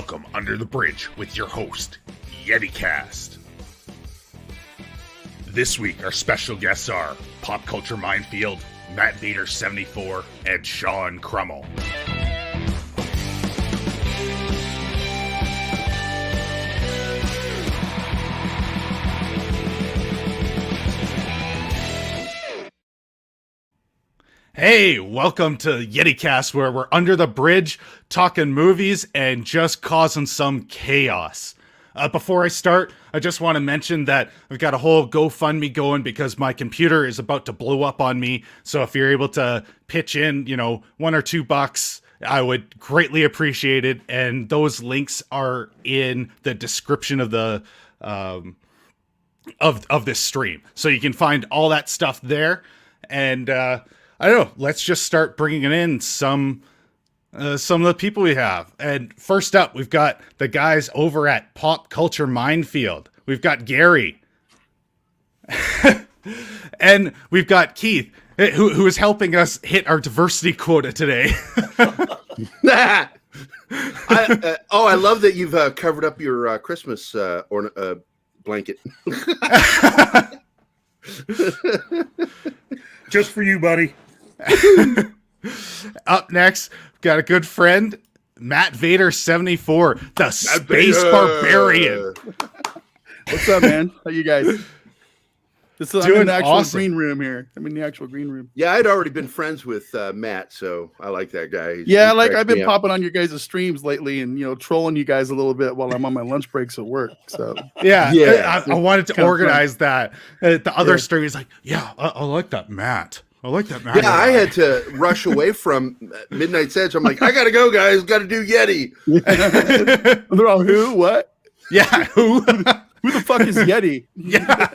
Welcome Under the Bridge with your host, Yeticast. This week, our special guests are Popculture Minefield, MattVader74, and Sean Krummel. Hey, welcome to Yeticast, where we're under the bridge, talking movies, and just causing some chaos. Before I start, I just want to mention that I've got a whole GoFundMe going because my computer is about to blow up on me. So if you're able to pitch in, $1 or $2, I would greatly appreciate it. And those links are in the description of the of this stream, so you can find all that stuff there. And I don't know. Let's just start bringing in some of the people we have. And first up, we've got the guys over at Popculture Minefield. We've got Gary. And we've got Keith, who is helping us hit our diversity quota today. I love that you've covered up your Christmas blanket. Just for you, buddy. Up next, we've got a good friend, MattVader74, the Space Barbarian. What's up, man? How you guys? I'm in the actual green room here. I'm in the actual green room. Yeah, I'd already been friends with Matt, so I like that guy. I've been popping on your guys' streams lately and trolling you guys a little bit while I'm on my lunch breaks at work. So I wanted to organize that. The other stream is like, I like that Matt. Yeah, I had to rush away from Midnight's Edge. I'm like, I gotta go, guys. Got to do Yeti. They're all who? What? Yeah, who? Who the fuck is Yeti? Yeah.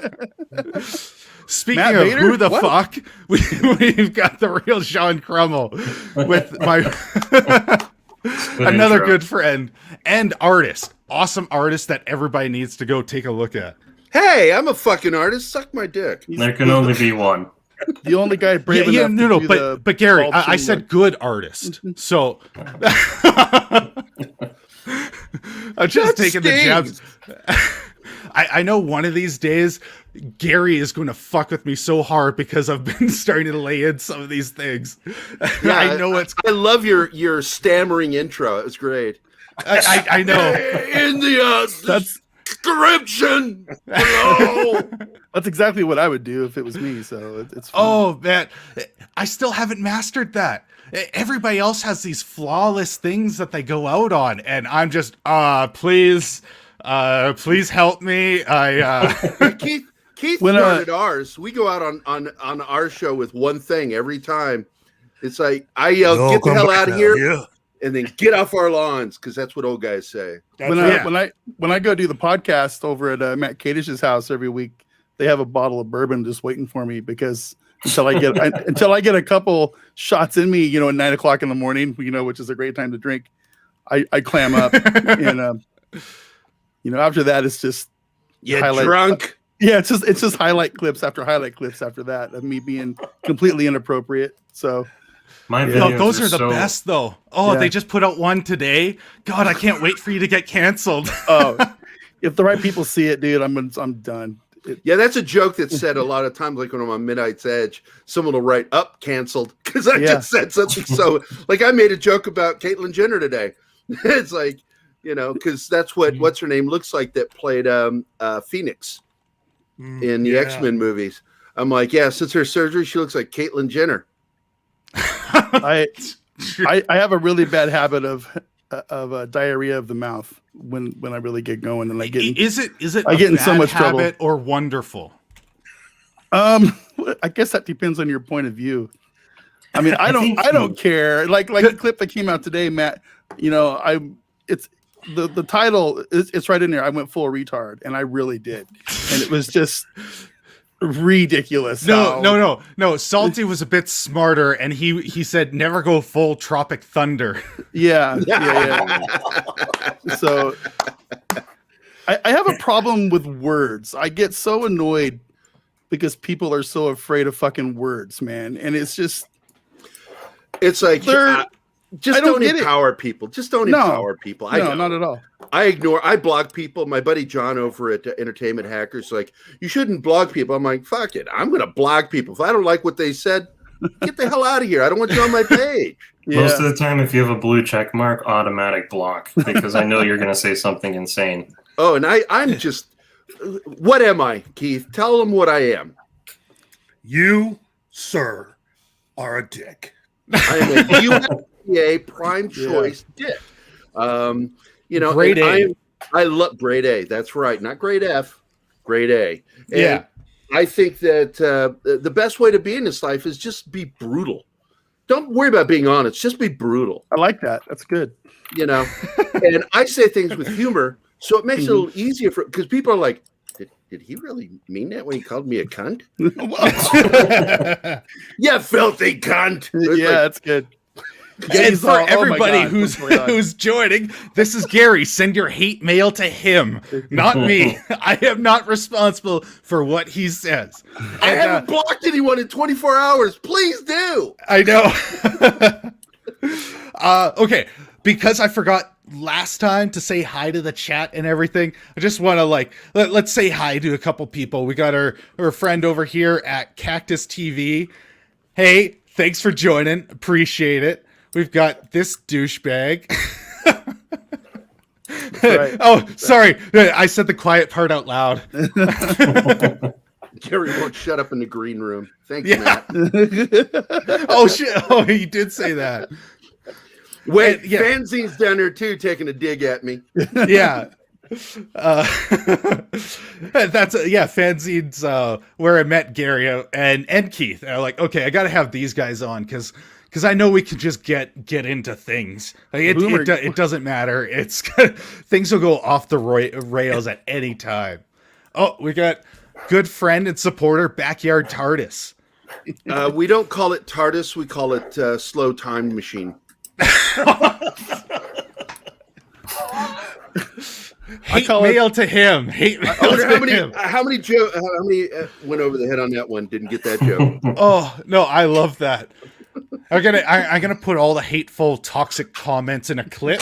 Speaking of who the fuck, we've got the real Sean Krummel with my another good friend and artist. Awesome artist that everybody needs to go take a look at. Hey, I'm a fucking artist. Suck my dick. There can only be one. The only guy brave enough but Gary, I said good artist. So I'm just taking the jabs. I know one of these days Gary is going to fuck with me so hard because I've been starting to lay in some of these things. Yeah, I know I love your stammering intro. It was great. I know. In the description below. That's exactly what I would do if it was me. So it's fun. Oh man, I still haven't mastered that. Everybody else has these flawless things that they go out on, and I'm just please help me. Keith started ours. We go out on our show with one thing every time. It's like I yell, "Get the hell out of here!" Yeah. And then get off our lawns, because that's what old guys say. When I go do the podcast over at Matt Kadish's house every week, they have a bottle of bourbon just waiting for me, because until I get a couple shots in me, at 9 o'clock in the morning, which is a great time to drink, I clam up. And after that, it's just drunk. Yeah, it's just highlight clips after highlight clips after that of me being completely inappropriate. So. Those are the best, though. They just put out one today. God, I can't wait for you to get canceled. If the right people see it, dude, I'm done. That's a joke that's said a lot of times. Like when I'm on Midnight's Edge, someone will write up canceled because I just said something. So, like, I made a joke about Caitlyn Jenner today. It's like, because that's what's her name looks like that played Phoenix in the X-Men movies. I'm like, since her surgery, she looks like Caitlyn Jenner. I have a really bad habit of diarrhea of the mouth when I really get going, and I get in so much trouble. Or wonderful. I guess that depends on your point of view. I mean, I don't care. Like the clip that came out today, Matt. It's the title. It's right in there. I went full retard, and I really did, and it was just. Ridiculous. No. Salty was a bit smarter, and he said never go full Tropic Thunder. Yeah. So I have a problem with words. I get so annoyed because people are so afraid of fucking words, man. And it's like Just don't empower people. Just don't empower people. No, not at all. I block people. My buddy John over at Entertainment Hackers, like, you shouldn't blog people. I'm like, fuck it. I'm going to blog people. If I don't like what they said, get the hell out of here. I don't want you on my page. Yeah. Most of the time, if you have a blue check mark, automatic block, because I know you're going to say something insane. Oh, and I'm just, what am I, Keith? Tell them what I am. You, sir, are a dick. I am a USDA prime choice dick. Grade A. I love grade A. That's right. Not grade F, grade A. And yeah. I think that the best way to be in this life is just be brutal. Don't worry about being honest. Just be brutal. I like that. That's good. And I say things with humor, so it makes it a little easier because people are like, did he really mean that when he called me a cunt? Yeah, filthy cunt. That's good. And for everybody who's joining, this is Gary. Send your hate mail to him, not me. I am not responsible for what he says. I haven't blocked anyone in 24 hours. Please do. I know. Okay, because I forgot last time to say hi to the chat and everything, I just want to let's say hi to a couple people. We got our friend over here at Cactus TV. Hey, thanks for joining. Appreciate it. We've got this douchebag. Right. Oh, sorry. I said the quiet part out loud. Gary won't shut up in the green room. Thank you, Matt. Oh, shit. Oh, he did say that. Wait, Fanzine's down there, too, taking a dig at me. Yeah. Fanzine's where I met Gary and Keith. I'm like, okay, I got to have these guys on because I know we can just get into things. Like it doesn't matter. It's things will go off the rails at any time. Oh, we got good friend and supporter Backyard TARDIS. We don't call it TARDIS. We call it Slow Time Machine. Hate mail to him. Hate mail to him. How many went over the head on that one? Didn't get that joke. Oh no, I love that. I'm gonna put all the hateful, toxic comments in a clip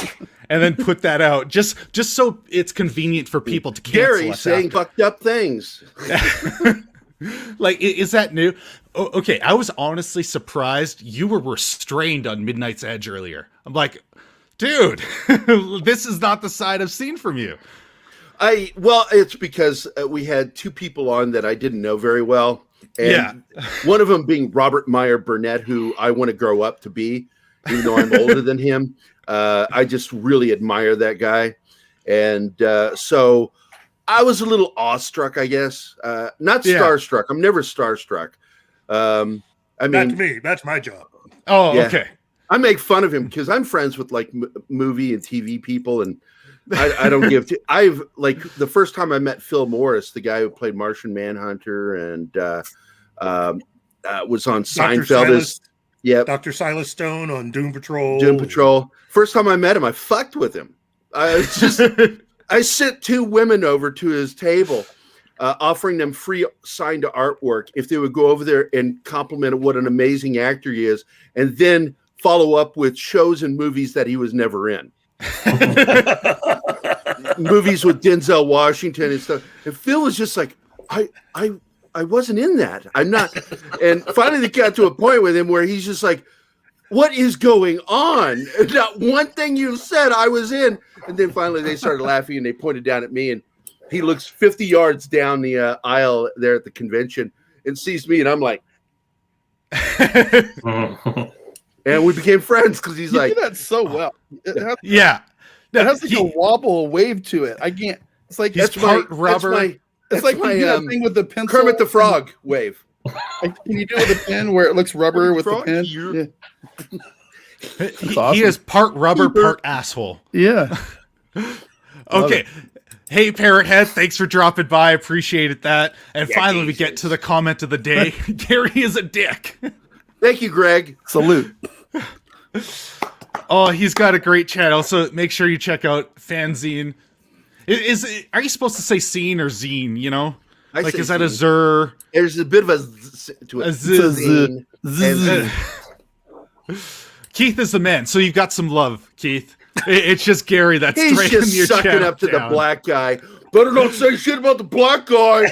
and then put that out just so it's convenient for people to cancel Gary us saying after. fucked up things. Like, is that new? Oh, okay, I was honestly surprised you were restrained on Midnight's Edge earlier. I'm like, dude, this is not the side I've seen from you. Well, it's because we had two people on that I didn't know very well. And one of them being Robert Meyer Burnett, who I want to grow up to be, even though I'm older than him. I just really admire that guy. And so I was a little awestruck, I guess. Not starstruck. I'm never starstruck. That's me. That's my job. Oh, yeah. Okay. I make fun of him because I'm friends with like movie and TV people, and I don't give to. I've like the first time I met Phil Morris, the guy who played Martian Manhunter and was on Seinfeld. Dr. Silas Stone on Doom Patrol. Doom Patrol. First time I met him, I fucked with him. I sent two women over to his table, offering them free signed artwork if they would go over there and compliment what an amazing actor he is, and then follow up with shows and movies that he was never in. Movies with Denzel Washington and stuff. And Phil was just like, I wasn't in that. I'm not. And finally they got to a point with him where he's just like, what is going on? Not one thing you said I was in. And then finally they started laughing and they pointed down at me, and he looks 50 yards down the aisle there at the convention and sees me, and I'm like, and we became friends because he's like, do that so well. It has like a wobble, a wave to it. I can't. It's like he's part rubber. It's like my thing with the pencil. Kermit the Frog wave. Can you do it with a pen where it looks rubber with the pen? Yeah. He is part rubber, part asshole. Yeah. Okay. Hey, Parrothead, thanks for dropping by. Appreciated that. And finally, we get to the comment of the day. Gary is a dick. Thank you, Greg. Salute. Oh, he's got a great channel, so make sure you check out Fanzine. Are you supposed to say scene or zine, you know? Like, is that a zer? There's a bit of a z to it. A z. Keith is the man, so you've got some love, Keith. It's just Gary that's He's draining just your sucking channel up to down. the black guy. Better not say shit about the black guy.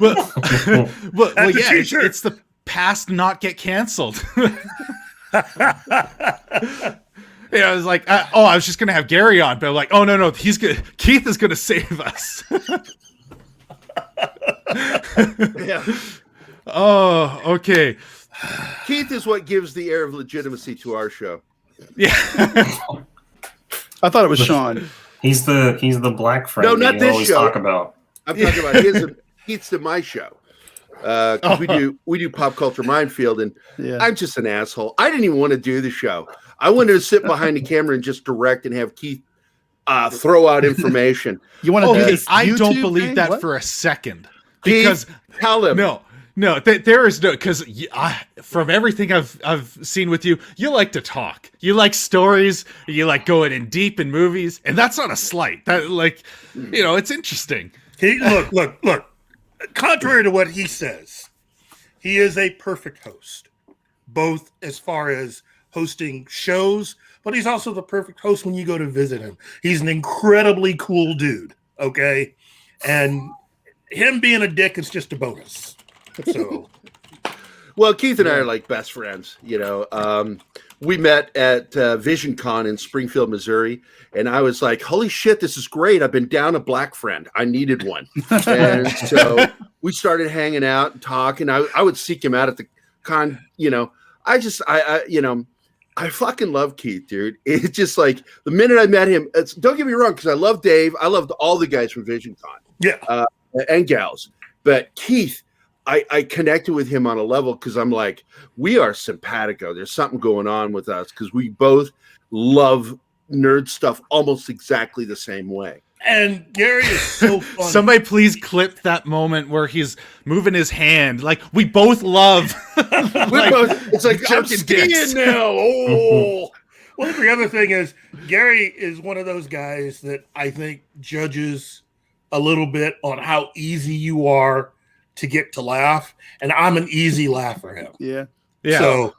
well, yeah, it's the past not get canceled. Yeah, I was like, I was just gonna have Gary on, but I'm like, oh no, Keith is gonna save us. Yeah. Oh, okay. Keith is what gives the air of legitimacy to our show. Yeah. I thought it was Sean. He's the black friend. No, not that you this always show. talk about. I'm talking about Keith's to my show. Because we do Pop Culture Minefield, and I'm just an asshole. I didn't even want to do the show. I wanted to sit behind the camera and just direct and have Keith throw out information. You want to do this I don't YouTube believe thing? that What? for a second. Keith, Because tell him. No, there is no, because from everything I've seen with you, you like to talk. You like stories. You like going in deep in movies, and that's not a slight. That it's interesting. Look. Contrary to what he says, he is a perfect host, both as far as hosting shows, but he's also the perfect host when you go to visit him. He's an incredibly cool dude, okay? And him being a dick is just a bonus. So, Well, Keith and I are like best friends. We met at VisionCon in Springfield, Missouri, and I was like, "Holy shit, this is great! I've been down a black friend. I needed one." And so we started hanging out and talking. I would seek him out at the con. I fucking love Keith, dude. It's just like the minute I met him. Don't get me wrong, because I love Dave. I loved all the guys from VisionCon, and gals, but Keith. I connected with him on a level because I'm like, we are simpatico. There's something going on with us because we both love nerd stuff almost exactly the same way. and Gary is so funny. Somebody please clip that moment where he's moving his hand. Like, we both love. It's like, I'm jerking skiing dicks. now. Oh. Well, the other thing is, Gary is one of those guys that I think judges a little bit on how easy you are to get to laugh, and I'm an easy laugh for him. Yeah. So,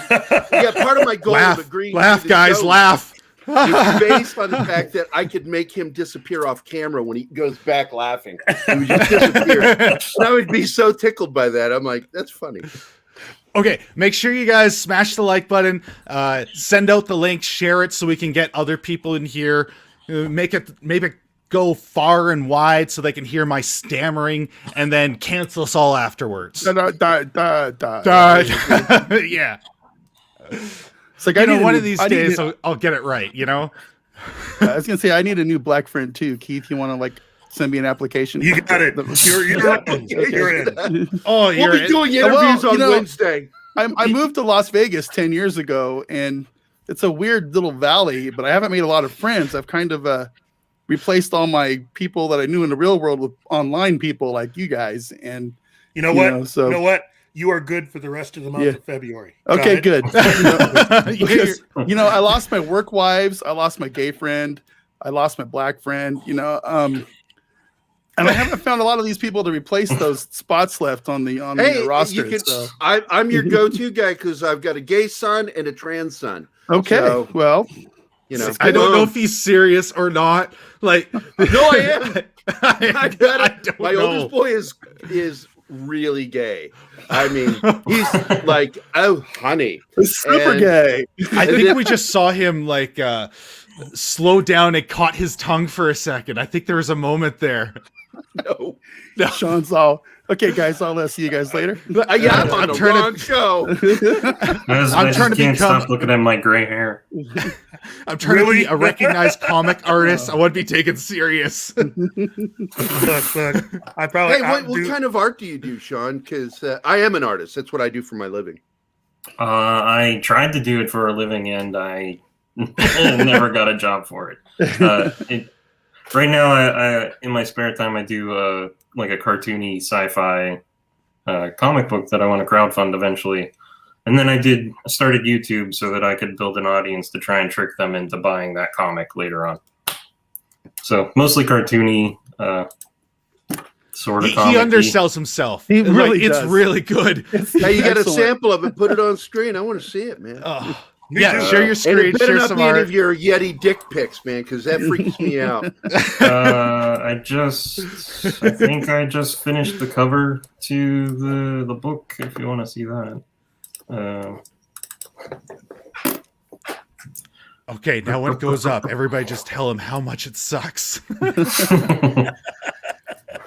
Part of my goal of agreeing laugh, to the guys, show laugh. is based on the fact that I could make him disappear off camera when he goes back laughing. He would just disappear. And I would be so tickled by that. I'm like, that's funny. Okay, make sure you guys smash the like button, send out the link, share it so we can get other people in here, make it maybe go far and wide so they can hear my stammering, and then cancel us all afterwards. Yeah. It's like One of these days I'll get it right, I was gonna say I need a new black friend too. Keith, you want to send me an application? you got it. You're in. Oh, We'll be doing interviews on Wednesday. I moved to Las Vegas 10 years ago, and it's a weird little valley, but I haven't made a lot of friends. I've kind of replaced all my people that I knew in the real world with online people like you guys. And You know what? You are good for the rest of the month of February. Okay, good. Because, I lost my work wives, I lost my gay friend, I lost my black friend, and I haven't found a lot of these people to replace those spots left on the roster. I'm your go-to guy because I've got a gay son and a trans son. Okay, So, well, I don't know if he's serious or not. Like, no, I am. I don't My know. oldest boy is really gay. I mean, he's like, oh, honey. super And- gay. I think we just saw him slow down and caught his tongue for a second. I think there was a moment there. No. Sean's all okay, guys. I'll see you guys later. I'm on the wrong show. I trying to can't become- stop looking at my gray hair. I'm trying to be a recognized comic artist. I want to be taken serious. Look, I probably Hey, what kind of art do you do, Sean? Because I am an artist. That's what I do for my living. I tried to do it for a living, and I never got a job for it. Right now, I in my spare time, I do a cartoony sci-fi comic book that I want to crowdfund eventually. And then I started YouTube so that I could build an audience to try and trick them into buying that comic later on. So mostly cartoony, sort of He comic-y. undersells himself. He really it's does. really good. Now you got a Excellent. sample of it. Put it on screen. I want to see it, man. Oh, Me Yeah, too. share your And screen, it better share not some be any art. of your Yeti dick pics, man, because that freaks me out. I think I just finished the cover to the book. If you want to see that. Okay, now when it goes up, everybody just tell him how much it sucks.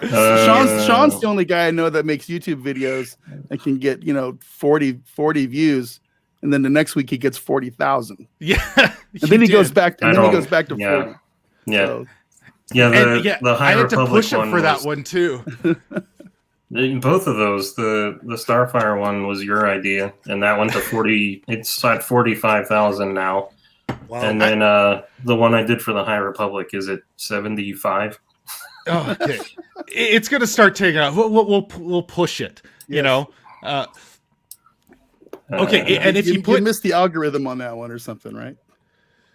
Sean's the only guy I know that makes YouTube videos and can get 40 views, and then the next week he gets 40,000. Yeah, And then he goes back. And then he goes back to yeah. 40. Yeah, So, the High I had to Republic push him one for that was- one too. Both of those, the Starfire one was your idea, and that went to 40. It's at 45,000 now, Wow. and then the one I did for the High Republic is at 75. Oh, okay, it's gonna start taking off. We'll push it. You Yes. know. Okay, and if you put missed the algorithm on that one or something, right?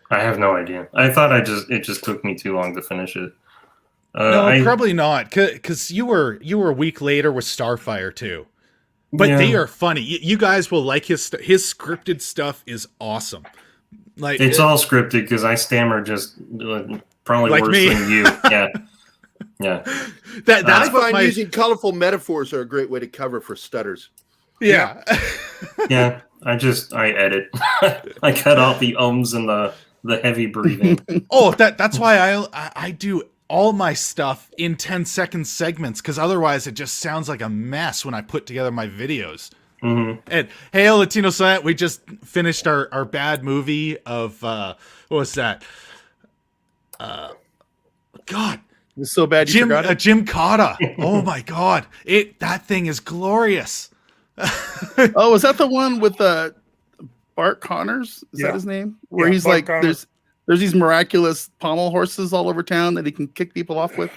I have no idea. I thought it just took me too long to finish it. no, probably not, because you were a week later with Starfire too. But Yeah. they are funny. You guys will like his scripted stuff is awesome. Like It's all scripted because I stammer just probably Like worse me. than you. Yeah, yeah. that's I what find my using colorful metaphors are a great way to cover for stutters. yeah. Yeah, I edit. I cut out the ums and the heavy breathing. Oh, that's why I do all my stuff in 10-second segments, because otherwise it just sounds like a mess when I put together my videos. Mm-hmm. And hey, Latino Slant, we just finished our bad movie of what was that? God, It's so bad you forgot it. Jim Cotta. Oh my God, that thing is glorious. Oh, was that the one with Bart Connors? Is Yeah. that his name? Where Yeah, he's Bart like, Connors. there's these miraculous pommel horses all over town that he can kick people off with.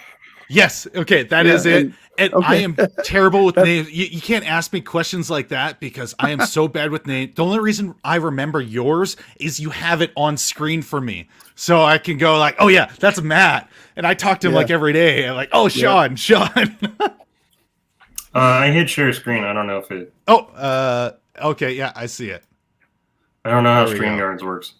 Yes, okay, that is Yeah, it. And okay. I am terrible with names. You can't ask me questions like that because I am so bad with names. The only reason I remember yours is you have it on screen for me. So I can go like, oh yeah, that's Matt. And I talk to him Yeah. like every day. I'm like, oh, Sean. I hit share screen. I don't know if it. Okay, yeah, I see it. I don't know how There we go. StreamYards works.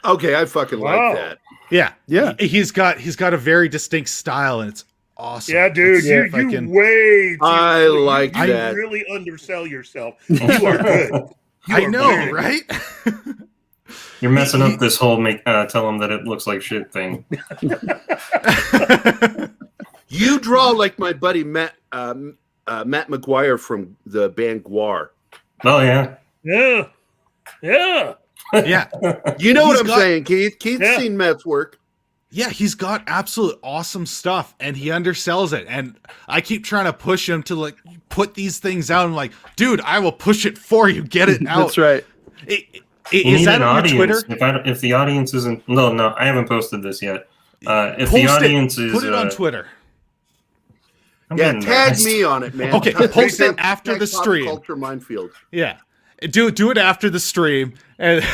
Okay, I fucking Wow. like that. Yeah. Yeah. He's got a very distinct style and it's awesome. Yeah, dude, Let's see if I you can- way too I like you that. really undersell yourself. You are good. You I are know, very good. right? You're messing up this whole tell them that it looks like shit thing. You draw like my buddy Matt McGuire from the band Guar. Oh yeah. Yeah. Yeah. Yeah. You know what He's I'm got- saying, Keith? Keith's Yeah. seen Matt's work. Yeah, he's got absolute awesome stuff and he undersells it. And I keep trying to push him to like put these things out. I'm like, dude, I will push it for you. Get it out. That's right. You Is need that an on your audience. Twitter? If the audience isn't, no, I haven't posted this yet. If the Post audience it. is, Put it on Twitter. I'm Yeah, getting tag there. me on it, man. Okay, post it after Tag the stream. Popculture Minefield. Yeah. Do it after the stream. And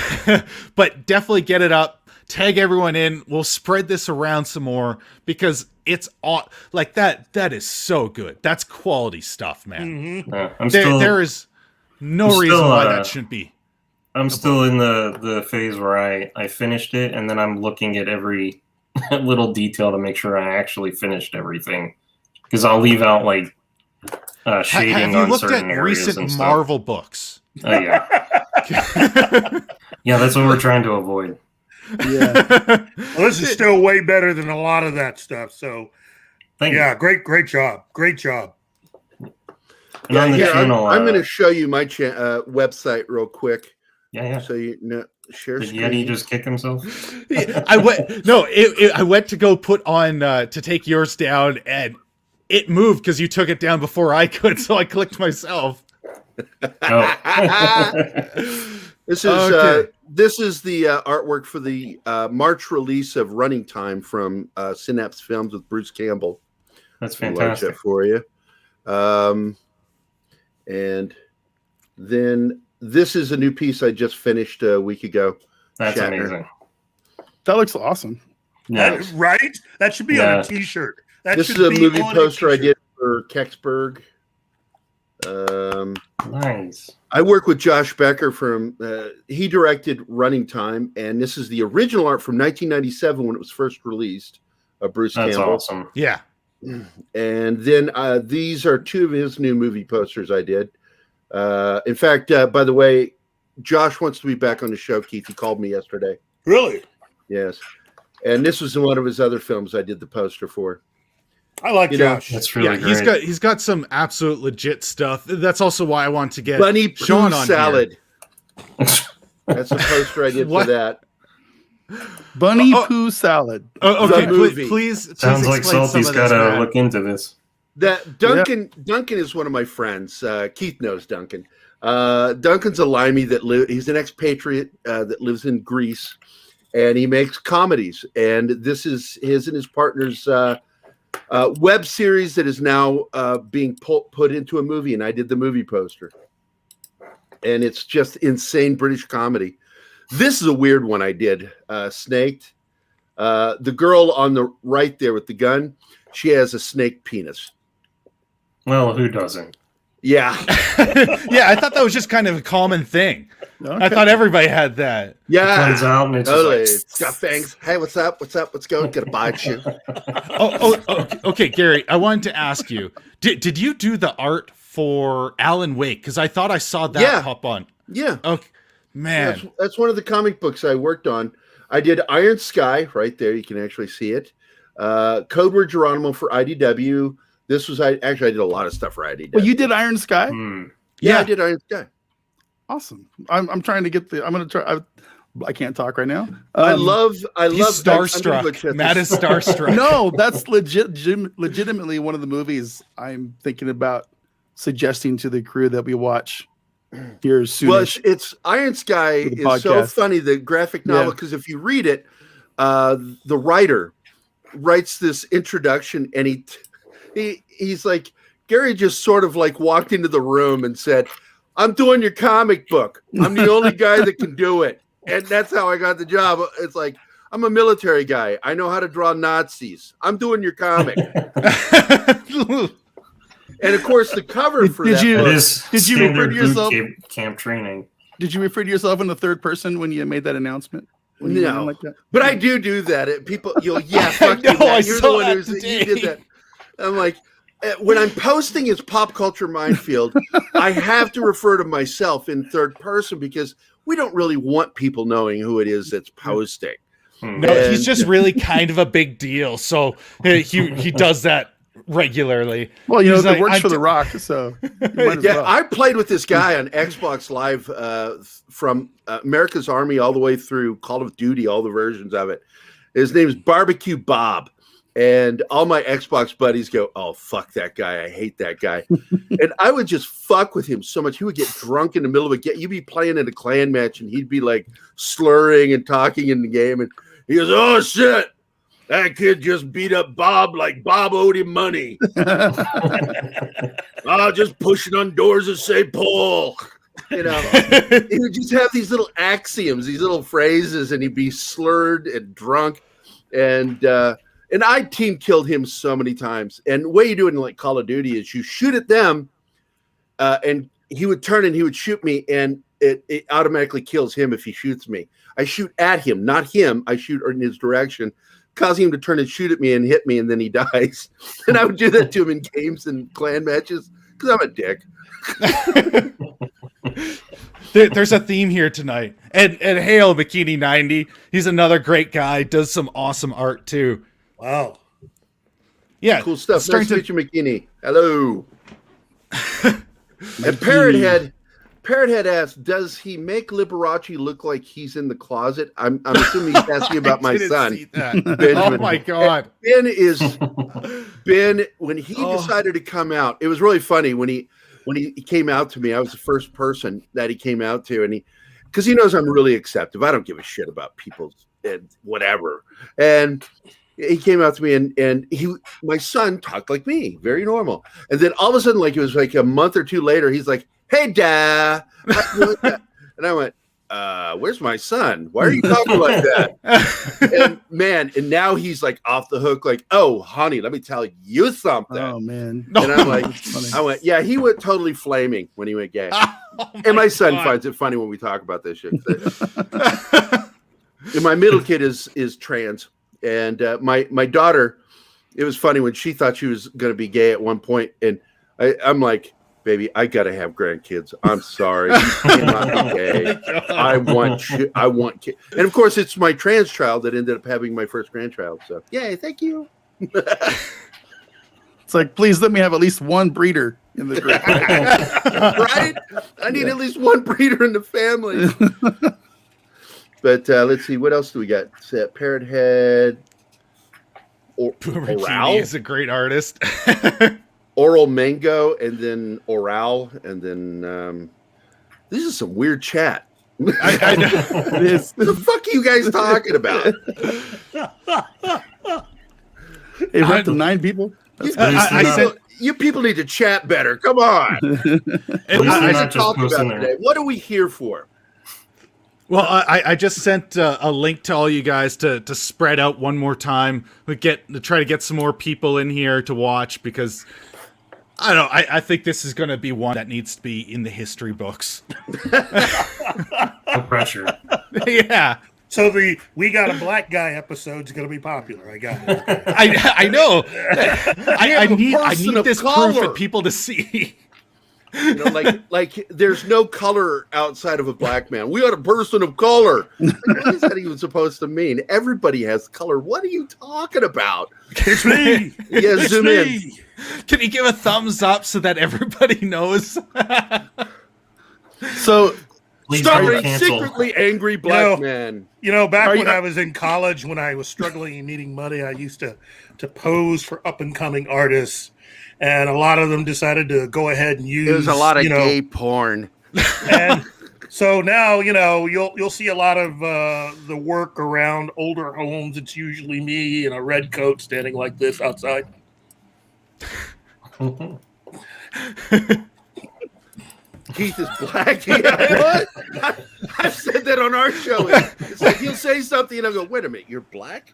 but definitely get it up. Tag everyone in. We'll spread this around some more because it's all like that. That is so good. That's quality stuff, man. Mm-hmm. There is no I'm reason still, why that shouldn't be. I'm still in the phase where I finished it, and then I'm looking at every little detail to make sure I actually finished everything. Because I'll leave out like shading Have you on looked certain at areas and recent stuff. Marvel books? Yeah, yeah, that's what we're trying to avoid. Yeah. Well, this is still way better than a lot of that stuff. So, Thank yeah, great job. Great job. you. And on the Here, channel, I'm going to show you my website real quick, yeah. so you know. Share Did screen. Yeti just kick himself? I went to go put on to take yours down and it moved because you took it down before I could, so I clicked myself. Oh. This is Okay. this is the artwork for the March release of Running Time from Synapse Films with Bruce Campbell. That's I'll enlarge fantastic. that for you. And then this is a new piece I just finished a week ago. That's Shatner. amazing. That looks awesome. Yeah. Right? That should be on Yeah. a T-shirt. That This should is a be movie on poster I t-shirt. did for Kecksburg. Nice. I work with Josh Becker from. He directed Running Time, and this is the original art from 1997 when it was first released. Bruce That's Campbell. awesome. Yeah. And then these are two of his new movie posters I did. In fact, by the way, Josh wants to be back on the show, Keith. He called me yesterday. Really? Yes. And this was one of his other films I did the poster for. I like Josh. That's really great. He's got some absolute legit stuff. That's also why I want to get Bunny Poo Sean on Salad. That's a poster I did for that. Bunny Poo Salad. Oh, The okay, movie. please Sounds like explain some Salty's of this, got to Matt. look into this. That Duncan is one of my friends. Keith knows Duncan. Duncan's a limey he's an expatriate that lives in Greece, and he makes comedies. And this is his and his partner's web series that is now being put into a movie, and I did the movie poster. And it's just insane British comedy. This is a weird one I did. Snaked. The girl on the right there with the gun, she has a snake penis. Well, who doesn't? Yeah. Yeah, I thought that was just kind of a common thing. Okay. I thought everybody had that. Yeah. Comes out and it's Totally. just It's got fangs. Hey, what's up? What's up? What's going? Gonna bite you. Okay, Gary, I wanted to ask you, did you do the art for Alan Wake? Because I thought I saw that pop on. Yeah. Okay, man. That's one of the comic books I worked on. I did Iron Sky right there. You can actually see it. Code Word Geronimo for IDW. This was I did a lot of stuff for IDW. Well, you did Iron Sky. Yeah, I did Iron Sky. Awesome. I'm trying to get the. I'm gonna try. I can't talk right now. I love. He's I'm starstruck. Matt is starstruck. No, that's legitimately one of the movies I'm thinking about suggesting to the crew that we watch here soon. Well, it's Iron Sky is so funny, the graphic novel, because if you read it, the writer writes this introduction, and he's like, Gary just sort of like walked into the room and said, I'm doing your comic book. I'm the only guy that can do it. And that's how I got the job. It's like, I'm a military guy. I know how to draw Nazis. I'm doing your comic. And of course, the cover for Did that you- book, Did you refer to yourself? Camp training? Did you refer to yourself in the third person when you made that announcement? When you went in No. like that? but I do that. People, fuck you, know, I Matt. You're the saw one that who today. did that. I'm like, when I'm posting as Popculture Minefield, I have to refer to myself in third person because we don't really want people knowing who it is that's posting. No, he's just really kind of a big deal. So he does that regularly. Well, you know, He's it like, works I for The d- Rock, so you might as Yeah, well. I played with this guy on Xbox Live from America's Army all the way through Call of Duty, all the versions of it. His name is Barbecue Bob. And all my Xbox buddies go, oh, fuck that guy. I hate that guy. And I would just fuck with him so much. He would get drunk in the middle of it. You'd be playing in a clan match, and he'd be like slurring and talking in the game. And he goes, oh, shit. That kid just beat up Bob like Bob owed him money. Just pushing on doors of St. Paul. You know, he would just have these little axioms, these little phrases, and he'd be slurred and drunk. And I team killed him so many times. And the way you do it in like Call of Duty is you shoot at them, and he would turn and he would shoot me, and it automatically kills him if he shoots me. I shoot at him, not him. I shoot in his direction, causing him to turn and shoot at me and hit me, and then he dies. And I would do that to him in games and clan matches because I'm a dick. There's a theme here tonight. And Hale Bikini 90, he's another great guy, does some awesome art too. Wow. Yeah. Cool stuff. starting Nice to meet you, McKinney. Hello. And Parrot Head asked, does he make Liberace look like he's in the closet? I'm assuming he's asking about my I didn't son. see that. Benjamin. Oh my God. Ben, when he decided to come out, it was really funny when he came out to me. I was the first person that he came out to, and because he knows I'm really acceptive. I don't give a shit about people and whatever. And he came out to me, and my son talked like me, very normal. And then all of a sudden, like it was like a month or two later, he's like, "Hey, Dad," and I went, where's my son? Why are you talking like that? And now he's like off the hook, like, oh, honey, let me tell you something. Oh man. And I'm like, I went, yeah, he went totally flaming when he went gay. And my son finds it funny when we talk about this shit. And my middle kid is trans, and my daughter, it was funny when she thought she was going to be gay at one point, and I'm like, baby, I gotta have grandkids. I'm sorry, you cannot be gay. I want kids. And of course, it's my trans child that ended up having my first grandchild. So, yay, thank you. It's like, please let me have at least one breeder in the group. Right? I need at least one breeder in the family. But let's see, what else do we got? Parrot Head. Oral is a great artist. Oral Mango, and then Oral, and then this is some weird chat. I know. What the fuck are you guys talking about? It went to 9 people. You people need to chat better. Come on. I should talk about today. What are we here for? Well, I just sent a link to all you guys to spread out one more time. To try to get some more people in here to watch, because I don't know. I think this is going to be one that needs to be in the history books. No pressure. Yeah. So the "We Got a Black Guy" episode is going to be popular. I got it. Okay. I know. I need this color. proof for people to see. You know, like there's no color outside of a black man. We are a person of color. Like, what is that even supposed to mean? Everybody has color. What are you talking about? It's me. Yeah, It's zoom me. in. Can you give a thumbs up so that everybody knows? So Please Stop don't a cancel. secretly angry black man. You know, back Are when you- I was in college, when I was struggling and needing money, I used to pose for up and coming artists, and a lot of them decided to go ahead and use. There was a lot of you know, gay porn. and so now you'll see a lot of the work around older homes. It's usually me in a red coat standing like this outside. Keith is black. Yeah, what? I've said that on our show. It's like he'll say something and I'll go, wait a minute, you're black?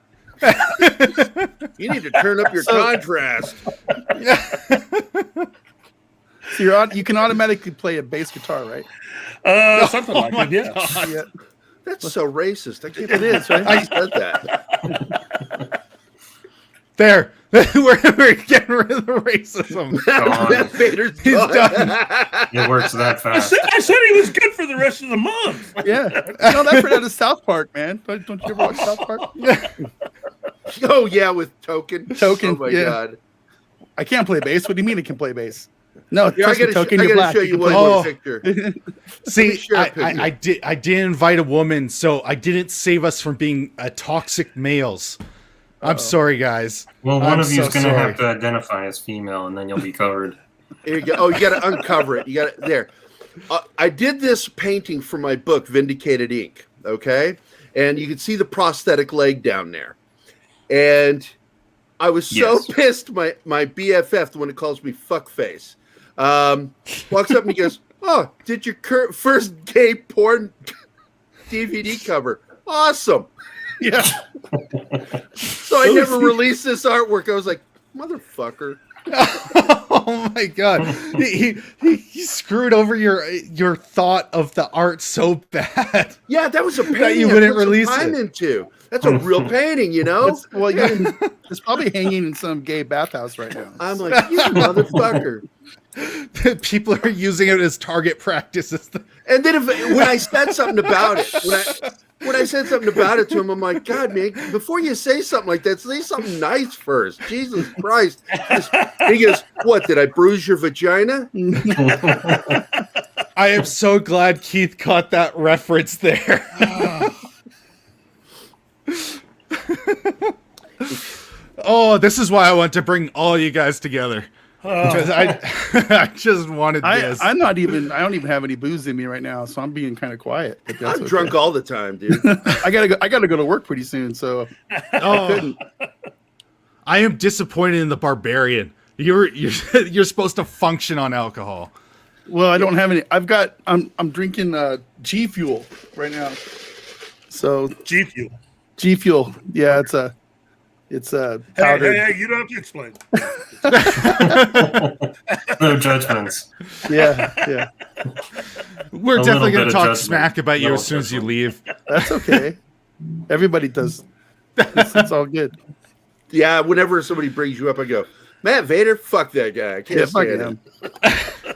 You need to turn up your contrast. So you can automatically play a bass guitar, right? Something like that, yeah. Yeah. That's so racist. I can't It is, right? I said that. There. we're getting rid of the racism. Matt Vader's He's gone. done. It works that I fast. said he was good for the rest of the month. Yeah. No, that's right out of South Park, man. Don't you ever watch South Park? Oh, yeah, with Token. Token, Oh, my yeah. God. I can't play bass. What do you mean I can play bass? No, Yeah, I trust me, gotta, Token, I you're gotta black. show You you can one play Oh. more picture. See, share a picture. I did invite a woman, so I didn't save us from being toxic males. I'm sorry, guys. Well, one I'm of you is so going to sorry. have to identify as female, and then you'll be covered. Here you go. Oh, you got to uncover it. You got it there. I did this painting for my book, Vindicated Ink. Okay, and you can see the prosthetic leg down there. And I was so Yes. pissed. My BFF, the one that calls me fuckface, walks up and he goes, "Oh, did your first gay porn DVD cover? Awesome." Yeah. So I never released this artwork. I was like, motherfucker. Oh my god, he screwed over your thought of the art so bad. Yeah, that was a painting. you I wouldn't put some release time it. into. That's a real painting, you know. It's probably hanging in some gay bathhouse right now. I'm like, you motherfucker. People are using it as target practice. And then when I said something about it, when I said something about it to him, I'm like, God, man, before you say something like that, say something nice first. Jesus Christ. And he goes, what, did I bruise your vagina? I am so glad Keith caught that reference there. Oh, this is why I want to bring all you guys together. Because I just wanted this. I don't even have any booze in me right now, so I'm being kind of quiet. But that's I'm okay. drunk all the time, dude. I gotta go to work pretty soon, so Oh, I am disappointed in the barbarian. You're supposed to function on alcohol. well, I don't have any. I'm drinking G Fuel right now. So G Fuel. G Fuel, yeah, it's a powder. Hey, you don't have to explain. No judgments. Yeah, We're A definitely little going bit to of talk judgment. smack about you Little as soon as you judgment. leave. that's okay. Everybody does. It's all good. Yeah, whenever somebody brings you up, I go, Matt Vader, fuck that guy. I can't Yeah, fuck stand him. him.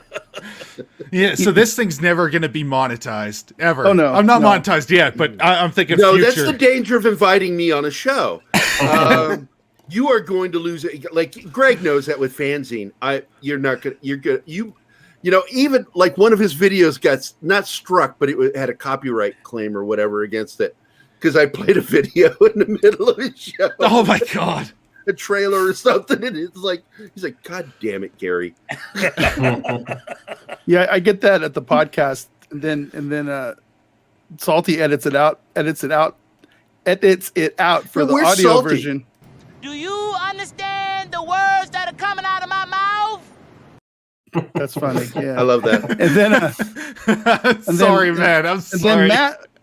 Yeah, so this thing's never going to be monetized, ever. Oh, no, I'm not no. monetized yet, but I'm thinking No, future. that's the danger of inviting me on a show. You are going to lose it. Like Greg knows that with fanzine. You're not gonna. You're good. You know, even like one of his videos got not struck, but it had a copyright claim or whatever against it because I played a video in the middle of his show. Oh, my God. A trailer or something, and it's like he's like, God damn it, Gary. Yeah, I get that at the podcast, and then Salty edits it out for Yeah, the where's audio Salty? version. Do you understand the words that are coming out of my mouth? That's funny. Yeah, I love that. And then Sorry, man. I'm and sorry.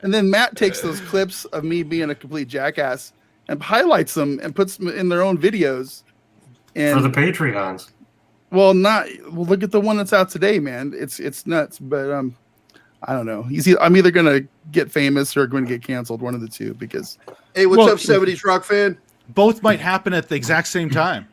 then Matt takes those clips of me being a complete jackass and highlights them and puts them in their own videos. And For the Patreons. well, look at the one that's out today, man. It's nuts, but I don't know. I'm either gonna get famous or going to get canceled, one of the two. Because Hey, what's Well- up, 70s rock fan? Both might happen at the exact same time.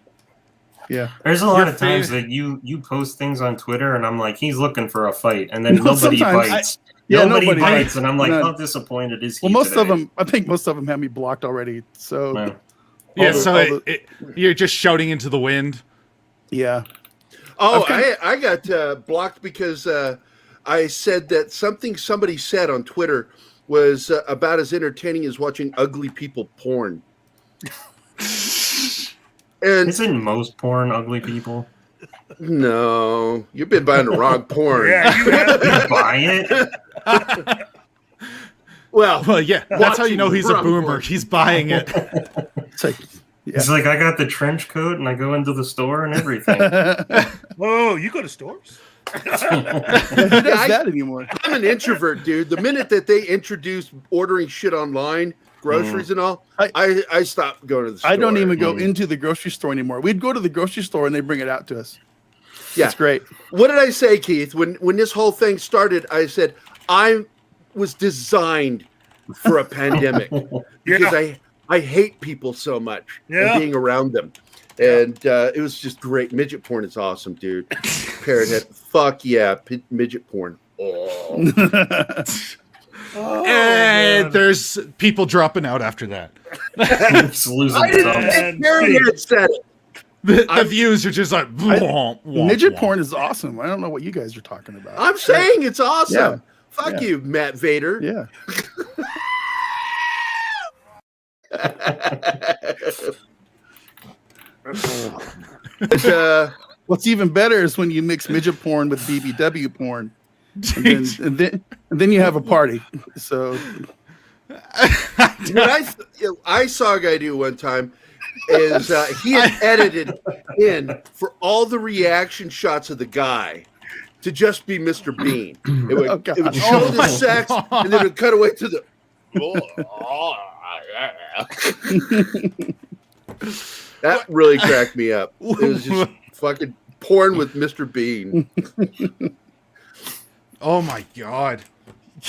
yeah, There's a lot Your of times fa- that you post things on Twitter and I'm like, he's looking for a fight, and then No, nobody sometimes- bites. Yeah, nobody nobody bites, bites. and I'm like, None. how disappointed is he? well, most of today? them, I think most of them have me blocked already. So Yeah. Yeah, the- so all you're just shouting into the wind. yeah, Oh, Okay. I got blocked because I said that somebody said on Twitter was about as entertaining as watching ugly people porn. And Isn't most porn ugly people? no, you've been buying the wrong porn. Yeah, you have. You buy it? Well, Well, yeah, that's how you know he's a Watching boomer. porn. He's buying it. it's like yeah. It's like I got the trench coat and I go into the store and everything. Whoa, you go to stores? Who does I- that anymore? I'm an introvert, dude. The minute that they introduced ordering shit online, groceries and all, I stopped going to the store. I don't even go into the grocery store anymore. We'd go to the grocery store and they bring it out to us. Yeah. It's great. What did I say, Keith? When this whole thing started, I said I was designed for a pandemic because I hate people so much Yeah. and being around them. And it was just great. Midget porn is awesome, dude. Parrot head. Fuck yeah. Midget porn. Oh. And there's people dropping out after that. Just losing I didn't thumbs. think Parrot head said it. The views are just like womp, womp, Midget womp. porn is awesome. I don't know what you guys are talking about. I'm saying it's awesome. Yeah. Fuck Yeah. you, Matt Vader. Yeah. But, What's even better is when you mix midget porn with BBW porn, and then you have a party. So what I saw a guy do one time is he had edited in for all the reaction shots of the guy to just be Mr. Bean. It would, Oh, God. it would show Oh, the my sex God. and then it would cut away to the. That really cracked me up. It was just fucking porn with Mr. Bean. Oh my god.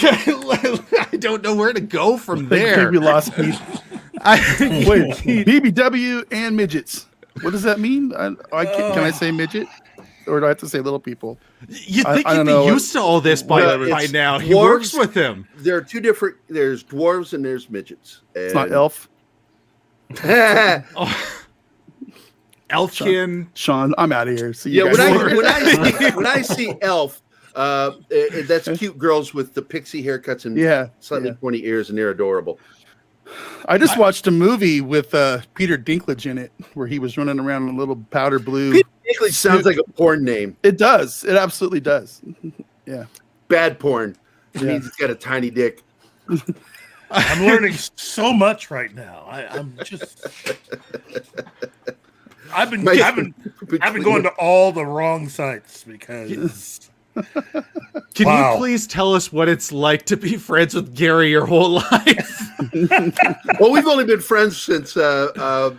I don't know where to go from I think there. we lost Keith. Wait, BBW and midgets. What does that mean? Can I say midget, or do I have to say little people? You I think don't you'd know. be used to all this by It's now. He dwarves. works with him. There are two different. There's dwarves and there's midgets. It's not elf. Elfkin. Sean, I'm out of here. See Yeah, you when guys. when I see Elf, that's cute girls with the pixie haircuts and Yeah, slightly yeah. pointy ears, and they're adorable. I just watched a movie with Peter Dinklage in it, where he was running around in a little powder blue. Peter Dinklage sounds like a porn name. It does. It absolutely does. Yeah. Bad porn. It Yeah. means he's got a tiny dick. I'm learning so much right now. I'm just. I've been going to all the wrong sites because Can Wow. you please tell us what it's like to be friends with Gary your whole life? Well, we've only been friends since I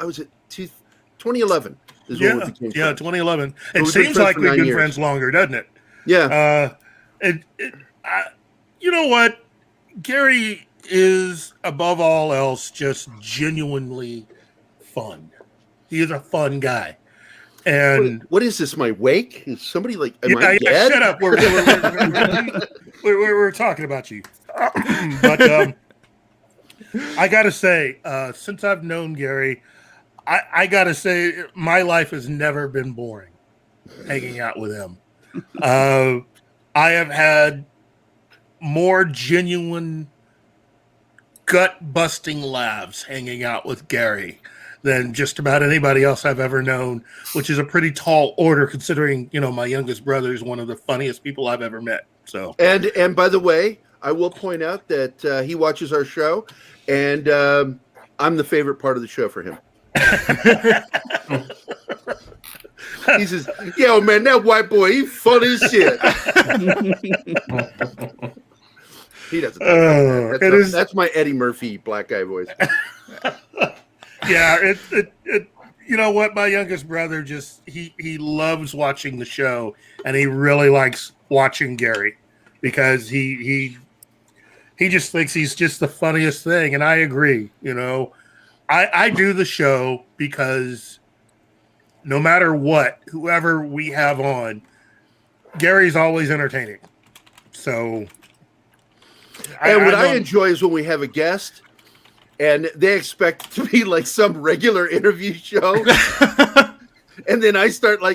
was at 2011. Is when we became friends. 2011. But It we've been seems friends like for we've 9 been years. friends longer, doesn't it? Yeah. You know what? Gary is, above all else, just genuinely fun. He is a fun guy. And What is this? My wake? Is somebody like? Am I yeah, dead? shut up. We're talking about you. But I got to say, since I've known Gary, I got to say, my life has never been boring hanging out with him. I have had more genuine, gut-busting laughs hanging out with Gary than just about anybody else I've ever known, which is a pretty tall order considering, my youngest brother is one of the funniest people I've ever met. So, And by the way, I will point out that he watches our show, and I'm the favorite part of the show for him. He says, "Yo, man, that white boy, he funny as shit." He doesn't. That's my Eddie Murphy black guy voice. Yeah, you know what? My youngest brother he loves watching the show, and he really likes watching Gary because he just thinks he's just the funniest thing, and I agree. I do the show because no matter what, whoever we have on, Gary's always entertaining. So, and what I enjoy is when we have a guest and they expect it to be like some regular interview show. And then I start I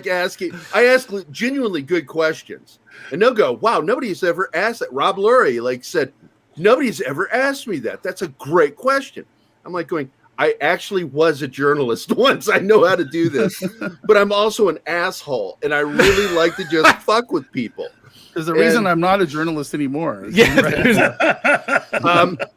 ask genuinely good questions. And they'll go, "Wow, nobody's ever asked that." Rob Lurie said, "Nobody's ever asked me that. That's a great question." I'm going, I actually was a journalist once. I know how to do this. But I'm also an asshole. And I really like to just fuck with people. There's a reason I'm not a journalist anymore.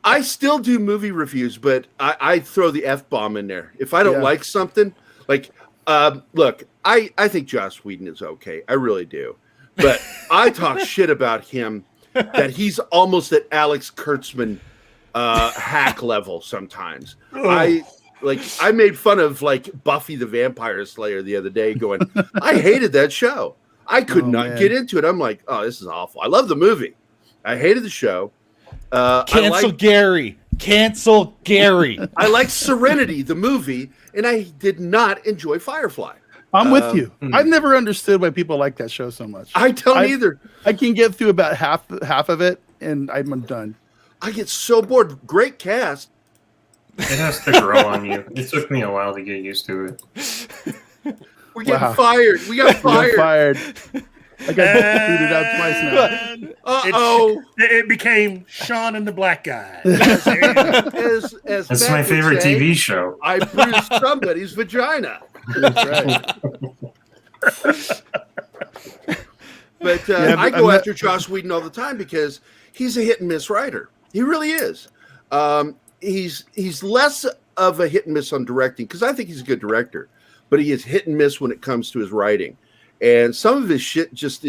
I still do movie reviews, but I throw the F-bomb in there. If I don't like something, look, I think Joss Whedon is okay. I really do. But I talk shit about him that he's almost at Alex Kurtzman hack level sometimes. I made fun of Buffy the Vampire Slayer the other day going, I hated that show. I could not get into it. I'm like, oh, this is awful. I love the movie. I hated the show. Cancel Gary. Cancel Gary. I like Serenity, the movie, and I did not enjoy Firefly. I'm with you. I've never understood why people like that show so much. I don't either. I can get through about half of it, and I'm done. I get so bored. Great cast. It has to grow on you. It took me a while to get used to it. We're getting fired. We got fired. I got booted out twice now. It became Sean and the Black Guy. As It's Matt my would favorite say, TV show. I bruised somebody's vagina. That's right. But I go after Joss Whedon all the time because he's a hit and miss writer. He really is. He's less of a hit and miss on directing because I think he's a good director, but he is hit and miss when it comes to his writing. And some of his shit just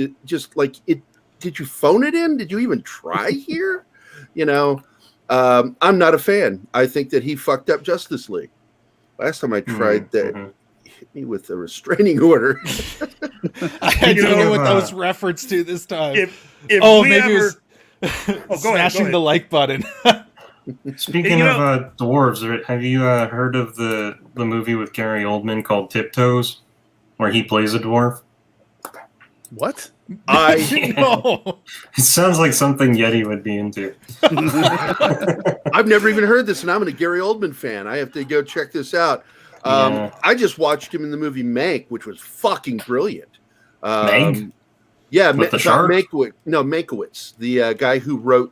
like it. Did you phone it in? Did you even try here? I'm not a fan. I think that he fucked up Justice League. Last time I tried that, he hit me with a restraining order. I don't know what that was referenced to this time. It was go smashing ahead. the like button. Speaking of dwarves, have you heard of the movie with Gary Oldman called Tiptoes, where he plays a dwarf? What? No. It sounds like something Yeti would be into. I've never even heard this, and I'm a Gary Oldman fan. I have to go check this out. I just watched him in the movie Mank, which was fucking brilliant. Mank? Yeah, With the shark? Mankiewicz, the guy who wrote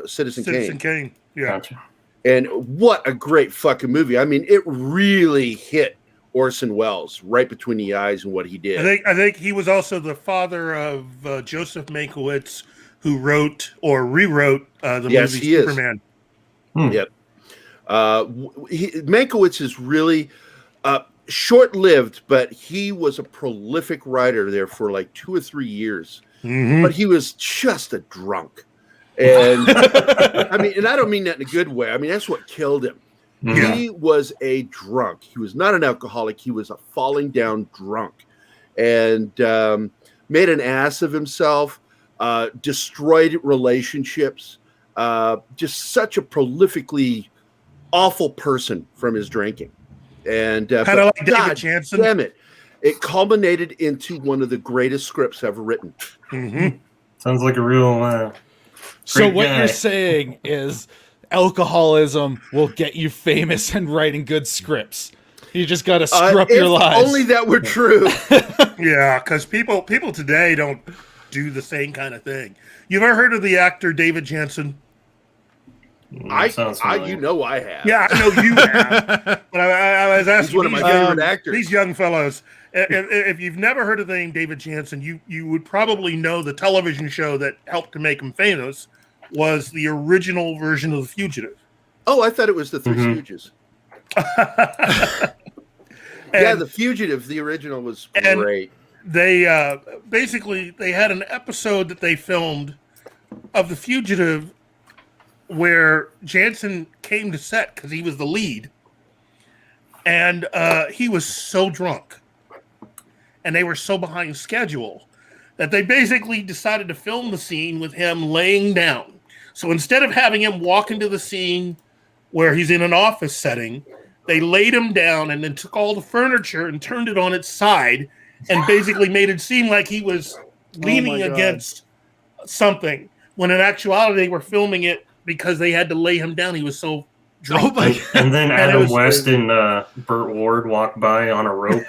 Citizen Citizen Kane. Yeah. Gotcha. And what a great fucking movie. I mean, it really hit Orson Welles right between the eyes and what he did. I think he was also the father of Joseph Mankiewicz, who wrote or rewrote the movie Superman. Yep. Mankiewicz is really short-lived, but he was a prolific writer there for like 2 or 3 years. Mhm. But he was just a drunk. And I mean, and I don't mean that in a good way. I mean, that's what killed him. Yeah. He was a drunk. He was not an alcoholic. He was a falling down drunk, and made an ass of himself, destroyed relationships, just such a prolifically awful person from his drinking. And Kind of like David God Jansen. damn it, it culminated into one of the greatest scripts ever written. Mhm. Sounds like a real. So Great what guy. you're saying is alcoholism will get you famous and writing good scripts. You just got to screw up your If lives. only that were true. Yeah, because people today don't do the same kind of thing. You've ever heard of the actor David Jansen? Sounds familiar. You know I have. Yeah, I know you have. But I was asking He's one of my these, favorite actors. these young fellows. If you've never heard of the name David Jansen, you would probably know the television show that helped to make him famous was the original version of The Fugitive. Oh, I thought it was the Three Stooges. Yeah, The Fugitive, the original was great. They basically they had an episode that they filmed of The Fugitive where Jansen came to set because he was the lead, and he was so drunk, and they were so behind schedule that they basically decided to film the scene with him laying down. So instead of having him walk into the scene where he's in an office setting, they laid him down and then took all the furniture and turned it on its side and basically made it seem like he was leaning against something, when in actuality they were filming it because they had to lay him down. He was so drunk. And then Adam was West crazy. and Burt Ward walked by on a rope.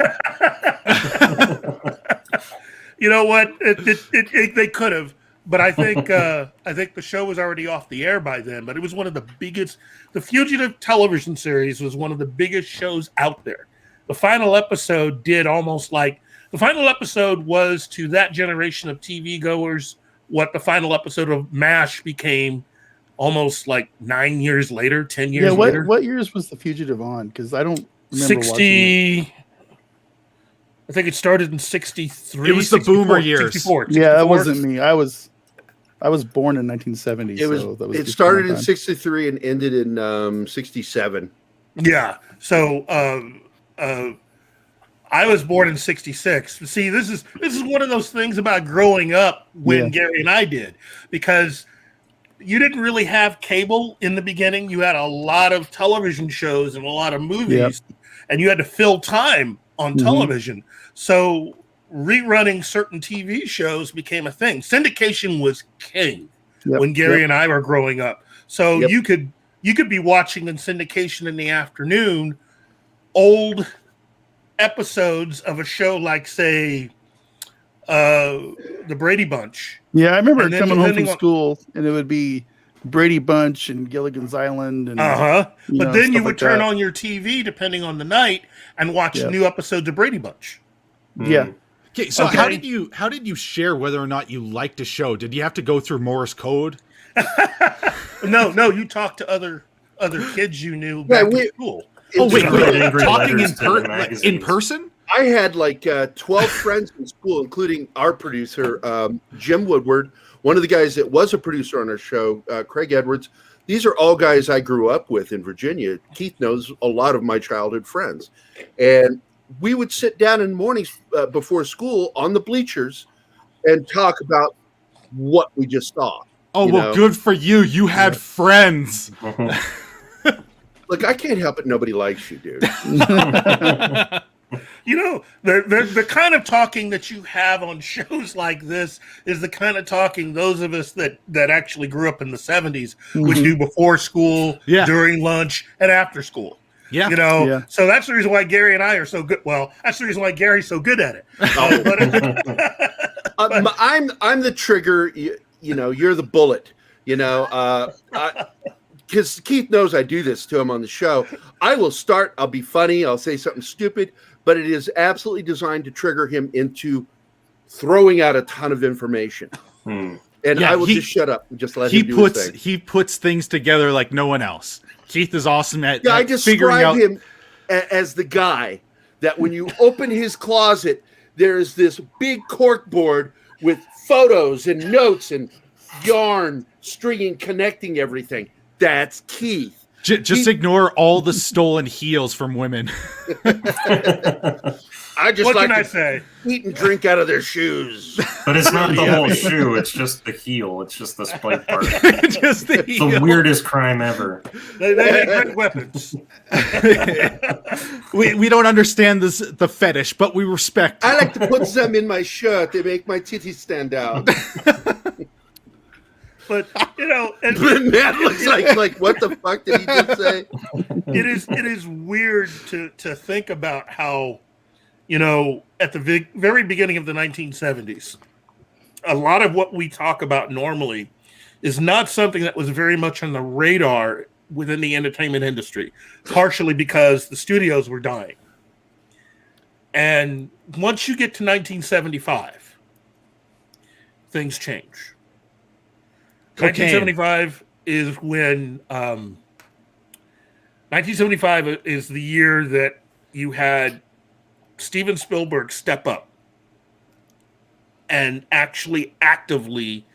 You know what? They could have, but I think the show was already off the air by then. But it was one of the biggest. The Fugitive television series was one of the biggest shows out there. The final episode did almost like the final episode was to that generation of TV goers what the final episode of MASH became almost like 9 years later, 10 years later. What years was The Fugitive on? Because I don't remember 60. watching it. I think it started in 63. It was the 64, boomer years. 64, Yeah, that 64. wasn't me. I was born in 1970. It was. so that was It before started my in time. '63 and ended in '67. Yeah. So I was born in 66. See, this is one of those things about growing up when Gary and I did, because you didn't really have cable in the beginning. You had a lot of television shows and a lot of movies, and you had to fill time on television. So rerunning certain TV shows became a thing. Syndication was king when Gary and I were growing up. So you could be watching in syndication in the afternoon old episodes of a show like, say, the Brady Bunch. Yeah, I remember And then coming home from depending on- school and it would be Brady Bunch and Gilligan's Island and But then you stuff would like turn that. on your TV depending on the night and watch new episodes of Brady Bunch. Yeah. Okay, so Okay. how did you share whether or not you liked a show? Did you have to go through Morse code? No, you talked to other kids you knew Yeah, back in school. Oh wait, Just write angry talking letters to the in magazines. person? I had like 12 friends in school, including our producer, Jim Woodward, one of the guys that was a producer on our show, Craig Edwards. These are all guys I grew up with in Virginia. Keith knows a lot of my childhood friends. And we would sit down in the mornings before school on the bleachers and talk about what we just saw. Oh, You well, know? good for you. You had friends. Look, I can't help it. Nobody likes you, dude. You know, the kind of talking that you have on shows like this is the kind of talking those of us that actually grew up in the 70s would do before school, during lunch, and after school. Yeah. You know, so that's the reason why Gary and I are so good. Well, that's the reason why Gary's so good at it. I'm the trigger. You know, you're the bullet. You know, because Keith knows I do this to him on the show. I will start. I'll be funny. I'll say something stupid, but it is absolutely designed to trigger him into throwing out a ton of information. And Yeah, I will just shut up and just let he him do puts his thing. he puts things together like no one else. Keith is awesome at, Yeah, I at figuring describe out. him as the guy that when you open his closet, there's this big cork board with photos and notes and yarn stringing, connecting everything. That's Keith. Just ignore all the stolen heels from women. I just What like can I to say? eat and drink out of their shoes. But it's not the whole shoe. It's just the heel. It's just the spike part. Just the It's the heel. weirdest crime ever. They make great weapons. we don't understand the fetish, but we respect. I like to put them in my shirt. They make my titties stand out. But and Matt looks like what the fuck did he just say? it is weird to think about how, at the very beginning of the 1970s, a lot of what we talk about normally is not something that was very much on the radar within the entertainment industry, partially because the studios were dying. And once you get to 1975, things change. Cocaine. 1975 is when 1975 is the year that you had Steven Spielberg step up and actually actively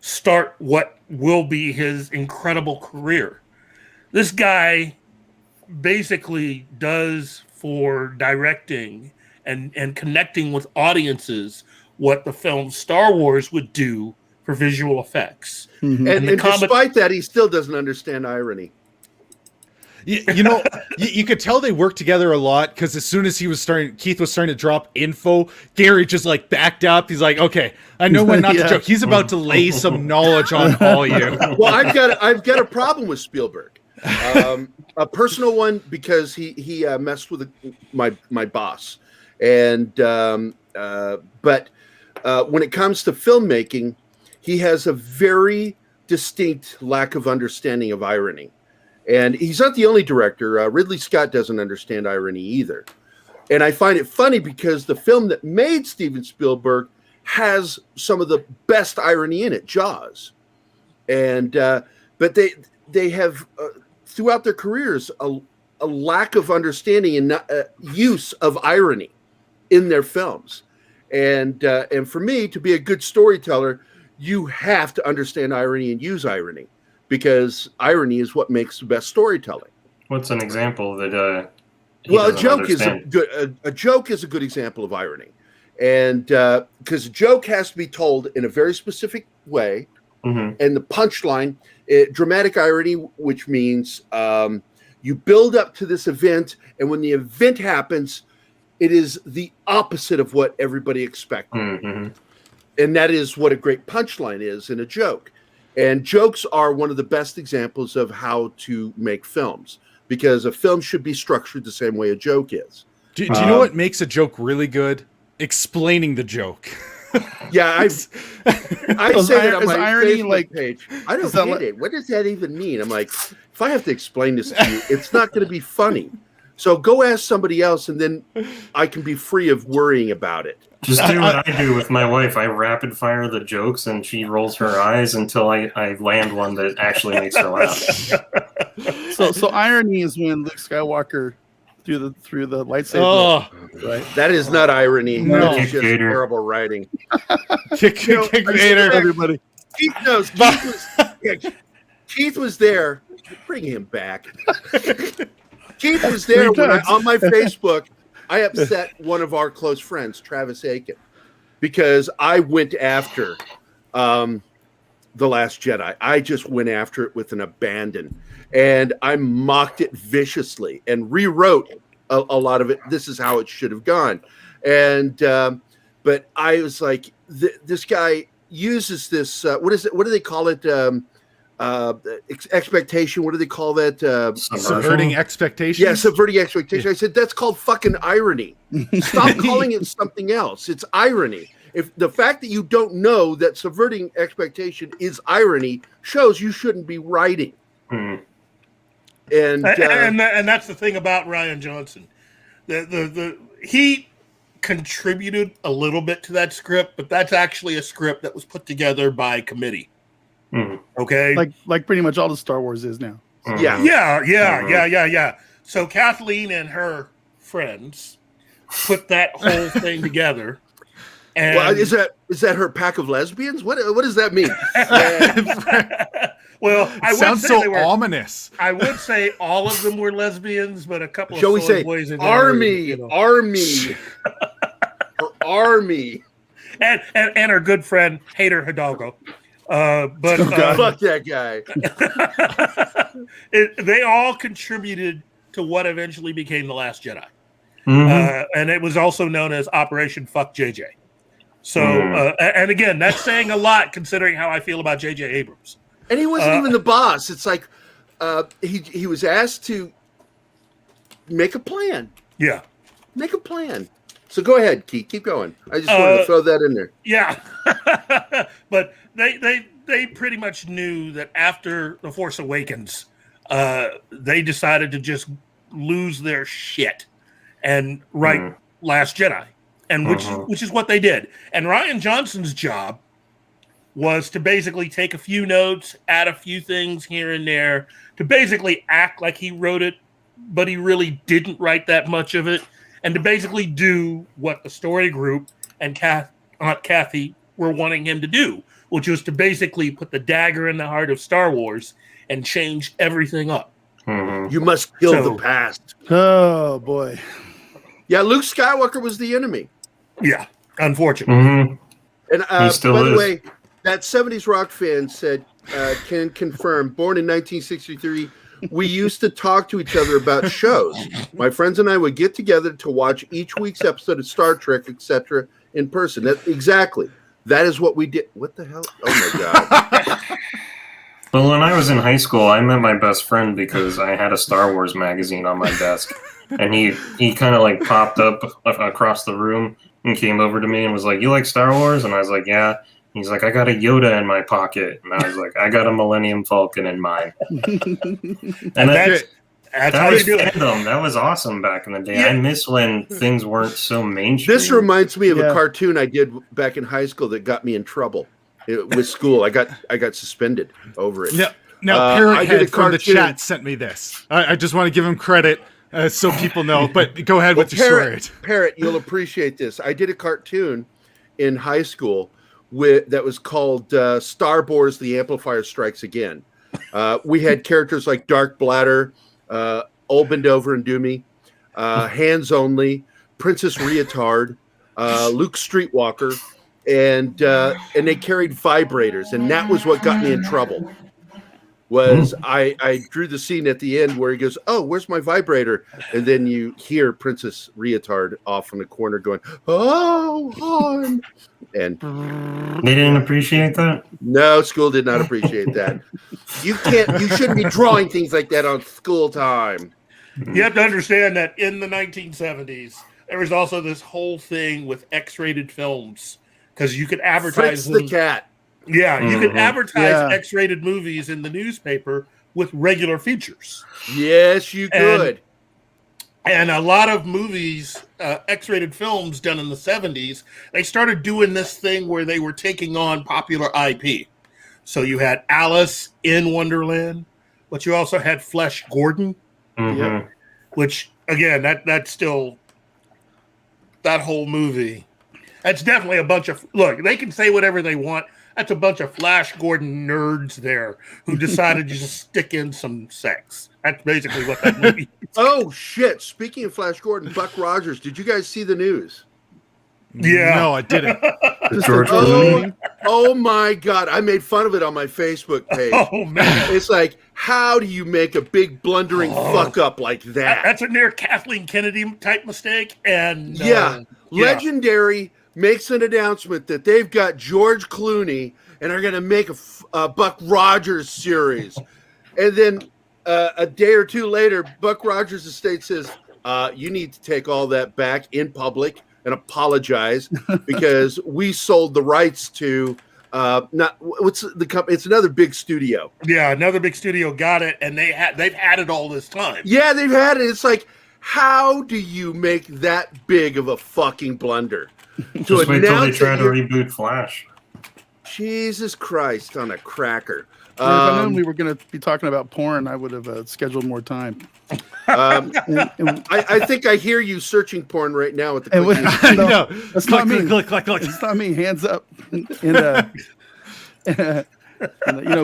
start what will be his incredible career. This guy basically does for directing and connecting with audiences what the film Star Wars would do for visual effects. Mhm. And despite that, he still doesn't understand irony. You could tell they worked together a lot because as soon as Keith was starting to drop info, Gary just like backed up. He's like, okay, I know when not to joke. He's about to lay some knowledge on all you. Well, I've got a problem with Spielberg. A personal one because he messed with my boss. And but when it comes to filmmaking, he has a very distinct lack of understanding of irony. And he's not the only director. Ridley Scott doesn't understand irony either. And I find it funny because the film that made Steven Spielberg has some of the best irony in it, Jaws. And but they have throughout their careers a lack of understanding and use of irony in their films. And for me, to be a good storyteller, you have to understand irony and use irony, because irony is what makes the best storytelling. What's an example that? Well, a joke is a joke is a good example of irony, and because a joke has to be told in a very specific way, and the punchline, dramatic irony, which means you build up to this event, and when the event happens, it is the opposite of what everybody expected. Mm-hmm. And that is what a great punchline is in a joke. And jokes are one of the best examples of how to make films, because a film should be structured the same way a joke is. Do you know what makes a joke really good? Explaining the joke. Yeah, I say that on my irony, Facebook page. I don't get it. What does that even mean? I'm like, if I have to explain this to you, it's not going to be funny. So go ask somebody else, and then I can be free of worrying about it. Just do what I do with my wife. I rapid fire the jokes, and she rolls her eyes until I land one that actually makes her laugh. So irony is when Luke Skywalker through the lightsaber. Oh, Right. That is not irony. No. That is just horrible writing. kick Vader. Everybody. Keith knows. Keith was there. Bring him back. Keith was there when on my Facebook, I upset one of our close friends, Travis Aiken, because I went after The Last Jedi. I just went after it with an abandon, and I mocked it viciously and rewrote a lot of it. This is how it should have gone. And but I was like, this guy uses this. What is it? What do they call it? Expectation. What do they call that? Subverting expectations. Yeah, subverting expectation. I said that's called fucking irony. Stop calling it something else. It's irony. If the fact that you don't know that subverting expectation is irony shows you shouldn't be writing. Mm. And that's the thing about Rian Johnson. He contributed a little bit to that script, but that's actually a script that was put together by committee. Mm. Okay, Like pretty much all the Star Wars is now. yeah. Yeah. So Kathleen and her friends put that whole thing together. And Well, is that her pack of lesbians? What does that mean? well, I would Sounds say so they were, ominous. I would say all of them were lesbians, but a couple Shall of we soy say boys in there, army, her army. and our good friend Hader Hidalgo. But Fuck that guy. they all contributed to what eventually became The Last Jedi. And it was also known as Operation Fuck JJ. So, and again, that's saying a lot considering how I feel about JJ Abrams. And he wasn't even the boss. It's like he was asked to make a plan. Yeah. Make a plan. So go ahead, Keith. Keep going. I just wanted to throw that in there. Yeah. But they pretty much knew that after The Force Awakens, they decided to just lose their shit and write Last Jedi. And which is what they did. And Rian Johnson's job was to basically take a few notes, add a few things here and there, to basically act like he wrote it, but he really didn't write that much of it, and to basically do what the story group and Aunt Kathy were wanting him to do, which was to basically put the dagger in the heart of Star Wars and change everything up. You must kill the past. Oh boy. Yeah, Luke Skywalker was the enemy. Yeah, unfortunately. And He still by the is. way, that 70s rock fan said, can confirm, born in 1963, we used to talk to each other about shows. My friends and I would get together to watch each week's episode of Star Trek, etc., in person. Exactly. That is what we did. What the hell? Oh, my God. Well, when I was in high school, I met my best friend because I had a Star Wars magazine on my desk. And he kind of like popped up across the room and came over to me and was like, "You like Star Wars?" And I was like, "Yeah." He's like, "I got a Yoda in my pocket." And I was like, "I got a Millennium Falcon in mine." And That's how was you do it. fandom. That was awesome back in the day. I miss when things weren't so mainstream. This reminds me of a cartoon I did back in high school that got me in trouble with school. I got suspended over it. Yeah. Now, Parrot Head from the cartoon. chat sent me this. I just want to give him credit so people know. But go ahead with your story. Parrot, you'll appreciate this. I did a cartoon in high school that was called Star Wars: The Amplifier Strikes Again. We had characters like Dark Bladder, Old Bendover and Doomy, Hands Only, Princess Reatard, Luke Streetwalker, and they carried vibrators, and that was what got me in trouble. I drew the scene at the end where he goes, "Oh, where's my vibrator?" And then you hear Princess Reatard off in the corner going, "Oh, hon." And they didn't appreciate that? No, school did not appreciate that. You shouldn't be drawing things like that on school time. You have to understand that in the 1970s, there was also this whole thing with X-rated films because you could advertise Fritz the cat. Yeah, you could advertise Yeah. X-rated movies in the newspaper with regular features. Yes, you could. And a lot of movies, X-rated films done in the 70s, they started doing this thing where they were taking on popular IP. So you had Alice in Wonderland, but you also had Flesh Gordon, which, again, that's still, that whole movie. That's definitely a bunch of, look, they can say whatever they want. That's a bunch of Flash Gordon nerds there who decided to just stick in some sex. That's basically what that movie is. Oh, shit. Speaking of Flash Gordon, Buck Rogers, did you guys see the news? Yeah. No, I didn't. George Clooney. Oh, my God. I made fun of it on my Facebook page. Oh, man. It's like, how do you make a big blundering fuck up like that? That's a near Kathleen Kennedy type mistake. And Legendary makes an announcement that they've got George Clooney and are going to make a Buck Rogers series. And then a day or two later, Buck Rogers' estate says, you need to take all that back in public and apologize because we sold the rights to what's the company? It's another big studio. Yeah, another big studio got it, and they've had it all this time. Yeah, they've had it. It's like, how do you make that big of a fucking blunder? Just wait till they try to reboot Flash. Jesus Christ on a cracker. If I known we were going to be talking about porn, I would have scheduled more time. I think I hear you searching porn right now with the And cookies. no, No. that's not me. Click. It's not me. Hands up. And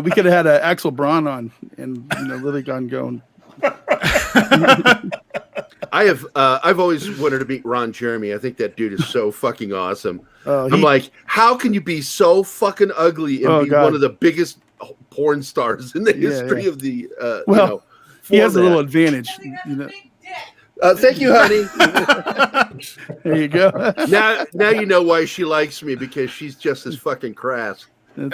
we could have had Axel Braun on and really gone going. I've always wanted to meet Ron Jeremy. I think that dude is so fucking awesome. I'm like, how can you be so fucking ugly and be one of the biggest porn stars in the history of the he has a little advantage. Thank you, honey. There you go. Now you know why she likes me, because she's just as fucking crass. There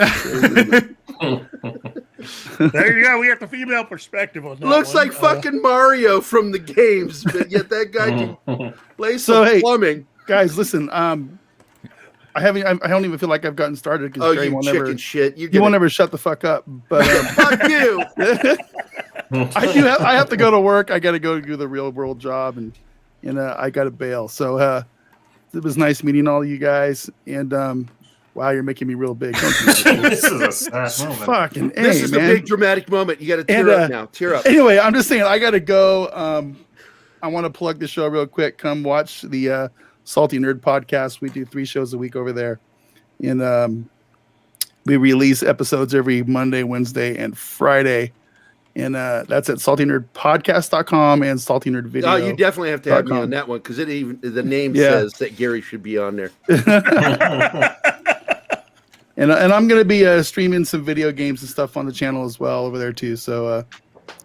you go. We have the female perspective on that. Looks like fucking Mario from the games, but yet that guy can play some plumbing. Guys, listen. I don't even feel like I've gotten started because Jerry won't chicken ever. Shit! You won't ever shut the fuck up. But fuck you. I have to go to work. I got to go do the real world job, and I got to bail. So it was nice meeting all of you guys. And wow, you're making me real big. This is a sad moment. Fucking this is man. a big dramatic moment. You got to tear up now. Tear up. Anyway, I'm just saying I got to go. I want to plug the show real quick. Come watch the Salty Nerd podcast. We do 3 shows a week over there, and we release episodes every Monday, Wednesday, and Friday. And that's at saltynerdpodcast.com and saltynerdvideo. Oh, you definitely have to have me on that one, because the name says that Gary should be on there. And I'm going to be streaming some video games and stuff on the channel as well over there too. So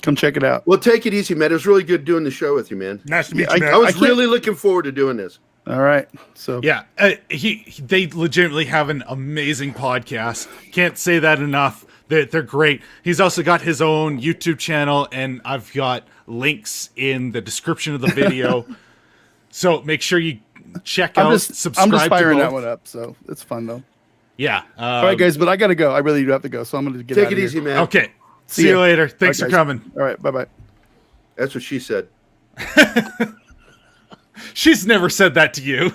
come check it out. Well, take it easy, man. It was really good doing the show with you, man. Nice to meet you, man. I was really looking forward to doing this. All right. So yeah, they legitimately have an amazing podcast. Can't say that enough. They're great. He's also got his own YouTube channel, and I've got links in the description of the video. So make sure you check out, subscribe. I'm just firing to that one up, so it's fun though. Yeah. All right, guys, but I got to go. I really do have to go, so I'm going to get Take out it of easy, here. man. Okay. See you later. Thanks for coming. All right. Bye-bye. That's what she said. She's never said that to you.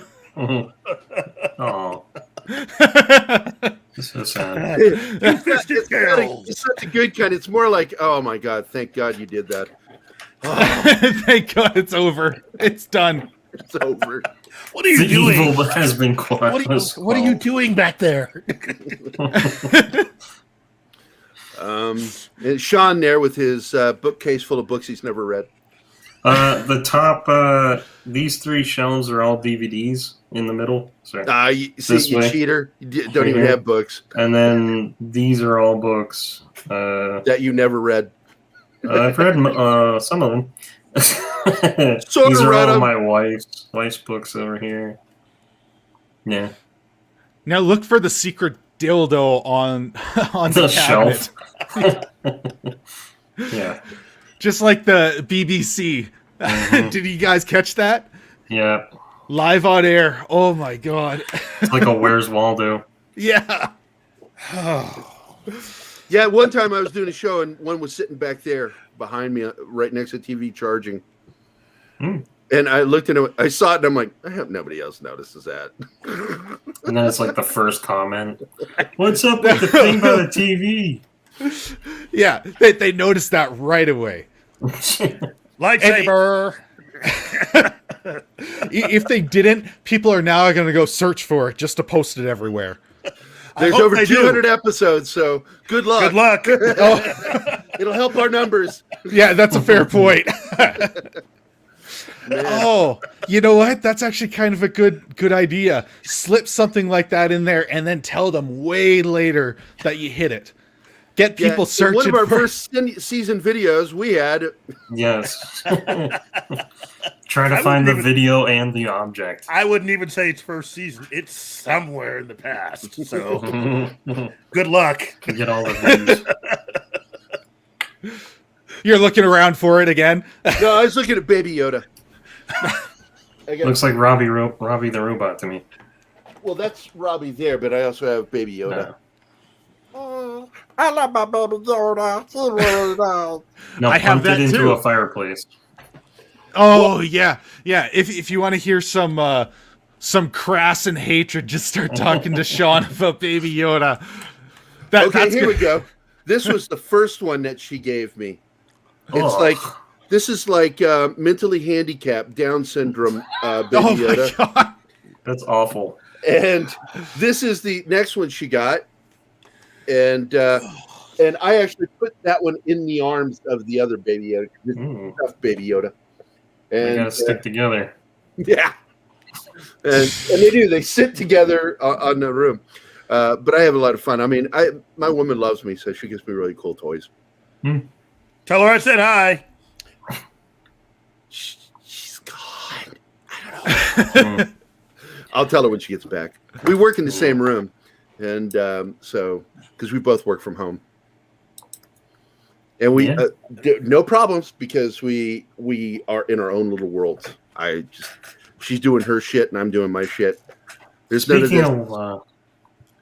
Oh. This is sad. It's such a good kind. It's more like, oh my God, thank God you did that. Thank God it's over. It's done. It's over. What are you doing? Evil has been quiet. What are you doing back there? And Sean there with his bookcase full of books he's never read. The top, these 3 shelves are all DVDs in the middle. Sorry. You cheater. You don't even have books. And then these are all books. That you never read. I've read some of them. These are all my wife's books over here. Yeah. Now look for the secret dildo on The cabinet. shelf. Yeah. Just like the BBC. Mm-hmm. Did you guys catch that? Yeah. Live on air. Oh my God. It's like a Where's Waldo. Yeah. Yeah, one time I was doing a show and one was sitting back there behind me, right next to TV charging. And I looked at it, I saw it, and I'm like, I hope nobody else notices that. And then it's like the first comment. What's up with the thing by the TV? Yeah, they noticed that right away. Lightsaber. If they didn't, people are now going to go search for it just to post it everywhere. There's over 200 episodes, so good luck. Good luck. It'll help our numbers. Yeah, that's a fair point. Oh, you know what? That's actually kind of a good idea. Slip something like that in there and then tell them way later that you hit it. Get people searching. One of our first season videos we had. Yes. Try to find the video and the object. I wouldn't even say it's first season. It's somewhere in the past. So good luck. To get all the views. You're looking around for it again? No, I was looking at Baby Yoda. Looks like Robbie the Robot to me. Well, that's Robbie there, but I also have Baby Yoda. No. I love my Baby Yoda. No, I have pumped it that into too. a fireplace. Oh, yeah. Yeah, if you want to hear some some crass and hatred just start talking to Sean about Baby Yoda. That's here good. we go. This was the first one that she gave me. It's this is like mentally handicapped, Down syndrome, Baby Yoda. My God. That's awful. And this is the next one she got. And I actually put that one in the arms of the other Baby Yoda. Tough Baby Yoda. And They gotta stick together. Yeah. And they do. They sit together on the room. But I have a lot of fun. I mean, my woman loves me, so she gives me really cool toys. Tell her I said hi. She's gone. I don't know. I'll tell her when she gets back. We work in the same room, and so because we both work from home, and we no problems because we are in our own little worlds. She's doing her shit, and I'm doing my shit. There's Speaking none of this.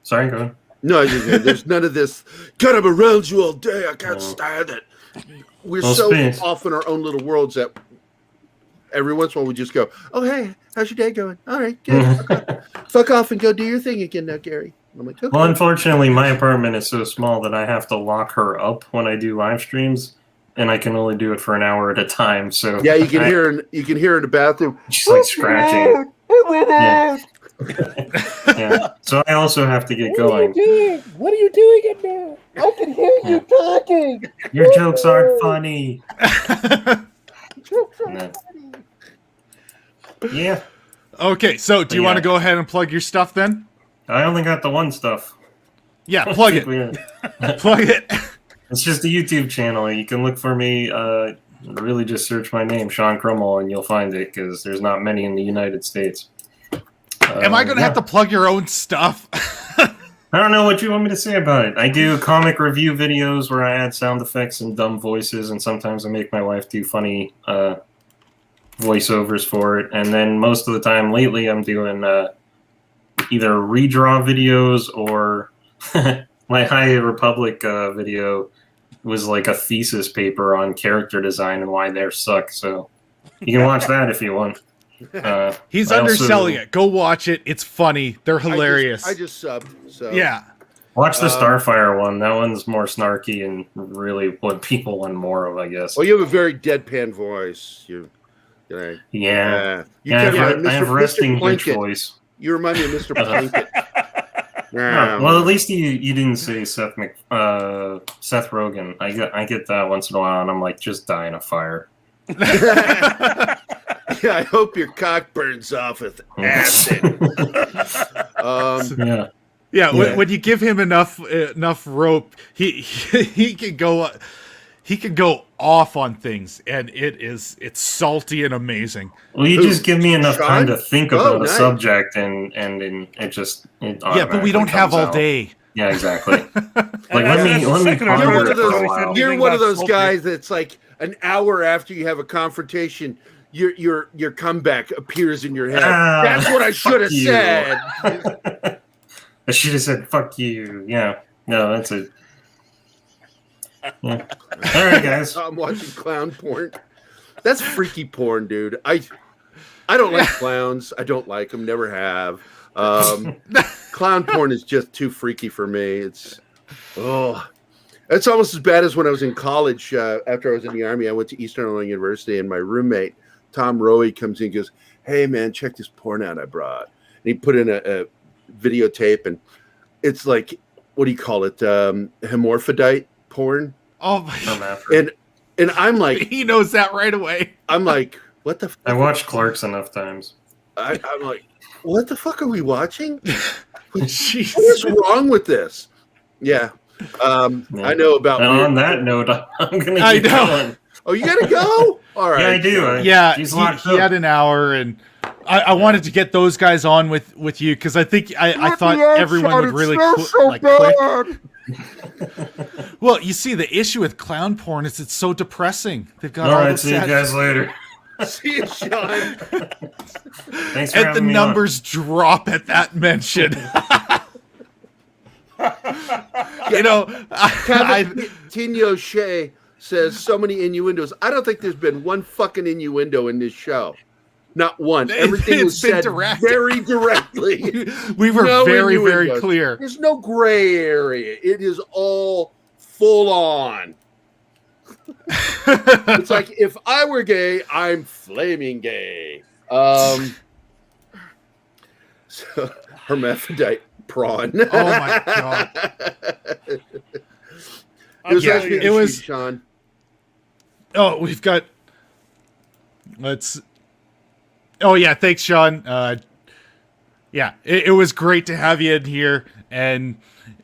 Sorry, go ahead. No, there's none of this. God, I'm around you all day. I can't stand it. We're so off in our own little worlds that every once in a while we just go, "Oh, hey, how's your day going? All right, good. Fuck off and go do your thing again now, Gary." I'm like, okay. Well, unfortunately, my apartment is so small that I have to lock her up when I do live streams, and I can only do it for an hour at a time. So yeah, you can hear her. You can hear her in the bathroom. She's like scratching. It went out. Yeah. So I also have to get going. What are you doing it now? I can hear you talking. Your jokes aren't funny. Yeah. Okay, so do you want to go ahead and plug your stuff then? I only got the one stuff. Yeah, plug it. Plug it. It's just a YouTube channel. You can look for me. Really just search my name, Sean Krummel, and you'll find it because there's not many in the United States. Am I going to have to plug your own stuff? I don't know what you want me to say about it. I do comic review videos where I add sound effects and dumb voices, and sometimes I make my wife do funny voiceovers for it. And then most of the time lately I'm doing either redraw videos or my High Republic video was like a thesis paper on character design and why theirs suck. So you can watch that if you want. He's underselling it. Go watch it. It's funny. They're hilarious. I just subbed. So yeah. Watch the Starfire one. That one's more snarky and really what people want more of, I guess. Well, you have a very deadpan voice. You I have resting bitch voice. You remind me of Mr. Plinkett. Well, at least you didn't say Seth Rogen. I get that once in a while, and I'm like, just die in a fire. Yeah, I hope your cock burns off with acid. When you give him enough rope, he can go off on things, and it's salty and amazing. Well, you just give me enough time to think about a subject, and it just but we don't have all day. Yeah, me ponder it for a while. You're one of those guys that's like an hour after you have a confrontation, your comeback appears in your head. That's what I should have said. I should have said "fuck you." Yeah, no, that's it. Yeah. All right, guys. I'm watching clown porn. That's freaky porn, dude. I don't like clowns. I don't like them. Never have. Clown porn is just too freaky for me. It's almost as bad as when I was in college. After I was in the Army, I went to Eastern Illinois University, and my roommate Tom Rowe comes in and goes, "Hey man, check this porn out I brought." And he put in a videotape, and it's like, what do you call it? Hermaphrodite porn. Oh my God. And I'm like, he knows that right away. I'm like, what the fuck? I watched Clerks enough times. I'm like, what the fuck are we watching? What is wrong with this? Yeah. I know about. And on that note, I'm going to keep going. Oh, you got to go? All right. Yeah, I do. He had an hour, and I wanted to get those guys on with you because I think I thought everyone would really click. Well, you see, the issue with clown porn is it's so depressing. They've got all right, see you guys later. See you, Sean. Thanks for and having the me numbers drop at that mention. Tino Shea says so many innuendos. I don't think there's been one fucking innuendo in this show. Not one. Everything was said very directly. We were No very, very innuendo. clear. There's no gray area. It is all full on. It's like, if I were gay, I'm flaming gay. So, hermaphrodite prawn. Oh my god! It was nice Yeah, meeting it you, was- Sean. Oh, we've got. Let's. Oh yeah, thanks, Sean. Yeah, it was great to have you in here. And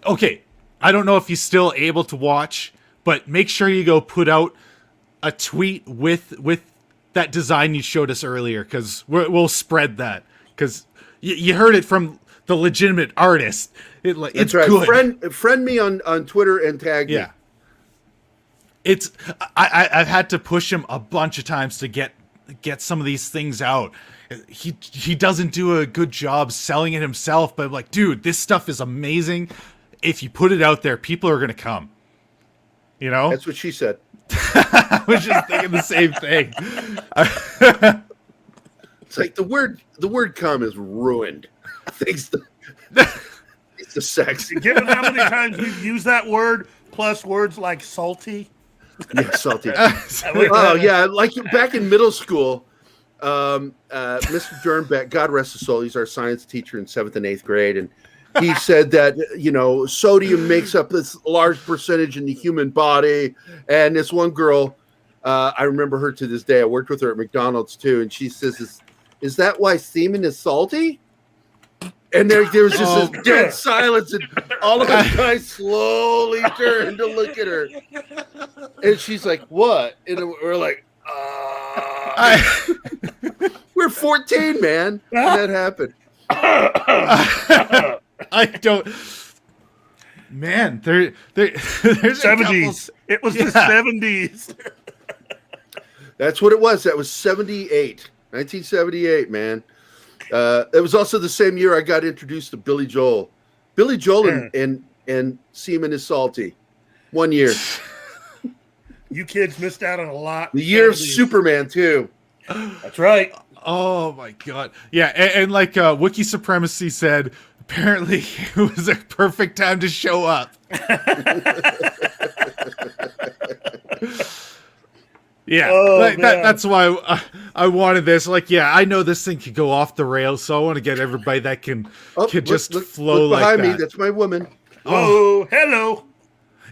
okay, I don't know if you're still able to watch, but make sure you go put out a tweet with that design you showed us earlier, because we'll spread that, because you heard it from the legitimate artist. It's That's right. good. Friend me on Twitter and tag me. Yeah. It's I've had to push him a bunch of times to get some of these things out. He doesn't do a good job selling it himself, but I'm like, dude, this stuff is amazing. If you put it out there, people are gonna come. You know? That's what she said. I was just thinking the same thing. It's like the word "cum" is ruined. Thanks to it's the sex. Given how many times we've used that word, plus words like salty. Yeah, salty. Oh yeah, like back in middle school, Mr. Dernbeck, God rest his soul, he's our science teacher in 7th and 8th grade, and he said that sodium makes up this large percentage in the human body. And this one girl, I remember her to this day. I worked with her at McDonald's too, and she says, "Is that why semen is salty?" And there was just this dead silence, and all of us guys slowly turned to look at her. And she's like, "What?" And we're like, we're 14, man. When that happened. I don't. Man, there's 70s. It was the 70s. That's what it was. That was 1978, man. It was also the same year I got introduced to Billy Joel. Billy Joel and Semen is Salty. 1 year. You kids missed out on a lot. The year of 70s. Superman, too. That's right. Oh my god. Yeah, and like Wiki Supremacy said, apparently it was a perfect time to show up. Yeah, that's why I wanted this. Like, yeah, I know this thing could go off the rails, so I want to get everybody that can just flow look like that. behind me. That's my woman. Oh, hello.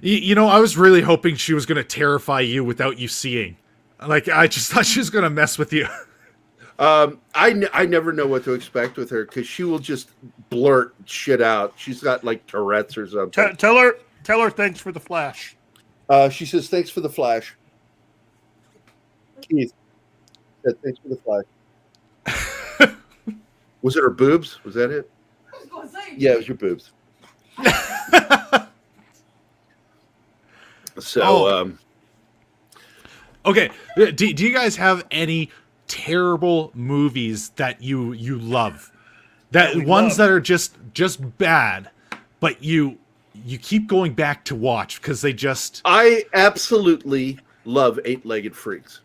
You know, I was really hoping she was going to terrify you without you seeing. Like, I just thought she was going to mess with you. I never know what to expect with her, because she will just blurt shit out. She's got like Tourette's or something. Tell her thanks for the flash. She says, "Thanks for the flash." Keith said, "Thanks for the flash." Was it her boobs? Was that it? I was going to say. Yeah, it was your boobs. So, Okay, do you guys have any terrible movies that you love? That ones that are just bad, but you keep going back to watch because they just... I absolutely love 8-Legged Freaks.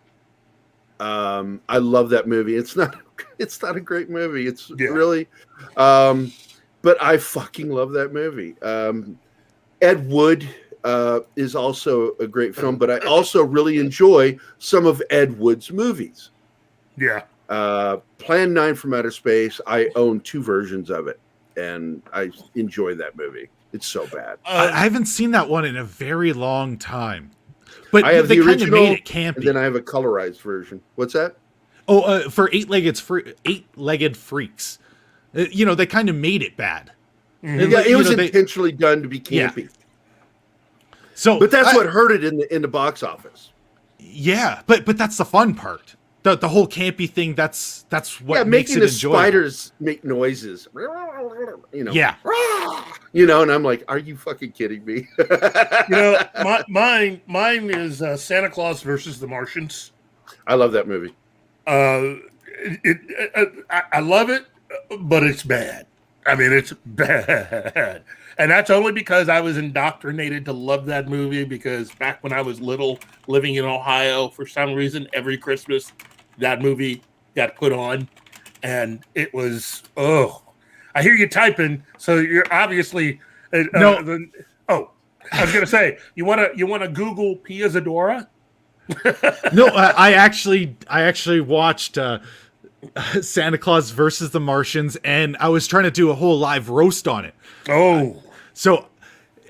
I love that movie. It's not a great movie. It's really, but I fucking love that movie. Ed Wood is also a great film, but I also really enjoy some of Ed Wood's movies. Yeah. Plan 9 from Outer Space, I own 2 versions of it, and I enjoy that movie. It's so bad. I haven't seen that one in a very long time. But I have they the kind of original, made it campy. and then I have a colorized version. What's that? Oh, for Eight-Legged Freaks. They kind of made it bad. Mm-hmm. Yeah, it was intentionally done to be campy. Yeah. So, but that's what hurt it in the box office. Yeah, but that's the fun part. The whole campy thing. That's what makes making it the enjoyable. Spiders make noises. Yeah. And I'm like, are you fucking kidding me? Mine is Santa Claus versus the Martians. I love that movie. I love it, but it's bad. I mean, it's bad. And that's only because I was indoctrinated to love that movie, because back when I was little, living in Ohio, for some reason, every Christmas, that movie got put on, and it was I hear you typing, so you're obviously No. I was gonna say you wanna Google Pia Zadora. No, I actually watched Santa Claus versus the Martians, and I was trying to do a whole live roast on it. Oh, So,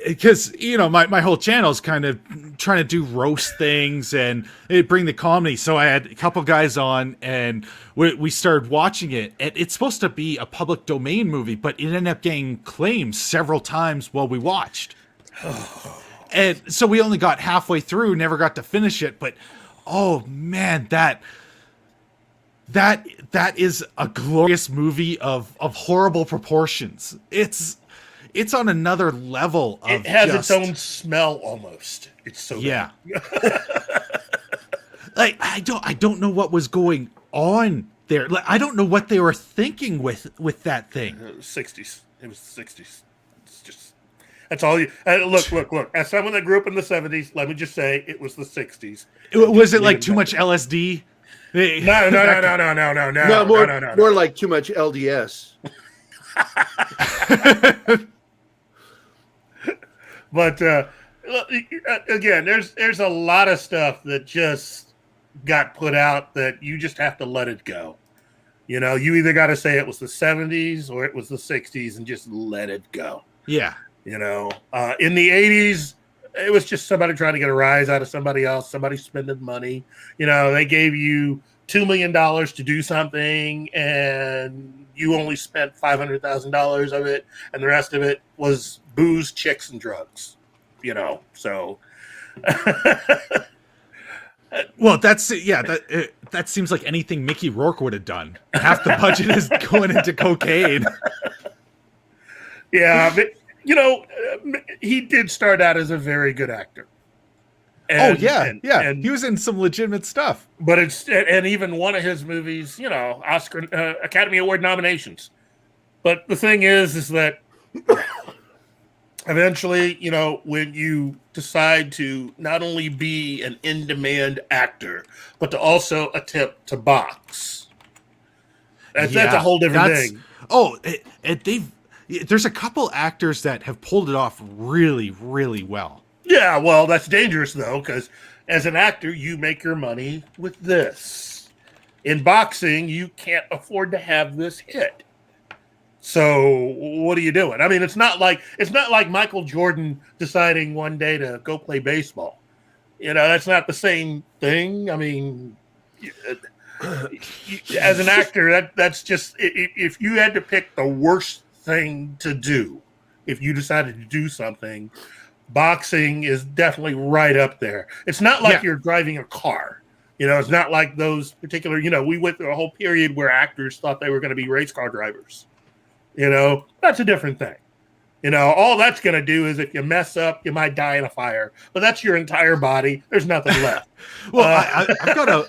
because my whole channel is kind of trying to do roast things and bring the comedy. So I had a couple guys on, and we started watching it. And it's supposed to be a public domain movie, but it ended up getting claimed several times while we watched. And so we only got halfway through, never got to finish it. But oh man, that is a glorious movie of horrible proportions. It's on another level of it has its own smell almost. It's so yeah. Like I don't know what was going on there. Like I don't know what they were thinking with that thing. It was 60s. It was the 60s. It's just that's all you look. As someone that grew up in the 70s, let me just say it was the 60s. Was it like too much LSD? No. More like too much LDS. But again, there's a lot of stuff that just got put out that you just have to let it go. You either got to say it was the 70s or it was the 60s and just let it go. Yeah. In the 80s, it was just somebody trying to get a rise out of somebody else, somebody spending money. They gave you $2 million to do something and you only spent $500,000 of it, and the rest of it was booze, chicks, and drugs. So. Well, that seems like anything Mickey Rourke would have done. Half the budget is going into cocaine. Yeah, but he did start out as a very good actor. And he was in some legitimate stuff. But and even one of his movies, Oscar Academy Award nominations. But the thing is that eventually, when you decide to not only be an in-demand actor, but to also attempt to box, that's a whole different thing. Oh, there's a couple actors that have pulled it off really, really well. Yeah, well, that's dangerous, though, because as an actor, you make your money with this. In boxing, you can't afford to have this hit. So what are you doing? I mean, it's not like Michael Jordan deciding one day to go play baseball. That's not the same thing. I mean, as an actor, that's just if you had to pick the worst thing to do, if you decided to do something, boxing is definitely right up there. It's not like you're driving a car. It's not like those particular, we went through a whole period where actors thought they were going to be race car drivers. That's a different thing. All that's going to do is if you mess up, you might die in a fire. But that's your entire body. There's nothing left. Well, I've got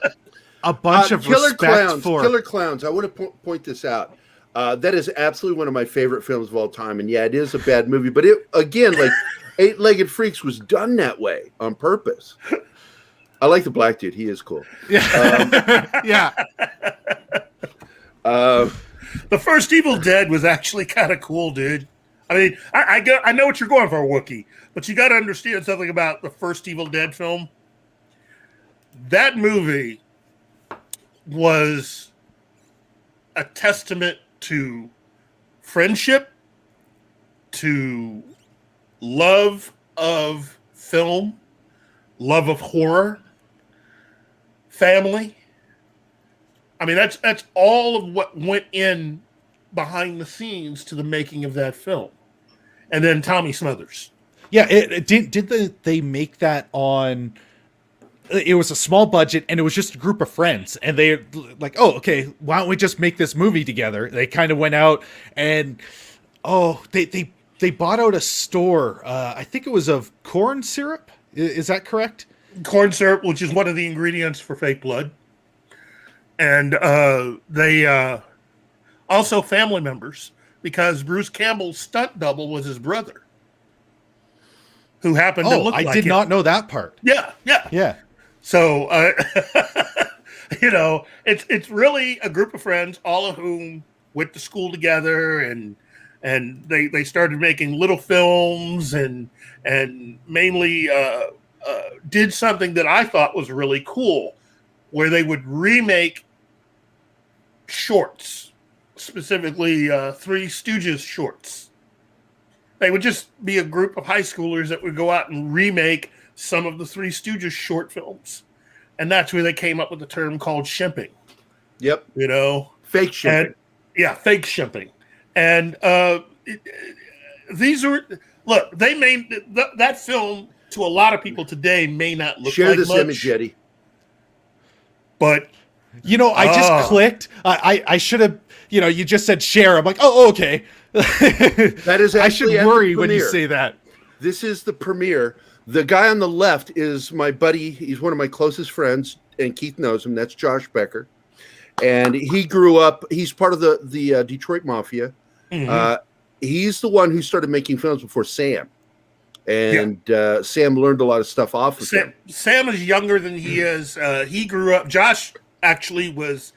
a bunch of Killer respect for Killer Clowns. I want to point this out. That is absolutely one of my favorite films of all time. And yeah, it is a bad movie. But it, again, like Eight-Legged Freaks was done that way on purpose. I like the black dude. He is cool. Yeah. The first Evil Dead was actually kind of cool, dude. I mean, I know what you're going for, Wookiee, but you got to understand something about the first Evil Dead film. That movie was a testament to friendship, to love of film, love of horror, family. I mean, that's all of what went in behind the scenes to the making of that film. And then Tommy Smothers. Yeah, did they make that on? It was a small budget, and it was just a group of friends, and they like, oh, okay, why don't we just make this movie together? They kind of went out and they bought out a store. I think it was of corn syrup. Is that correct? Corn syrup, which is one of the ingredients for fake blood. And they also family members, because Bruce Campbell's stunt double was his brother, who happened to look like him. I did not know that part. Yeah. Yeah. So, You know, it's really a group of friends, all of whom went to school together, and they started making little films and mainly did something that I thought was really cool, where they would remake shorts, specifically Three Stooges shorts. They would just be a group of high schoolers that would go out and remake some of the Three Stooges short films. And that's where they came up with the term called shimping. Yep. You know? Fake shipping. Fake shipping. And these are, look, they made that film to a lot of people today may not look Share like this much, image, Yeti. but You know, I just clicked. I should have, you know, you just said share. I'm like, oh, okay. That is I should actually at the worry when you premiere. say that. This is the premiere. The guy on the left is my buddy. He's one of my closest friends, and Keith knows him. That's Josh Becker. And he grew up, he's part of the Detroit Mafia. Mhm. He's the one who started making films before Sam. And Sam learned a lot of stuff off of him. Sam is younger than he is. He grew up, Josh actually was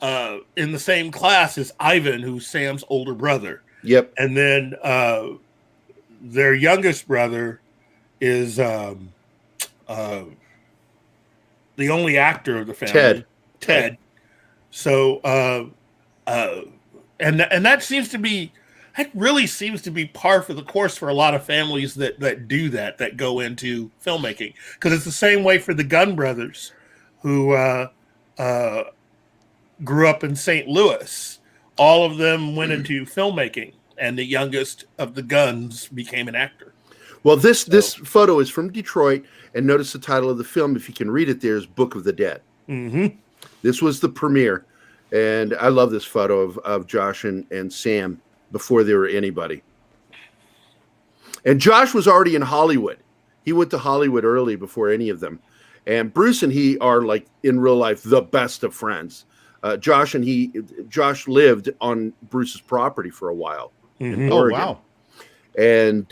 in the same class as Ivan, who's Sam's older brother. Yep. And then their youngest brother is the only actor of the family, Ted. So, and that seems to be, that really seems to be par for the course for a lot of families that do that go into filmmaking, because it's the same way for the Gunn brothers, who grew up in St. Louis. All of them went into filmmaking, and the youngest of the Gunns became an actor. Well, this photo is from Detroit, and notice the title of the film, if you can read it there, is Book of the Dead. Mm-hmm. This was the premiere, and I love this photo of Josh and Sam before they were anybody. And Josh was already in Hollywood. He went to Hollywood early before any of them. And Bruce and he are, like, in real life, the best of friends. Josh lived on Bruce's property for a while. Mm-hmm. In Oh, Oregon. wow. And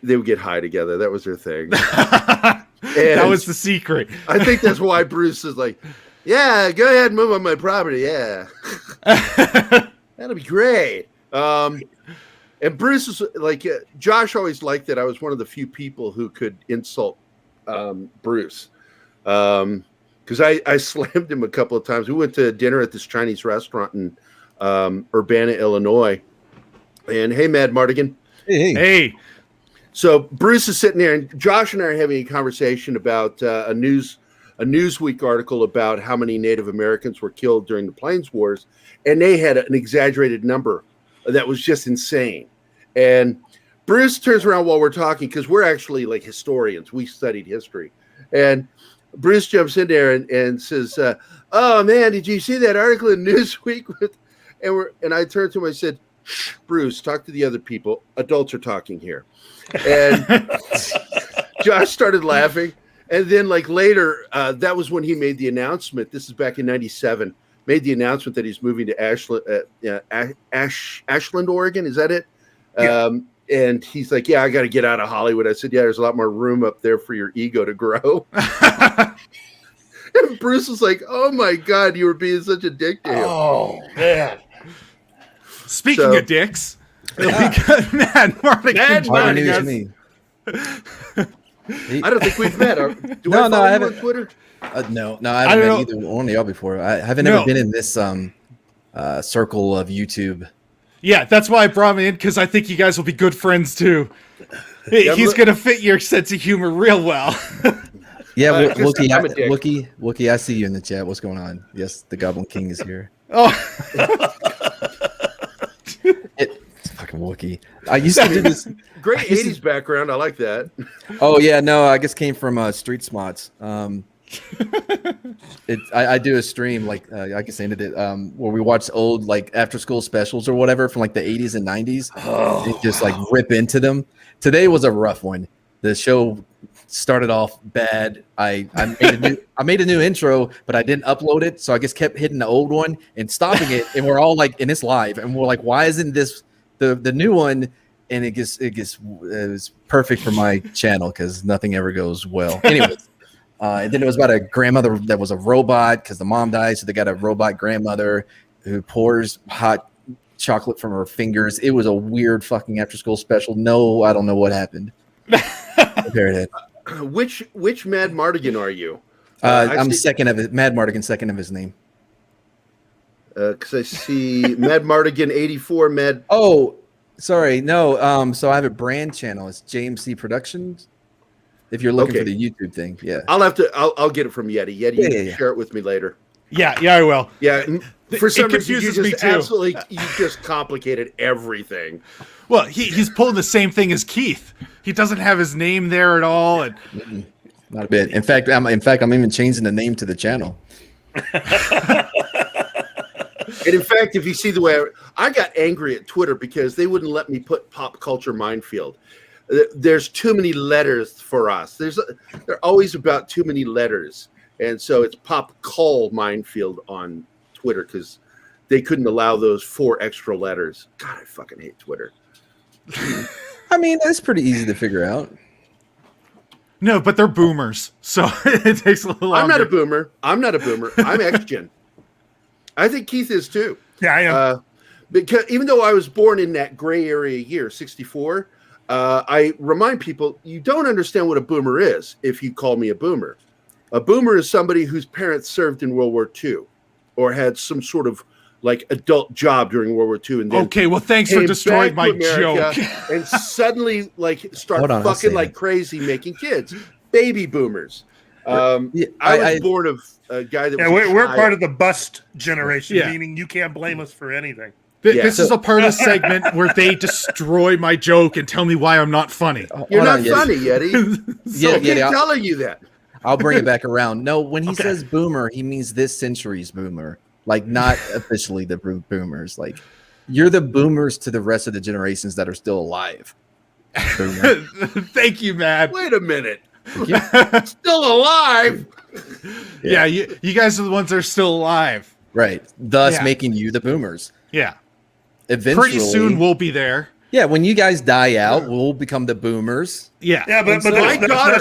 they would get high together. That was their thing. That was the secret. I think that's why Bruce is like, yeah, go ahead and move on my property. Yeah. That'll be great. And Bruce is like, Josh always liked that I was one of the few people who could insult Bruce. Because I slammed him a couple of times. We went to dinner at this Chinese restaurant in Urbana, Illinois. And hey, Mad Mardigan. Hey. So Bruce is sitting there, and Josh and I are having a conversation about a Newsweek article about how many Native Americans were killed during the Plains Wars, and they had an exaggerated number that was just insane. And Bruce turns around while we're talking, because we're actually like historians. We studied history. And Bruce jumps in there and says, oh, man, did you see that article in Newsweek? And I turned to him, I said, shh, Bruce, talk to the other people. Adults are talking here. And Josh started laughing. And then, like, later, that was when he made the announcement. This is back in 97. Made the announcement that he's moving to Ashland, Oregon. Is that it? Yeah. And he's like, yeah, I got to get out of Hollywood. I said, yeah, there's a lot more room up there for your ego to grow. And Bruce was like, oh, my God, you were being such a dick to him. Oh, man. Speaking of dicks, we got Mad Mardigan. Hard news to me. I don't think we've met. Do No, I no, follow I you haven't. on Twitter? No, I haven't met either one of y'all before. I haven't ever No. been in this circle of YouTube. Yeah, that's why I brought him in, because I think you guys will be good friends too. He's going to fit your sense of humor real well. Yeah, I'm a dick. Wookie, I see you in the chat. What's going on? Yes, the Goblin King is here. Oh, It's fucking Wookie. I used to do this. Great I used to- 80s background. I like that. Oh yeah, no, I guess came from Street Smarts. I do a stream like I guess I ended it where we watch old like after school specials or whatever from like the 80s and 90s and just like rip into them. Today was a rough one. The show started off bad. I made a new intro, but I didn't upload it, so I just kept hitting the old one and stopping it, and we're all like, and it's live, and we're like, why isn't this the new one? And it was perfect for my channel because nothing ever goes well. Anyways, And then it was about a grandmother that was a robot because the mom died, so they got a robot grandmother who pours hot chocolate from her fingers. It was a weird fucking after school special. No, I don't know what happened. There it is. Which Mad Mardigan are you? I'm second of it. Mad Mardigan, second of his name. Because I see Mad Mardigan 84. Mad. Oh, sorry, no. So I have a brand channel. It's JMC Productions. If you're looking for the YouTube thing, yeah. I'll get it from Yeti. Yeti, you can share it with me later. Yeah, I will. Yeah, for some reason you just complicated everything. Well, he's pulling the same thing as Keith. He doesn't have his name there at all, and not a bit. In fact, I'm even changing the name to the channel. And in fact, if you see the way I got angry at Twitter because they wouldn't let me put Popculture Minefield. There's too many letters for us. They're always about too many letters. And so it's Popculture Minefield on Twitter because they couldn't allow those 4 extra letters. God, I fucking hate Twitter. I mean, that's pretty easy to figure out. No, but they're boomers, so it takes a little longer. I'm not a boomer. I'm X-Gen. I think Keith is too. Yeah, I am. Because even though I was born in that gray area year, 64, I remind people, you don't understand what a boomer is if you call me a boomer. A boomer is somebody whose parents served in World War II or had some sort of like adult job during World War II. And then okay, well, thanks for destroying my joke. And suddenly start fucking like crazy making kids. Baby boomers. I was born of a guy that was we're part of the bust generation, meaning you can't blame us for anything. This is a part of the segment where they destroy my joke and tell me why I'm not funny. You're not funny, Yeti. I keep telling you that. I'll bring it back around. No, when he says boomer, he means this century's boomer, like not officially the boomers. Like you're the boomers to the rest of the generations that are still alive. Thank you, Matt. Wait a minute. Still alive? Yeah, you guys are the ones that are still alive. Right. Thus making you the boomers. Yeah. Eventually, pretty soon we'll be there. Yeah, when you guys die out, we'll become the boomers. Yeah. Yeah, but that's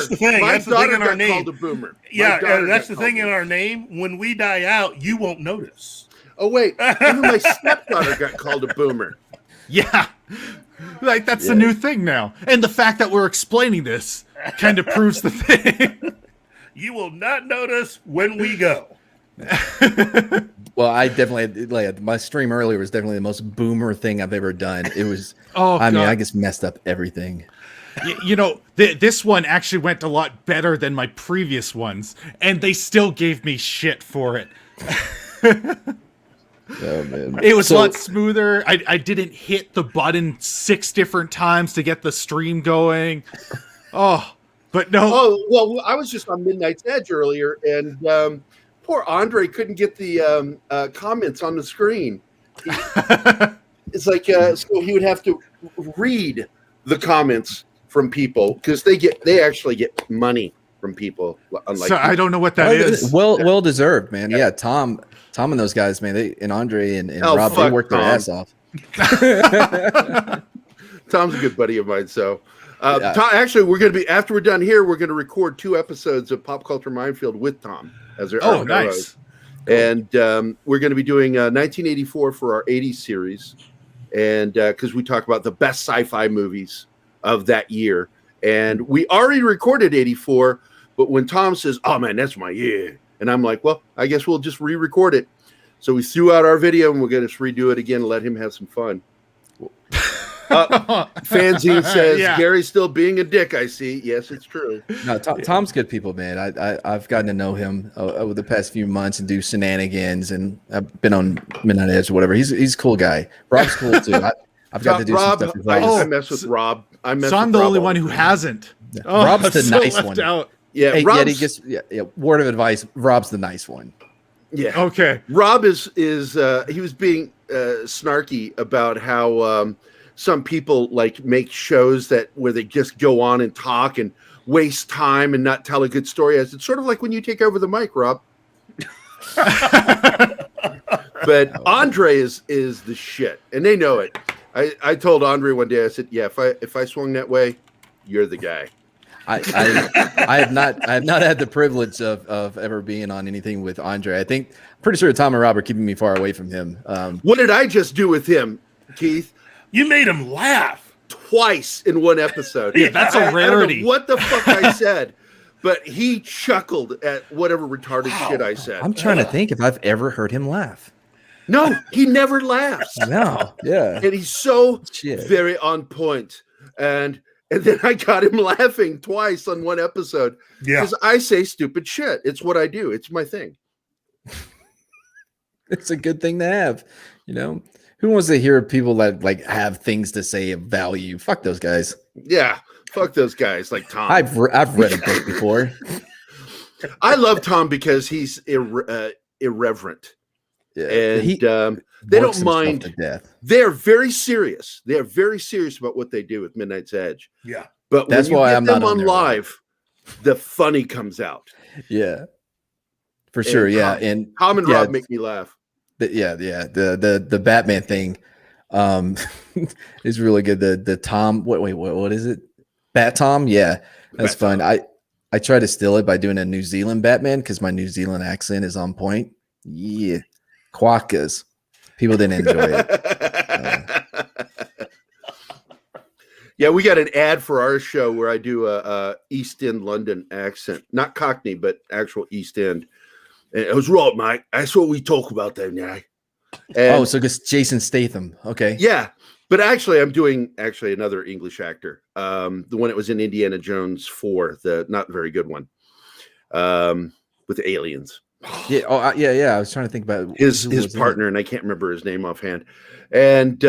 the thing. That's the thing in our name. Called a boomer. Yeah, that's the thing in our name. When we die out, you won't notice. Oh, wait. Even my stepdaughter got called a boomer. Yeah. Like, that's the new thing now. And the fact that we're explaining this kind of proves the thing. You will not notice when we go. Well, I definitely, like, my stream earlier was definitely the most boomer thing I've ever done. It was, I mean, I just messed up everything. You know, this one actually went a lot better than my previous ones, and they still gave me shit for it. Oh, man. It was a lot smoother. I didn't hit the button 6 different times to get the stream going. But no. Oh, well, I was just on Midnight's Edge earlier, and poor Andre couldn't get the comments on the screen. It's like, so he would have to read the comments from people because they actually get money from people. Unlike so I don't know what that is. Well deserved, man. Yeah, Tom and those guys, man, and Andre and Rob, they worked their ass off. Tom's a good buddy of mine, so. Tom, actually, we're going to be, after we're done here, we're going to record 2 episodes of Popculture Minefield with Tom as our nice. And we're going to be doing 1984 for our 80s series, and because we talk about the best sci-fi movies of that year. And we already recorded 84, but when Tom says, "Oh man, that's my year," and I'm like, "Well, I guess we'll just re-record it." So we threw out our video, and we're going to redo it again and let him have some fun. Fanzine says Gary's still being a dick. I see. Yes, it's true. No, Tom's good people, man. I've gotten to know him over the past few months and do shenanigans, and I've been on Midnight Edge or whatever. He's a cool guy. Rob's cool too. I've got to do Rob, some stuff. I mess with Rob. So I'm the only one who hasn't. Yeah. Rob's the nice one. Out. Yeah, hey, word of advice. Rob's the nice one. Yeah. Okay. Rob is he was being snarky about how some people like make shows where they just go on and talk and waste time and not tell a good story. As it's sort of like when you take over the mic, Rob. But Andre is the shit, and they know it. I told Andre one day, I said, "Yeah, if I swung that way, you're the guy." I have not had the privilege of ever being on anything with Andre. I'm pretty sure Tom and Rob are keeping me far away from him. What did I just do with him, Keith? You made him laugh twice in one episode. Yeah, that's a rarity. I don't know what the fuck I said, but he chuckled at whatever retarded shit I said. I'm trying to think if I've ever heard him laugh. No, he never laughs. No, yeah, And he's so Shit. very on point. And then I got him laughing twice on one episode. Yeah. Because I say stupid shit. It's what I do. It's my thing. It's a good thing to have. You know, who wants to hear people that like have things to say of value? Fuck those guys. Yeah. Fuck those guys like Tom. I've read a book before. I love Tom because he's irreverent. Yeah, And he they works don't himself mind. to death. They're very serious. They're very serious about what they do with Midnight's Edge. Yeah. But That's when you why get I'm them not on on there. live, the funny comes out. Yeah, for sure. And Yeah, Tom- and Tom and yeah, Rob make me laugh. the Batman thing is really good. The Tom, what is it? Bat Tom? Yeah, that's Bat fun. Tom. I try to steal it by doing a New Zealand Batman because my New Zealand accent is on point. Yeah, quokkas. People didn't enjoy it. Yeah, we got an ad for our show where I do a East End London accent, not Cockney, but actual East End. And it was right, mate. That's what we talk about there now. And So just Jason Statham. Okay. yeah, but actually, I'm doing another English actor. The one that was in Indiana Jones 4, the not very good one, with the aliens. Yeah. Oh, yeah. I was trying to think about His who was in it. partner, and I can't remember his name offhand. And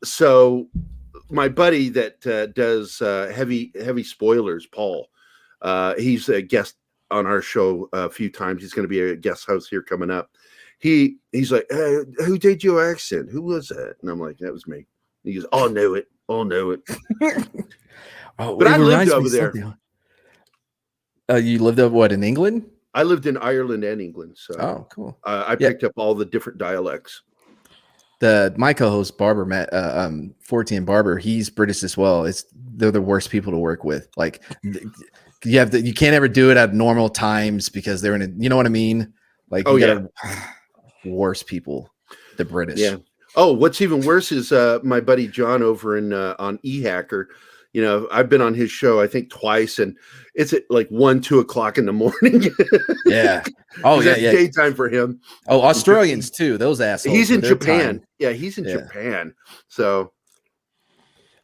so my buddy that does heavy spoilers, Paul, he's a guest on our show a few times. He's going to be a guest host here coming up. He's like, who did your accent? Who was that? And I'm like, that was me. He goes, I know it. I know it. Oh, But it I lived reminds me over of there. something. You lived up what in England? I lived in Ireland and England, so Oh, cool. I picked up all the different dialects. My co-host Barber, Matt 14 Barber, he's British as well. They're the worst people to work with. Like you can't ever do it at normal times because they're you know what I mean? Like worst people, the British. Yeah. Oh, what's even worse is my buddy John over in on eHacker. You know, I've been on his show I think twice, and it's at like 1-2 o'clock in the morning. Yeah. Oh, yeah, That's yeah. daytime for him. Oh, Australians too. Those assholes. He's in for their Japan. time. Yeah, he's in Yeah. Japan. So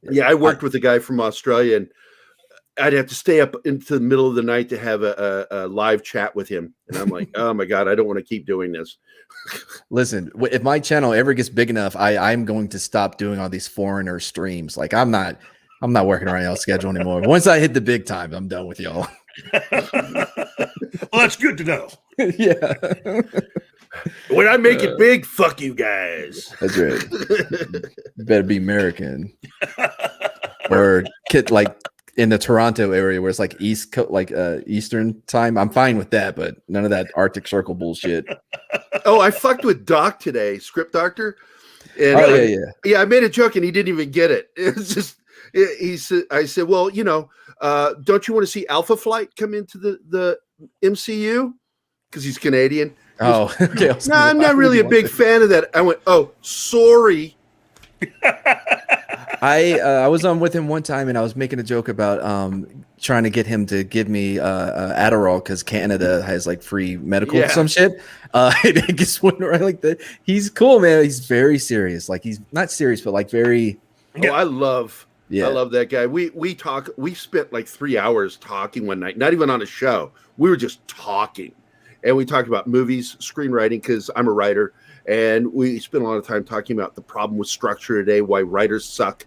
yeah, I worked with a guy from Australia, and I'd have to stay up into the middle of the night to have a live chat with him. And I'm like, oh my God, I don't want to keep doing this. Listen, if my channel ever gets big enough, I'm going to stop doing all these foreigner streams. Like I'm not working around y'all's schedule anymore. Once I hit the big time, I'm done with y'all. Well, that's good to know. Yeah. When I make it big, fuck you guys. That's right. You better be American. Or like in the Toronto area where it's like Eastern time. I'm fine with that, but none of that Arctic Circle bullshit. Oh, I fucked with Doc today, Script Doctor. And Yeah. I made a joke and he didn't even get it. It's just I said, well, you know, don't you want to see Alpha Flight come into the MCU? Because he's Canadian. Oh, okay. No, I'm not really a big fan of that. I went, oh, sorry. I was on with him one time and I was making a joke about trying to get him to give me Adderall because Canada has like free medical some shit. It just went right like that. He's cool, man. He's very serious. Like he's not serious, but like very. Oh, I love that guy. We spent like 3 hours talking one night, not even on a show. We were just talking. And we talked about movies, screenwriting, because I'm a writer. And we spent a lot of time talking about the problem with structure today, why writers suck.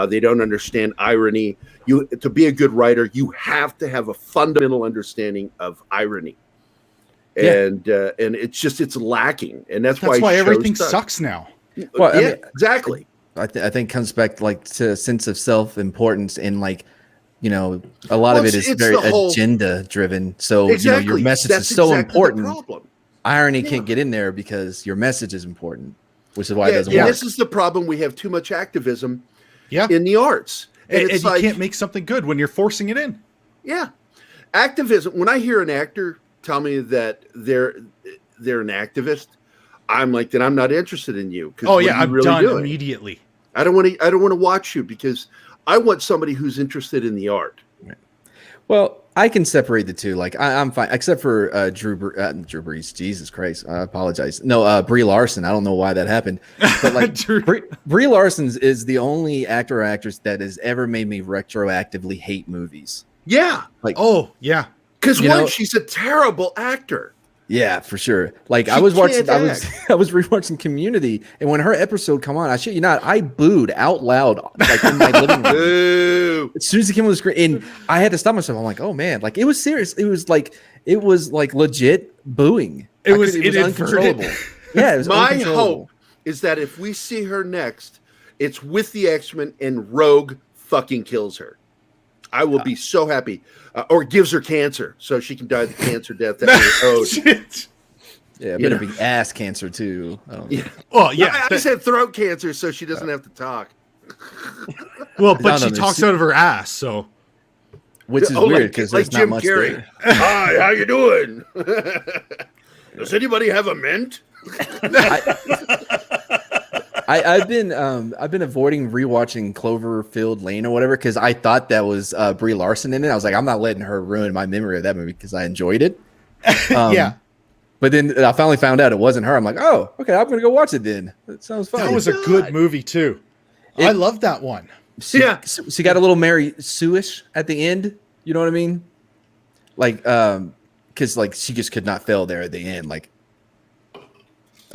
They don't understand irony. To be a good writer, you have to have a fundamental understanding of irony. And it's lacking. And that's why everything sucks now. Well, I mean, exactly. I think it comes back like to a sense of self-importance and like, you know, a lot of it is very agenda driven. So, you know, your message is so important. Irony can't get in there because your message is important, which is why it doesn't work. This is the problem. We have too much activism in the arts. And it's you like, can't make something good when you're forcing it in. yeah, activism. When I hear an actor tell me that they're an activist, I'm like, then I'm not interested in you. Oh yeah, I'm really done doing? immediately. I don't want to watch you because I want somebody who's interested in the art. Well, I can separate the two. Like I'm fine, except for Drew Brees. Jesus Christ, I apologize. No, Brie Larson. I don't know why that happened, but like Brie Larson is the only actor or actress that has ever made me retroactively hate movies. Yeah, like oh yeah, because she's a terrible actor. Yeah, for sure. Like I was rewatching Community, and when her episode come on, I shit you not, I booed out loud like in my living room. Boo. As soon as it came on the screen, and I had to stop myself. I'm like, oh man, like it was serious. It was like legit booing. It was uncontrollable. Yeah, it was my uncontrollable. hope is that if we see her next, it's with the X-Men and Rogue fucking kills her. I will be so happy. Or gives her cancer so she can die the cancer death that we owed. Yeah, better be ass cancer too. Yeah. Oh yeah, I said throat cancer so she doesn't have to talk. Well, but she talks out of her ass, so which is weird because there's not Jim much Carrey. there. Hi, how you doing? Does anybody have a mint? I've been avoiding rewatching Cloverfield Lane or whatever because I thought that was Brie Larson in it. I was like, I'm not letting her ruin my memory of that movie because I enjoyed it. Yeah. But then I finally found out it wasn't her. I'm like, oh, okay, I'm gonna go watch it then. That sounds fun. That was a good movie too. I love that one. She got a little Mary Sue-ish at the end. You know what I mean? Like, because like she just could not fail there at the end. Like.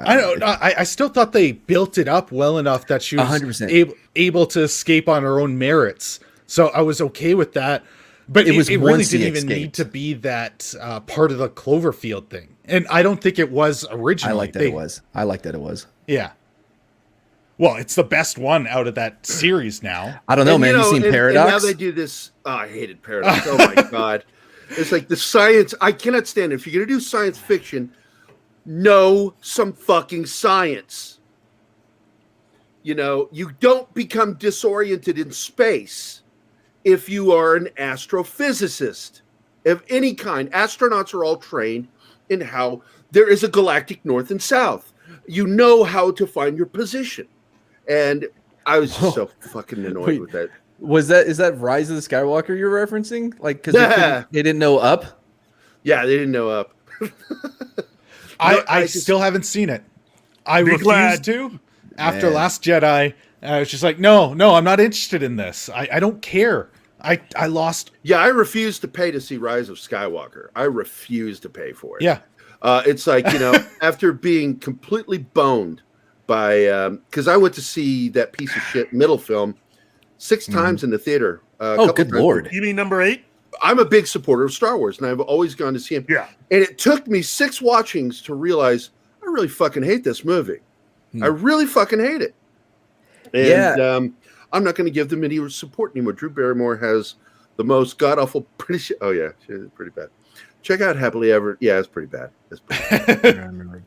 I don't know. I still thought they built it up well enough that she was 100% able to escape on her own merits. So I was okay with that. But it really didn't even need to be that part of the Cloverfield thing. And I don't think it was originally. I like that it was. Yeah. Well, it's the best one out of that series now. I don't know, man. You seen Paradox? And now they do this. Oh, I hated Paradox. Oh, my God. It's like the science. I cannot stand it. If you're going to do science fiction, know some fucking science. You know, you don't become disoriented in space if you are an astrophysicist of any kind. Astronauts are all trained in how there is a galactic north and south. You know how to find your position. And I was just so fucking annoyed with that. Is that Rise of the Skywalker you're referencing? Like, because they didn't know up? Yeah, they didn't know up. I still haven't seen it. I refused to. After Last Jedi, I was just like, no, I'm not interested in this. I don't care. I lost. Yeah, I refused to pay to see Rise of Skywalker. I refused to pay for it. Yeah. It's like, after being completely boned by, because I went to see that piece of shit middle film 6 times in the theater. Good Lord. You mean number 8? I'm a big supporter of Star Wars, and I've always gone to see him. Yeah. And it took me 6 watchings to realize I really fucking hate this movie. I really fucking hate it. And I'm not going to give them any support anymore. Drew Barrymore has the most god-awful British... Oh, yeah. She's pretty bad. Check out Happily Ever... Yeah, it's pretty bad. It's pretty bad.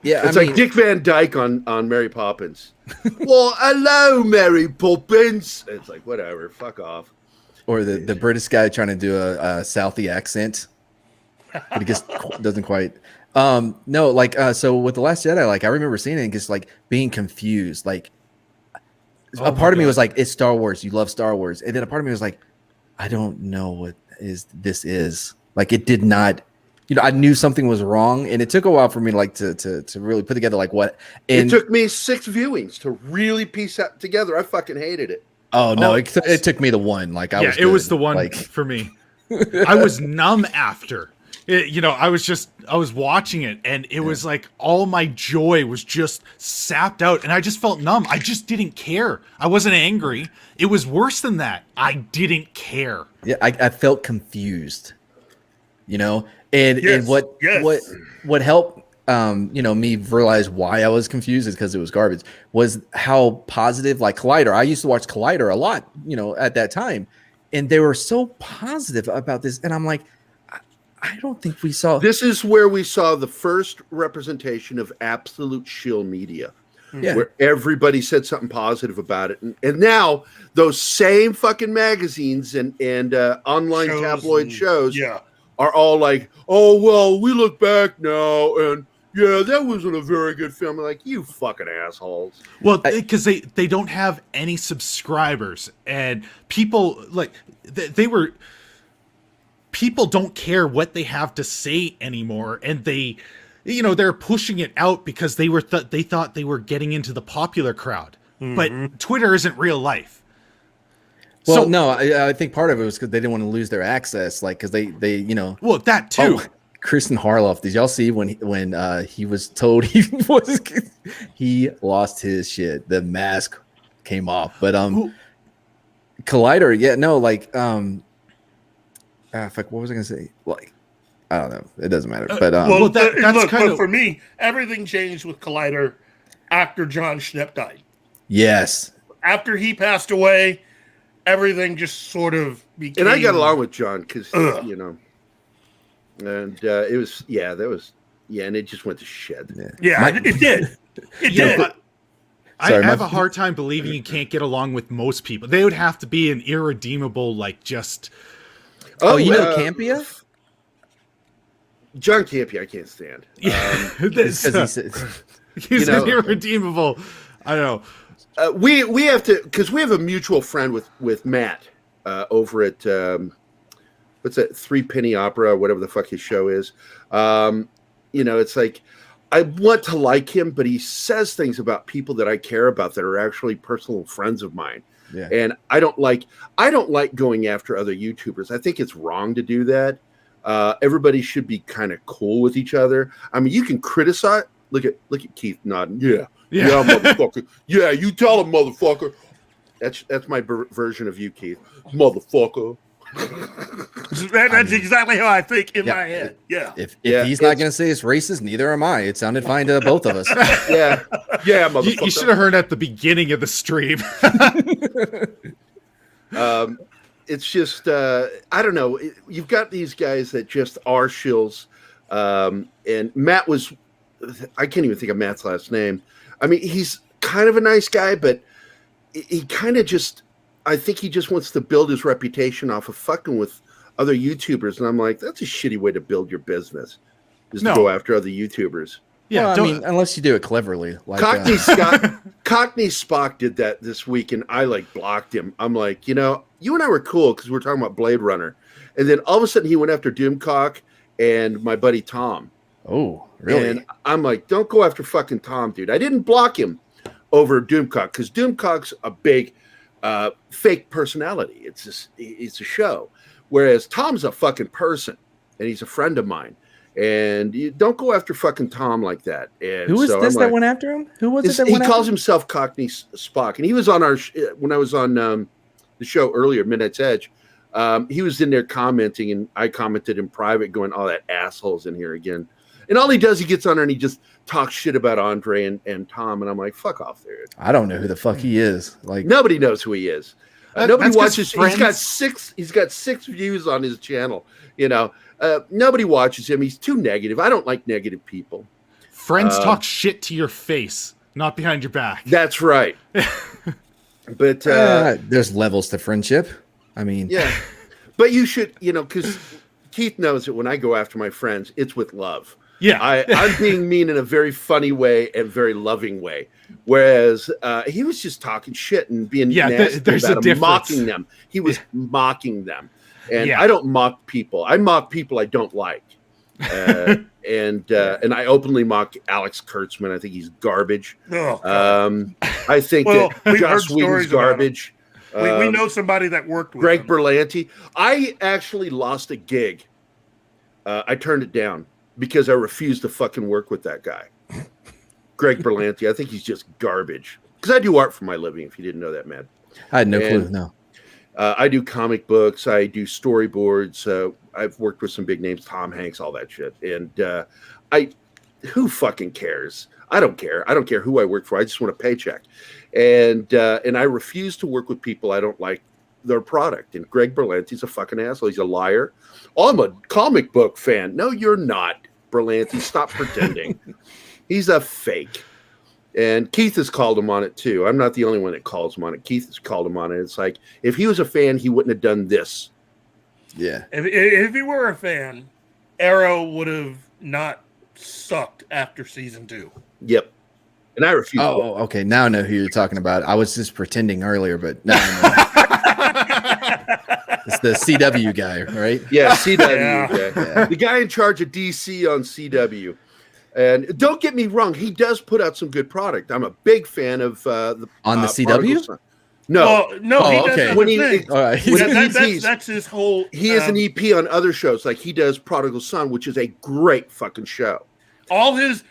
Yeah, it's like Dick Van Dyke on Mary Poppins. Well, hello, Mary Poppins. It's like, whatever. Fuck off. Or the British guy trying to do a Southie accent, but he just doesn't quite. No, like so with The Last Jedi, like I remember seeing it and just like being confused. Like a part of me was like, "It's Star Wars. You love Star Wars," and then a part of me was like, "I don't know what this is." Like it did not. I knew something was wrong, and it took a while for me to really put together like what. And it took me 6 viewings to really piece that together. I fucking hated it. Oh no, it took me the one. Like it was the one for me. I was numb after. I was watching it, and it was like all my joy was just sapped out, and I just felt numb. I just didn't care. I wasn't angry. It was worse than that. I didn't care. Yeah, I felt confused. And what helped me realize why I was confused is because it was garbage, was how positive, like Collider. I used to watch Collider a lot, at that time, and they were so positive about this. And I'm like, I don't think we saw. This is where we saw the first representation of absolute shill media. Yeah. where everybody said something positive about it. And now those same fucking magazines and online Shows tabloid and- shows Yeah. are all like, oh, well, we look back now and yeah, that wasn't a very good film. I'm like, you fucking assholes. Well, because they don't have any subscribers, and people like people don't care what they have to say anymore, and they're pushing it out because they thought they were getting into the popular crowd. But Twitter isn't real life. Well, So- no, I think part of it was because they didn't want to lose their access, like because they Well, that too. Oh, Kristen Harloff. Did y'all see when he was told he lost his shit? The mask came off, but Collider, yeah, no, like fuck, what was I gonna say? Like, I don't know, it doesn't matter. But well, that's look, kind but of for me, everything changed with Collider after John Schnepp died. yes, After he passed away, everything just sort of became. And I got along with John because, Ugh. you know, and it was, and it just went to shit. Yeah, it did. It did. I Sorry, have my- a hard time believing you can't get along with most people. They would have to be an irredeemable, like, just oh, you know Campia? John Campia, I can't stand. this, Because he said, he's you know- an irredeemable. I don't know. We have to, because we have a mutual friend with Matt over at what's that, Three Penny Opera, whatever the fuck his show is. You know, it's like I want to like him, but he says things about people that I care about that are actually personal friends of mine. yeah, And I don't like going after other YouTubers. I think it's wrong to do that. Everybody should be kind of cool with each other. I mean, you can criticize. Look at Keith nodding. Yeah, motherfucker. Yeah, you tell him, motherfucker. That's my version of you, Keith. Motherfucker. That's exactly how I think in Yeah. my head. Yeah. if Yeah, he's not it's- gonna say it's racist, neither am I. It sounded fine to both of us. Yeah, motherfucker. You should have heard at the beginning of the stream. It's just I don't know. You've got these guys that just are shills, and Matt was. I can't even think of Matt's last name. I mean, he's kind of a nice guy, but he kind of just. I think he just wants to build his reputation off of fucking with other YouTubers, and I'm like, that's a shitty way to build your business, is No. to go after other YouTubers. Yeah, Well, I don't- mean, unless you do it cleverly, like Cockney Spock did that this week, and I like blocked him. I'm like, you know, you and I were cool because we were talking about Blade Runner, and then all of a sudden he went after Doomcock and my buddy Tom. oh, really? And I'm like, don't go after fucking Tom, dude. I didn't block him over Doomcock because Doomcock's a big fake personality. It's a show, whereas Tom's a fucking person, and he's a friend of mine. And you don't go after fucking Tom like that. And Who was so this I'm that like, went after him? Who was it that he went calls after him? himself Cockney Spock, and he was on our when I was on the show earlier, Midnight's Edge. He was in there commenting, and I commented in private, going, "Oh, that asshole's in here again." And all he does, he gets on there and he just talks shit about Andre and Tom, and I'm like, "Fuck off, there." I don't know who the fuck he is. Like, Nobody knows who he is. That- Nobody that's 'cause watches. friends- He's got six views on his channel. You know, nobody watches him. He's too negative. I don't like negative people. Friends talk shit to your face, not behind your back. That's right. But there's levels to friendship. I mean, yeah, but you should, you know, because Keith knows that when I go after my friends, it's with love. Yeah. I'm being mean in a very funny way and very loving way. Whereas he was just talking shit and being nasty there's a about them, difference. mocking them. He was mocking them. And Yeah. I don't mock people. I mock people I don't like. And I openly mock Alex Kurtzman. I think he's garbage. Oh, God. I think Well, that we've heard Joss Whedon's stories about him. garbage. we know somebody that worked with Greg him. Berlanti. I actually lost a gig. I turned it down because I refused to fucking work with that guy. Greg Berlanti. I think he's just garbage. Because I do art for my living, if you didn't know that, man. I had no clue. And- No. I do comic books. I do storyboards. I've worked with some big names, Tom Hanks, all that shit. And who fucking cares? I don't care. I don't care who I work for. I just want a paycheck. And I refuse to work with people I don't like their product. And Greg Berlanti's a fucking asshole. He's a liar. Oh, I'm a comic book fan. No, you're not, Berlanti. Stop pretending. He's a fake. And Keith has called him on it too. I'm not the only one that calls him on it. Keith has called him on it. It's like, if he was a fan, he wouldn't have done this. Yeah. If he were a fan, Arrow would have not sucked after season 2. Yep. And I refuse. Oh, okay. Now I know who you're talking about. I was just pretending earlier, but now I know. It's the CW guy, right? Yeah, CW Yeah. guy. Yeah. The guy in charge of DC on CW. And don't get me wrong, he does put out some good product. I'm a big fan of the On the Prodigal CW? Son. No, Well, no, Oh, he does okay. other When he- things. All right. When Yeah, EPs. that's his whole. he is an EP on other shows. Like he does Prodigal Son, which is a great fucking show. All his.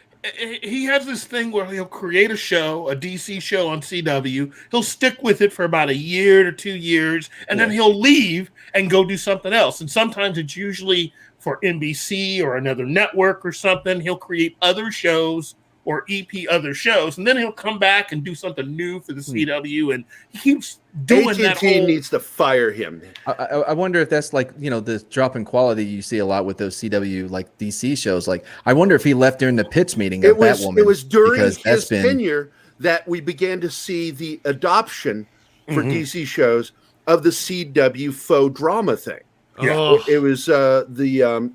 He has this thing where he'll create a show, a DC show on CW. He'll stick with it for about a year to 2 years, and then he'll leave and go do something else. And sometimes it's usually for NBC or another network or something. He'll create other shows or EP other shows, and then he'll come back and do something new for the CW. And he keeps doing that. AT&T needs to fire him. I wonder if that's like, you know, the drop in quality you see a lot with those CW like DC shows. Like, I wonder if he left during the pitch meeting of that woman. It was during because his tenure that we began to see the adoption for DC shows of the CW faux drama thing. Yeah. Oh, It was the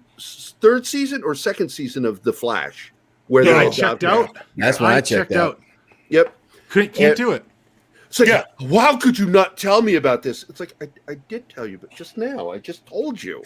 third season or second season of The Flash, where yeah, they I adopted checked it. out. That's when I checked out. Yep. Can't do it. It's like, Yeah. how could you not tell me about this? It's like, I did tell you, but just now. I just told you.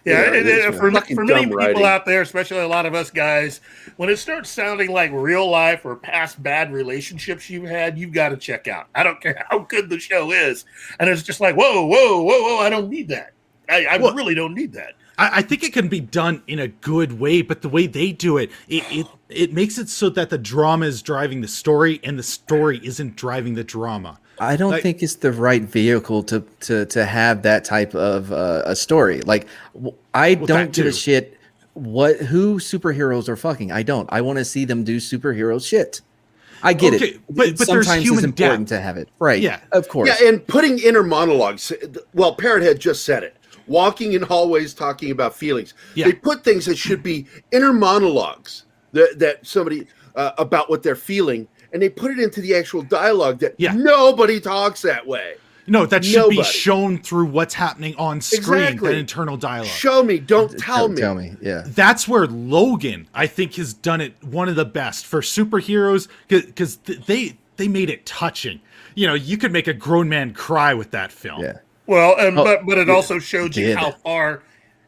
Yeah, it's for fucking many dumb people writing. out there, especially a lot of us guys, when it starts sounding like real life or past bad relationships you've had, you've got to check out. I don't care how good the show is. And it's just like, whoa, I don't need that. I Well, really don't need that. I think it can be done in a good way, but the way they do it, it makes it so that the drama is driving the story and the story isn't driving the drama. I don't Like- think it's the right vehicle to have that type of a story. Like, I Well, don't that give a too. shit who superheroes are fucking. I don't. I want to see them do superhero shit. I get Okay, it, but there's sometimes human it's important depth. to have it, right? Yeah. of course. Yeah, and putting inner monologues. Well, Parrot had just said it. Walking in hallways, talking about feelings. Yeah. They put things that should be inner monologues that somebody about what they're feeling, and they put it into the actual dialogue that Yeah. nobody talks that way. No, that should be Nobody. shown through what's happening on screen, Exactly. that internal dialogue. Show me, don't tell me. Tell me, yeah. That's where Logan, I think, has done it one of the best for superheroes, because they made it touching. You know, you could make a grown man cry with that film. Yeah. Well, Oh, but it also showed you did. how far,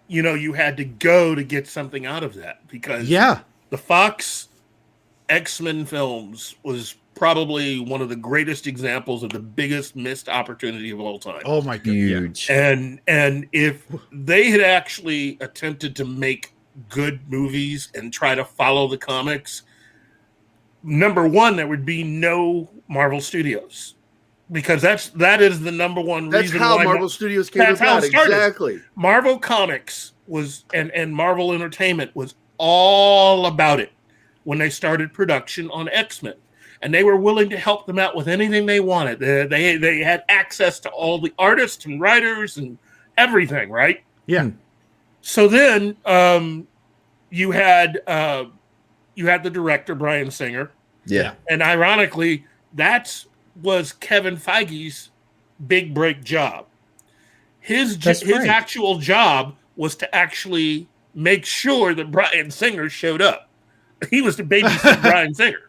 you had to go to get something out of that. Because Yeah. the Fox X-Men films was probably one of the greatest examples of the biggest missed opportunity of all time. Oh my god. Yeah. Huge. And if they had actually attempted to make good movies and try to follow the comics, number one, there would be no Marvel Studios, because that is the number one That's reason how why Marvel Studios came that's how about. it started. Exactly. Marvel Comics was and Marvel Entertainment was all about it when they started production on X-Men. And they were willing to help them out with anything they wanted. They had access to all the artists and writers and everything, right? Yeah. So then you had the director Bryan Singer, Yeah. and ironically, that was Kevin Feige's big break job. His That's right. actual job was to actually make sure that Bryan Singer showed up. He was to babysit Bryan Singer.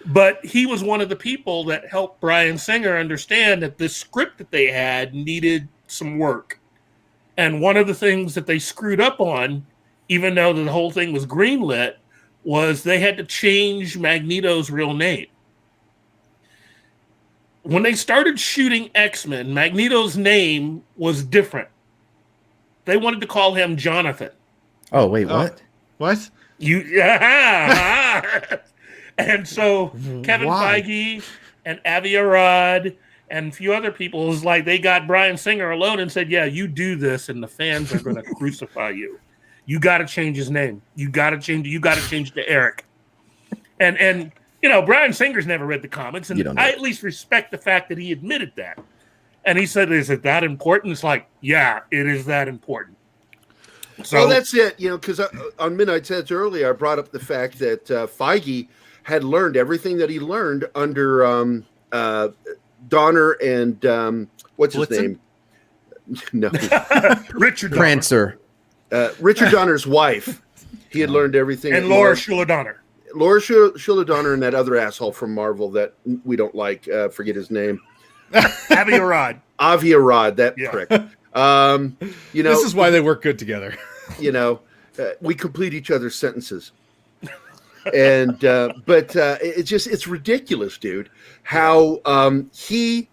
But he was one of the people that helped Bryan Singer understand that the script that they had needed some work. And one of the things that they screwed up on, even though the whole thing was greenlit, was they had to change Magneto's real name. When they started shooting X-Men, Magneto's name was different. They wanted to call him Jonathan. Oh wait, what? What? And so Kevin Why? Feige and Avi Arad and a few other people was like, they got Bryan Singer alone and said, yeah, you do this and the fans are going to crucify you. You got to change his name. You got to change it to Eric. And Bryan Singer's never read the comics, You and don't know. I at least respect the fact that he admitted that. And he said, is it that important? It's like, yeah, it is that important. So Well, that's it. Because on Midnight Edge earlier, I brought up the fact that Feige had learned everything that he learned under Donner and what's his Blitzen? name? No, Richard Donner Prancer. Richard Donner's wife. He had learned everything. and Laura Schuler Donner. Laura Schuler Donner and that other asshole from Marvel that we don't like. Forget his name. Avi Arad. Avi Arad, that Yeah. prick. This is why they work good together. We complete each other's sentences. And it's ridiculous, dude, how he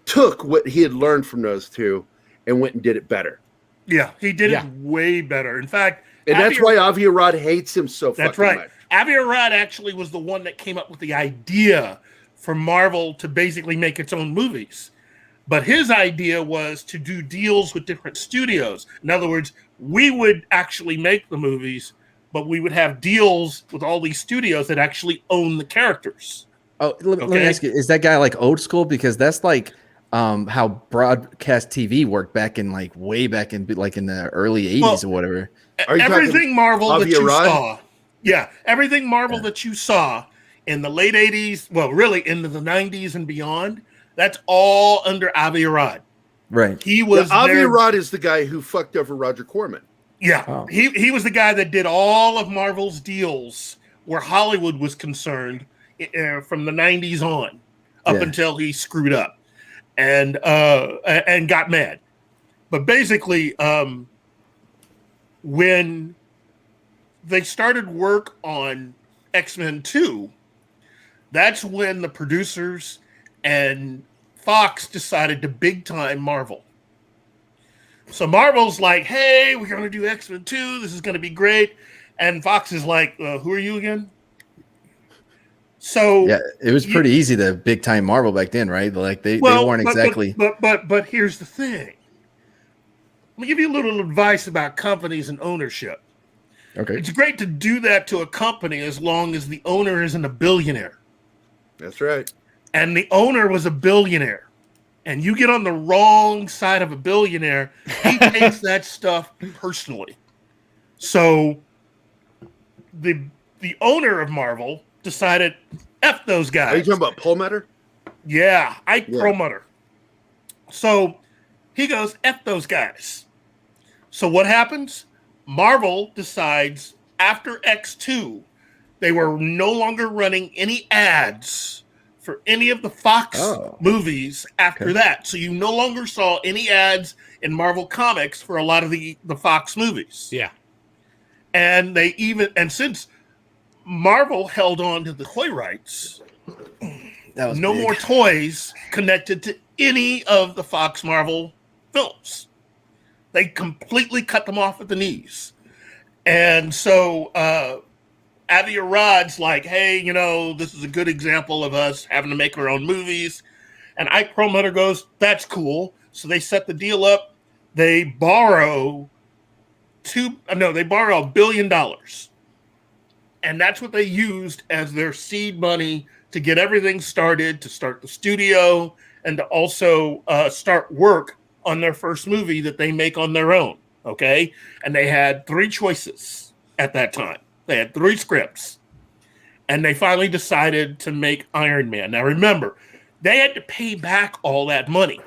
took what he had learned from those two and went and did it better. Yeah, he did Yeah. it way better. In fact, And that's why Avi Arad hates him so that's fucking right. much. Avi Arad actually was the one that came up with the idea for Marvel to basically make its own movies. But his idea was to do deals with different studios. In other words, we would actually make the movies, but we would have deals with all these studios that actually own the characters. Oh, let me Okay. ask you: is that guy like old school? Because that's like how broadcast TV worked back in way back in the early '80s or whatever. Are you Everything talking Marvel that Avi you Arad? saw, everything Marvel that you saw in the late '80s, well, really into the '90s and beyond, that's all under Avi Arad. Right. He was Avi their- Arad is the guy who fucked over Roger Corman. Yeah, Oh. he was the guy that did all of Marvel's deals where Hollywood was concerned from the '90s on, up Yeah. until he screwed up and got mad. But basically, when they started work on X-Men 2, that's when the producers and Fox decided to big time Marvel. So Marvel's like, hey, we're going to do X-Men 2. This is going to be great. And Fox is like, who are you again? So Yeah, it was pretty easy to big time Marvel back then, right? Like they weren't exactly. But here's the thing. Let me give you a little advice about companies and ownership. Okay. It's great to do that to a company as long as the owner isn't a billionaire. That's right. And the owner was a billionaire. And you get on the wrong side of a billionaire, he takes that stuff personally. So the owner of Marvel decided, F those guys. Are you talking about Perlmutter? Yeah, Ike Yeah. Perlmutter. So he goes, F those guys. So what happens? Marvel decides after X2, they were no longer running any ads for any of the Fox movies after that. So you no longer saw any ads in Marvel Comics for a lot of the Fox movies. Yeah. And since Marvel held on to the toy rights, That was no big. more toys connected to any of the Fox Marvel films. They completely cut them off at the knees. And so Avi Arad's like, hey, this is a good example of us having to make our own movies. And Ike Perlmutter goes, that's cool. So they set the deal up. They borrow $1 billion. And that's what they used as their seed money to get everything started, to start the studio, and to also start work on their first movie that they make on their own. Okay. And they had 3 choices at that time. They had 3 scripts. And they finally decided to make Iron Man. Now remember, they had to pay back all that money.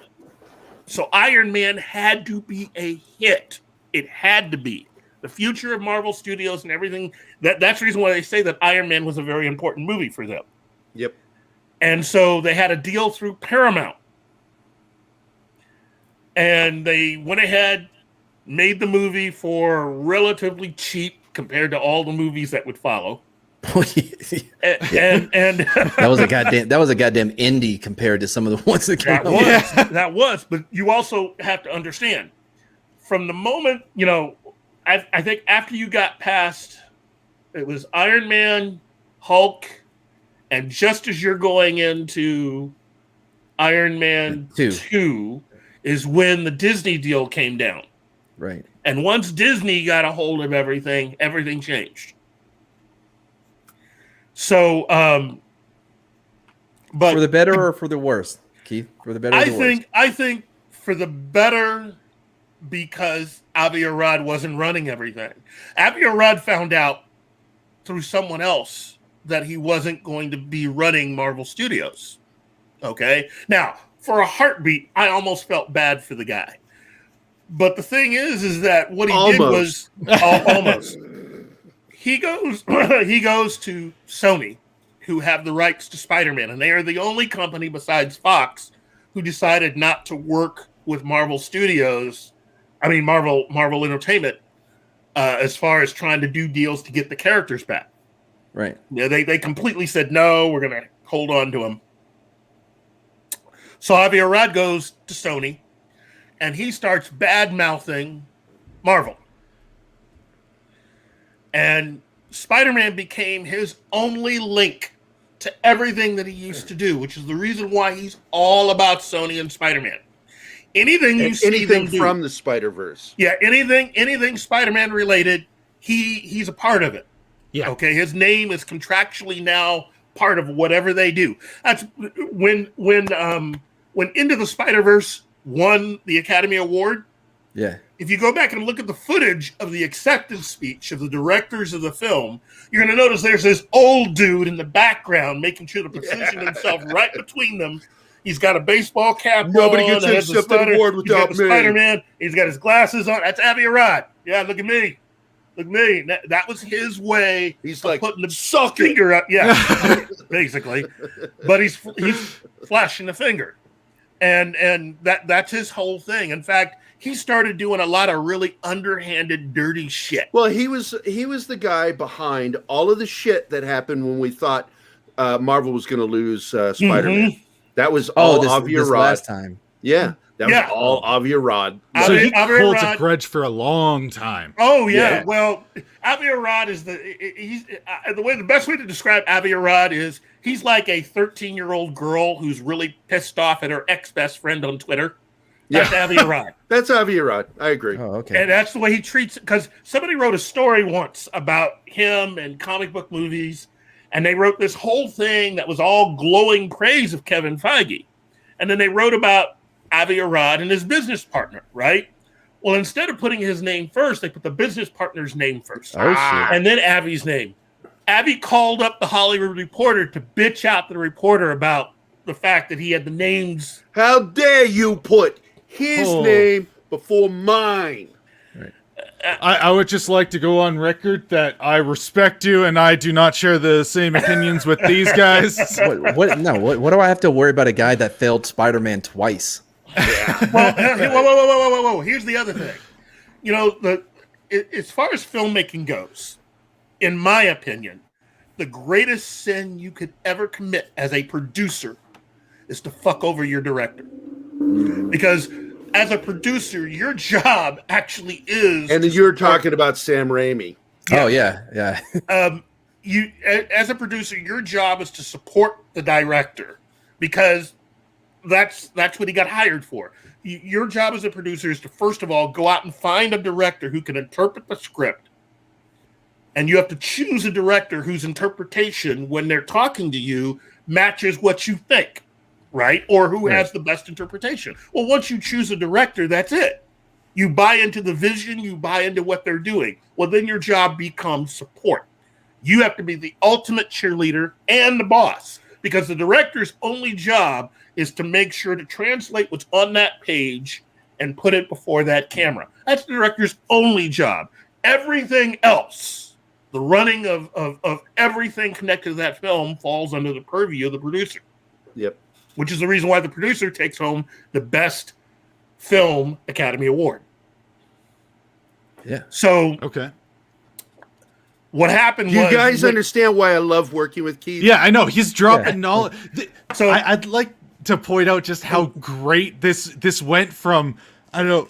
So Iron Man had to be a hit. It had to be. The future of Marvel Studios and everything. That's the reason why they say that Iron Man was a very important movie for them. Yep. And so they had a deal through Paramount. And they went ahead, made the movie for relatively cheap compared to all the movies that would follow. And that was a goddamn indie compared to some of the ones that came out. that was. But you also have to understand, from the moment, I think after you got past, it was Iron Man, Hulk, and just as you're going into Iron Man 2 is when the Disney deal came down. Right. And once Disney got a hold of everything changed. So, but For the better or for the worse, Keith? For the better or the worse? I think for the better because Avi Arad wasn't running everything. Avi Arad found out through someone else that he wasn't going to be running Marvel Studios. Okay? Now, for a heartbeat, I almost felt bad for the guy. But the thing is that what he did was almost. He goes to Sony, who have the rights to Spider-Man, and they are the only company besides Fox who decided not to work with Marvel Studios. I mean, Marvel Entertainment, as far as trying to do deals to get the characters back. Right. Yeah, they completely said, no, we're going to hold on to them. So Avi Arad goes to Sony, and he starts bad-mouthing Marvel. And Spider-Man became his only link to everything that he used to do, which is the reason why he's all about Sony and Spider-Man. Anything from the Spider-Verse. Yeah, anything Spider-Man related, he's a part of it. Yeah. Okay, his name is contractually now part of whatever they do. That's when Into the Spider-Verse won the Academy Award. Yeah. If you go back and look at the footage of the acceptance speech of the directors of the film, you're going to notice there's this old dude in the background making sure to position himself right between them. He's got a baseball cap Nobody on. gets to accept an award without me. Spider-Man. He's got his glasses on. That's Avi Arad. Yeah, look at me. Look at me. That was his way. He's like putting the suck finger up. Yeah, basically. But he's flashing the finger, and that's his whole thing. In fact, he started doing a lot of really underhanded, dirty shit. Well, he was the guy behind all of the shit that happened when we thought Marvel was going to lose Spider-Man. Mm-hmm. That was all Avi Arad. Last time. Yeah, that was all Avi Arad. So he holds a grudge for a long time. Oh yeah. Well, Avi Arad is the best way to describe Avi Arad is he's like a 13-year-old girl who's really pissed off at her ex-best friend on Twitter. That's Avi Arad. That's Avi Arad. I agree. Oh, okay. And that's the way he treats it. Because somebody wrote a story once about him and comic book movies, and they wrote this whole thing that was all glowing praise of Kevin Feige. And then they wrote about Avi Arad and his business partner, right? Well, instead of putting his name first, they put the business partner's name first. Oh, shit. And then Avi's name. Avi called up the Hollywood Reporter to bitch out the reporter about the fact that he had the names. How dare you put his name before mine? Right. I would just like to go on record that I respect you and I do not share the same opinions with these guys. What do I have to worry about a guy that failed Spider-Man twice? Well, whoa. Here's the other thing. You know, as far as filmmaking goes, in my opinion, the greatest sin you could ever commit as a producer is to fuck over your director. Because as a producer, your job actually is. And you're talking about Sam Raimi. Yeah. Oh yeah. You, as a producer, your job is to support the director because that's what he got hired for. Your job as a producer is to first of all go out and find a director who can interpret the script, and you have to choose a director whose interpretation, when they're talking to you, matches what you think. Right? Or who has the best interpretation. Well, once you choose a director, that's it. You buy into the vision, you buy into what they're doing. Well, then your job becomes support. You have to be the ultimate cheerleader and the boss, because the director's only job is to make sure to translate what's on that page and put it before that camera. That's the director's only job. Everything else, the running of everything connected to that film, falls under the purview of the producer. Yep. Which is the reason why the producer takes home the Best Film Academy Award. Yeah. So, Okay. What happened was... You guys understand why I love working with Keith? Yeah, I know. He's dropping knowledge. So I'd like to point out just how great this went from, I don't know,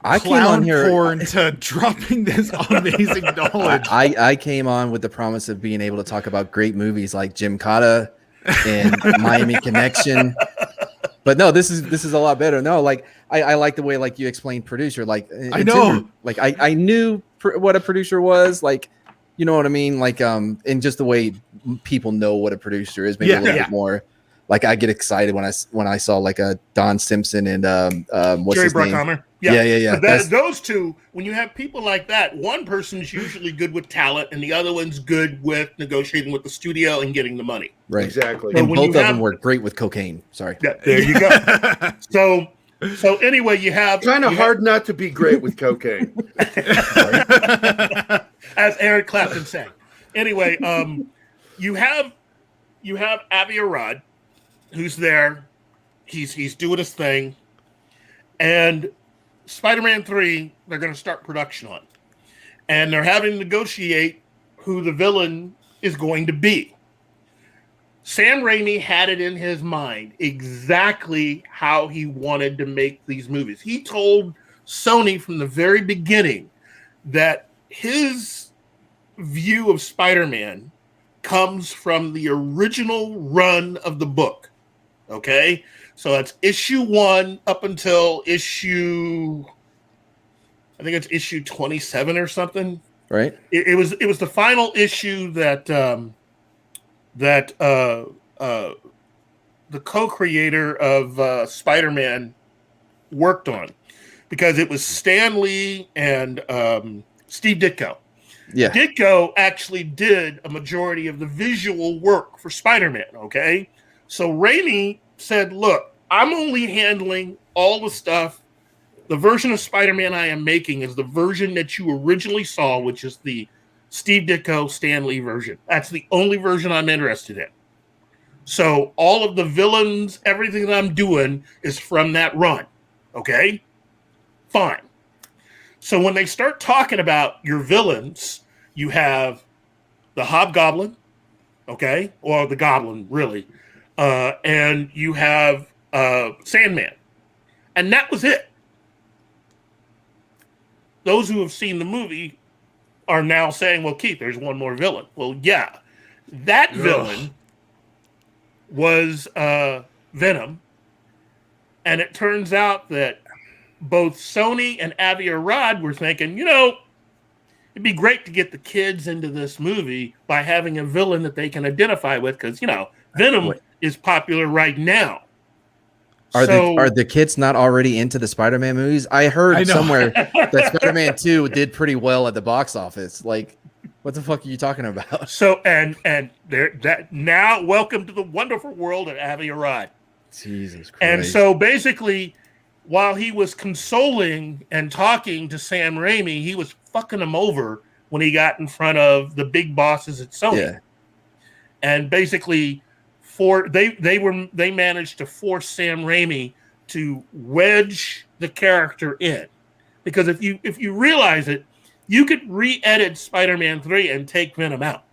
I came on here porn to dropping this amazing knowledge. I came on with the promise of being able to talk about great movies like Jim Cotta and Miami Connection, but no, this is a lot better. No, like I like the way like you explained producer. Like I know, like I knew what a producer was. Like, you know what I mean. Like and just the way people know what a producer is, maybe a little bit more. Like I get excited when I saw like a Don Simpson and what's Jerry his name? Bruckheimer. Yeah. But those two, when you have people like that, one person's usually good with talent, and the other one's good with negotiating with the studio and getting the money. Right. Exactly. So And when both you of have- them were great with cocaine. Sorry. Yeah, there you go. So anyway, you have Kind of hard not to be great with cocaine. as Eric Clapton sang. Anyway, you have Avi Arad, who's there. He's doing his thing, and Spider-Man 3, they're going to start production on, and they're having to negotiate who the villain is going to be. Sam Raimi had it in his mind exactly how he wanted to make these movies. He told Sony from the very beginning that his view of Spider-Man comes from the original run of the book. Okay? So that's issue 1 up until issue 27 or something. Right. It was the final issue that the co-creator of Spider-Man worked on, because it was Stan Lee and Steve Ditko. Yeah. Ditko actually did a majority of the visual work for Spider-Man, okay? So Raimi said, look, I'm only handling all the stuff. The version of Spider-Man I am making is the version that you originally saw, which is the Steve Ditko, Stan Lee version. That's the only version I'm interested in. So all of the villains, everything that I'm doing is from that run, okay? Fine. So when they start talking about your villains, you have the Hobgoblin, okay? Or the Goblin, really. And you have Sandman. And that was it. Those who have seen the movie are now saying, well, Keith, there's one more villain. Well, yeah. That villain was Venom. And it turns out that both Sony and Avi Arad were thinking, it'd be great to get the kids into this movie by having a villain that they can identify with, because, Venom is popular right now. Are the kids not already into the Spider-Man movies? I heard somewhere that Spider-Man 2 did pretty well at the box office. Like, what the fuck are you talking about? So and now welcome to the wonderful world of Avi Arad. Jesus Christ. And so basically, while he was consoling and talking to Sam Raimi, he was fucking him over when he got in front of the big bosses at Sony. Yeah. And basically they managed to force Sam Raimi to wedge the character in. Because if you realize it, you could re-edit Spider-Man 3 and take Venom out.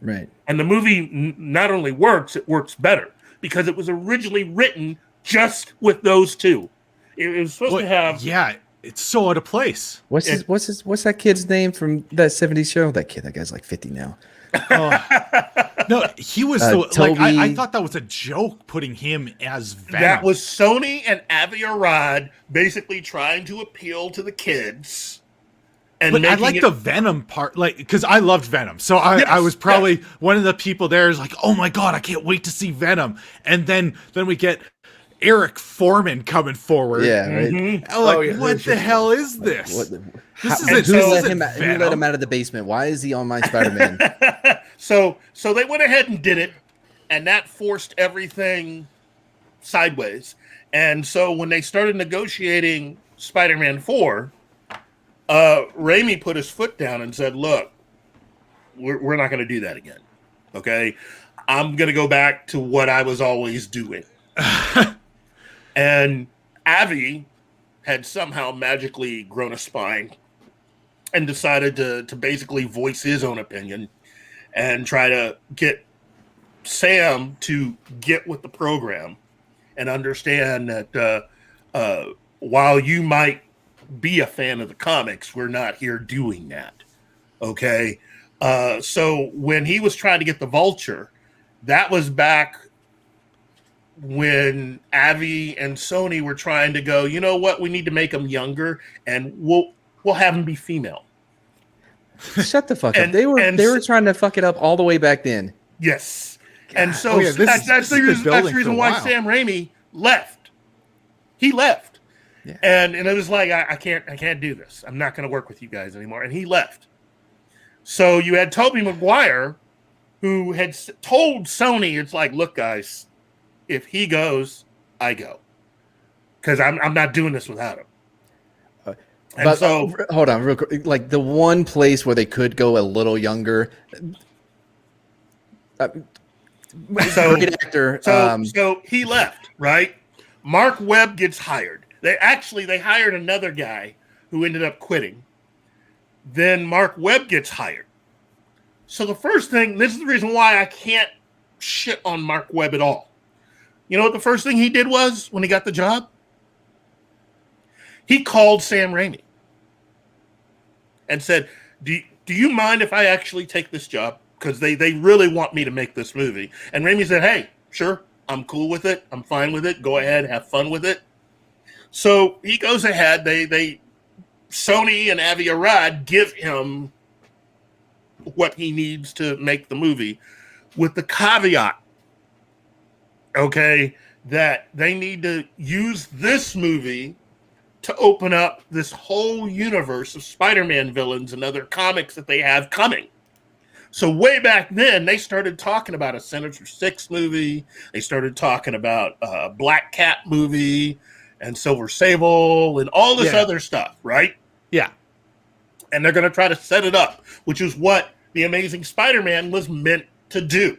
Right. And the movie not only works, it works better, because it was originally written just with those two. It was supposed to have... Yeah, it's so out of place. What's that kid's name from that 70s show? That guy's like 50 now. No, he was I thought that was a joke, putting him as Venom. That was Sony and Avi Arad basically trying to appeal to the kids. But I like the Venom part, because I loved Venom. So I was probably one of the people there is like, oh my God, I can't wait to see Venom. And then we get Eric Foreman coming forward. Yeah, right. Mm-hmm. I'm like, what the hell is this? Who let him out of the basement? Why is he on my Spider-Man? So they went ahead and did it, and that forced everything sideways. And so when they started negotiating Spider-Man 4, Raimi put his foot down and said, look, we're not going to do that again. Okay? I'm going to go back to what I was always doing. And Avi had somehow magically grown a spine and decided to basically voice his own opinion and try to get Sam to get with the program and understand that while you might be a fan of the comics, we're not here doing that. Okay? So when he was trying to get the Vulture, that was back when Avi and Sony were trying to go, you know what, we need to make them younger, and we'll have them be female. Shut the fuck up. They were trying to fuck it up all the way back then. Yes. And so that's the reason why Sam Raimi left. He left. Yeah. And it was like, I can't do this. I'm not going to work with you guys anymore. And he left. So you had Tobey Maguire, who had told Sony, it's like, look, guys, if he goes, I go. Because I'm not doing this without him. But so, hold on, real quick. Like the one place where they could go a little younger. Great actor. So he left, right? Mark Webb gets hired. They hired another guy who ended up quitting. Then Mark Webb gets hired. So the first thing, this is the reason why I can't shit on Mark Webb at all. You know what the first thing he did was when he got the job? He called Sam Raimi and said, do you mind if I actually take this job? Because they really want me to make this movie. And Raimi said, hey, sure, I'm cool with it. I'm fine with it. Go ahead, have fun with it. So he goes ahead. Sony and Avi Arad give him what he needs to make the movie with the caveat, okay, that they need to use this movie to open up this whole universe of Spider-Man villains and other comics that they have coming. So way back then, they started talking about a Sinister Six movie. They started talking about a Black Cat movie and Silver Sable and all this other stuff, right? Yeah. And they're going to try to set it up, which is what The Amazing Spider-Man was meant to do.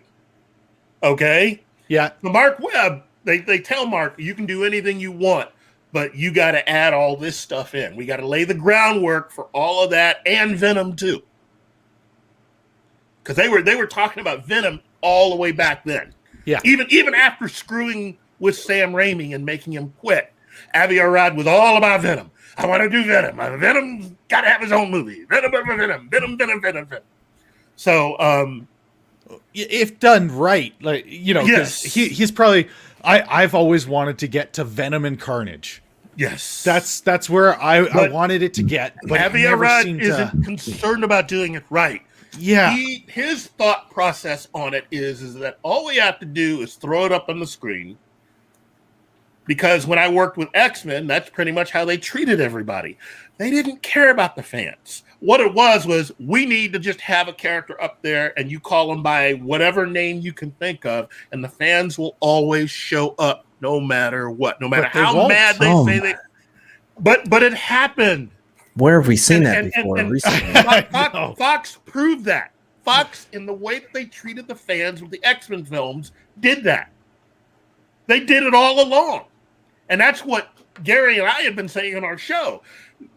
Okay? Yeah. So Mark Webb, they tell Mark, you can do anything you want, but you got to add all this stuff in. We got to lay the groundwork for all of that and Venom too. Because they were talking about Venom all the way back then. Yeah. Even after screwing with Sam Raimi and making him quit, Avi Arad was all about Venom. I want to do Venom. Venom's got to have his own movie. Venom. So, if done right, like, you know, because he's probably, I've always wanted to get to Venom and Carnage. Yes, that's where I wanted it to get. But Avi Arad isn't concerned about doing it right. Yeah, his thought process on it is that all we have to do is throw it up on the screen. Because when I worked with X-Men, that's pretty much how they treated everybody. They didn't care about the fans. What it was we need to just have a character up there and you call them by whatever name you can think of, and the fans will always show up no matter what, no matter how mad they say they. But it happened. Where have we seen that before recently? Fox proved that. Fox, in the way that they treated the fans with the X-Men films, did that. They did it all along. And that's what Gary and I have been saying on our show.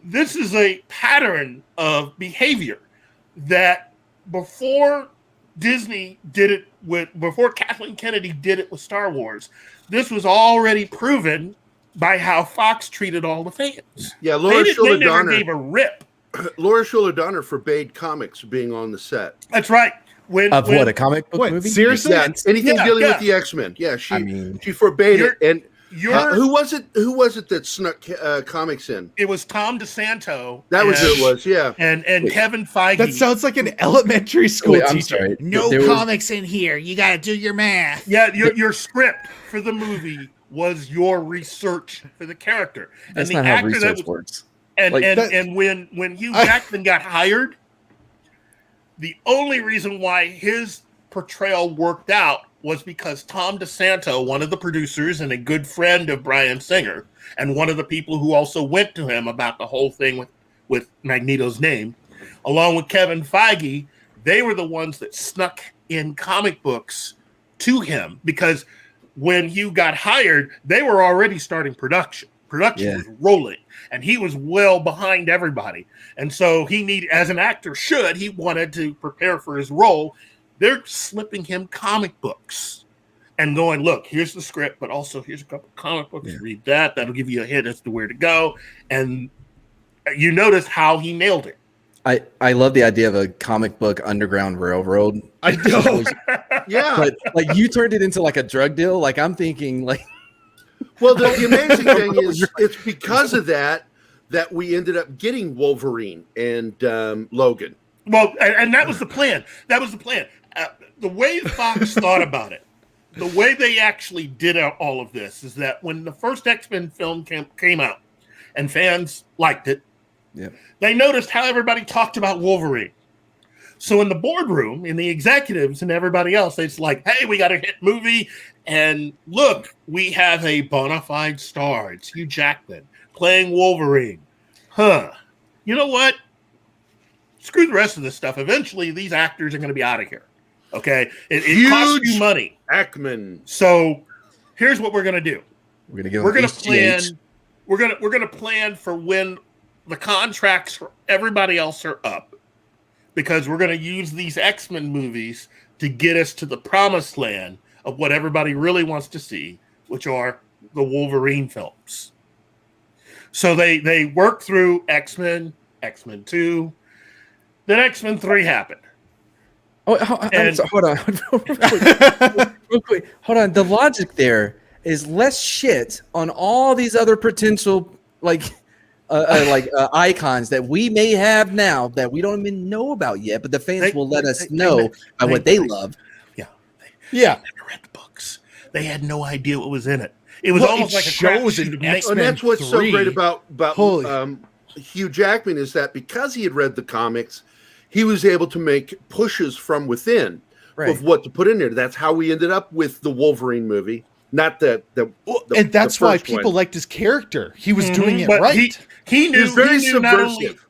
This is a pattern of behavior that before Disney did it before Kathleen Kennedy did it with Star Wars, this was already proven by how Fox treated all the fans. Yeah, Laura Schuler never Donner gave a rip. Laura Schuler Donner forbade comics being on the set. That's right. What, a comic book movie? Seriously? Yeah, anything dealing with the X-Men. Yeah, she forbade it. And who was it that snuck comics in? It was Tom DeSanto. That was who it was, yeah. And Kevin Feige. That sounds like an elementary school teacher. Sorry. No comics in here. You got to do your math. Yeah, your script for the movie was your research for the character. That's not how research works. And when Hugh Jackman got hired, the only reason why his portrayal worked out was because Tom DeSanto, one of the producers and a good friend of Bryan Singer, and one of the people who also went to him about the whole thing with Magneto's name, along with Kevin Feige, they were the ones that snuck in comic books to him, because when Hugh got hired, they were already starting production. Production was rolling, and he was well behind everybody. And so as an actor should, he wanted to prepare for his role. They're slipping him comic books and going, look, here's the script, but also here's a couple of comic books. Read that. That'll give you a hint as to where to go. And you notice how he nailed it. I love the idea of a comic book underground railroad. I know. Yeah. But like you turned it into like a drug deal. Like I'm thinking like. Well, the amazing thing is it's because of that we ended up getting Wolverine and Logan. Well, and that was the plan. The way Fox thought about it the way they actually did all of this is that when the first X-Men film came out and fans liked it, they noticed how everybody talked about Wolverine. So in the boardroom, in the executives and everybody else, it's like, hey, we got a hit movie. And look, we have a bona fide star. It's Hugh Jackman playing Wolverine. Huh. You know what? Screw the rest of this stuff. Eventually, these actors are going to be out of here. Okay? It costs you money. Jackman. So here's what we're going to do. We're going to plan. We're going to plan for when the contracts for everybody else are up, because we're going to use these X-Men movies to get us to the promised land of what everybody really wants to see, which are the Wolverine films. So they work through X-Men, X-Men 2, then X-Men 3 happened. Hold on. Real quick. Hold on. The logic there is less shit on all these other potential icons that we may have now that we don't even know about yet, but the fans will let us know by what they love. Yeah. They never read the books. They had no idea what was in it. It was almost like a shows in X-Men. And that's what's so great about Hugh Jackman is that because he had read the comics, he was able to make pushes from within of what to put in there. That's how we ended up with the Wolverine movie. Not and that's why people liked his character. He was doing it right. He knew, he was very subversive.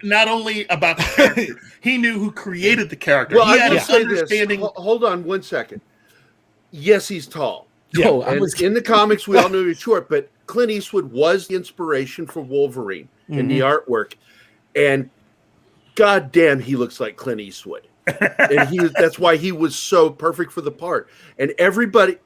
Not only about the character, he knew who created the character. Well, he I had will an say understanding. this. Hold on 1 second. Yes, he's tall. Yeah, in the comics, we all knew he was short, but Clint Eastwood was the inspiration for Wolverine in the artwork. And goddamn, he looks like Clint Eastwood. And that's why he was so perfect for the part. And everybody,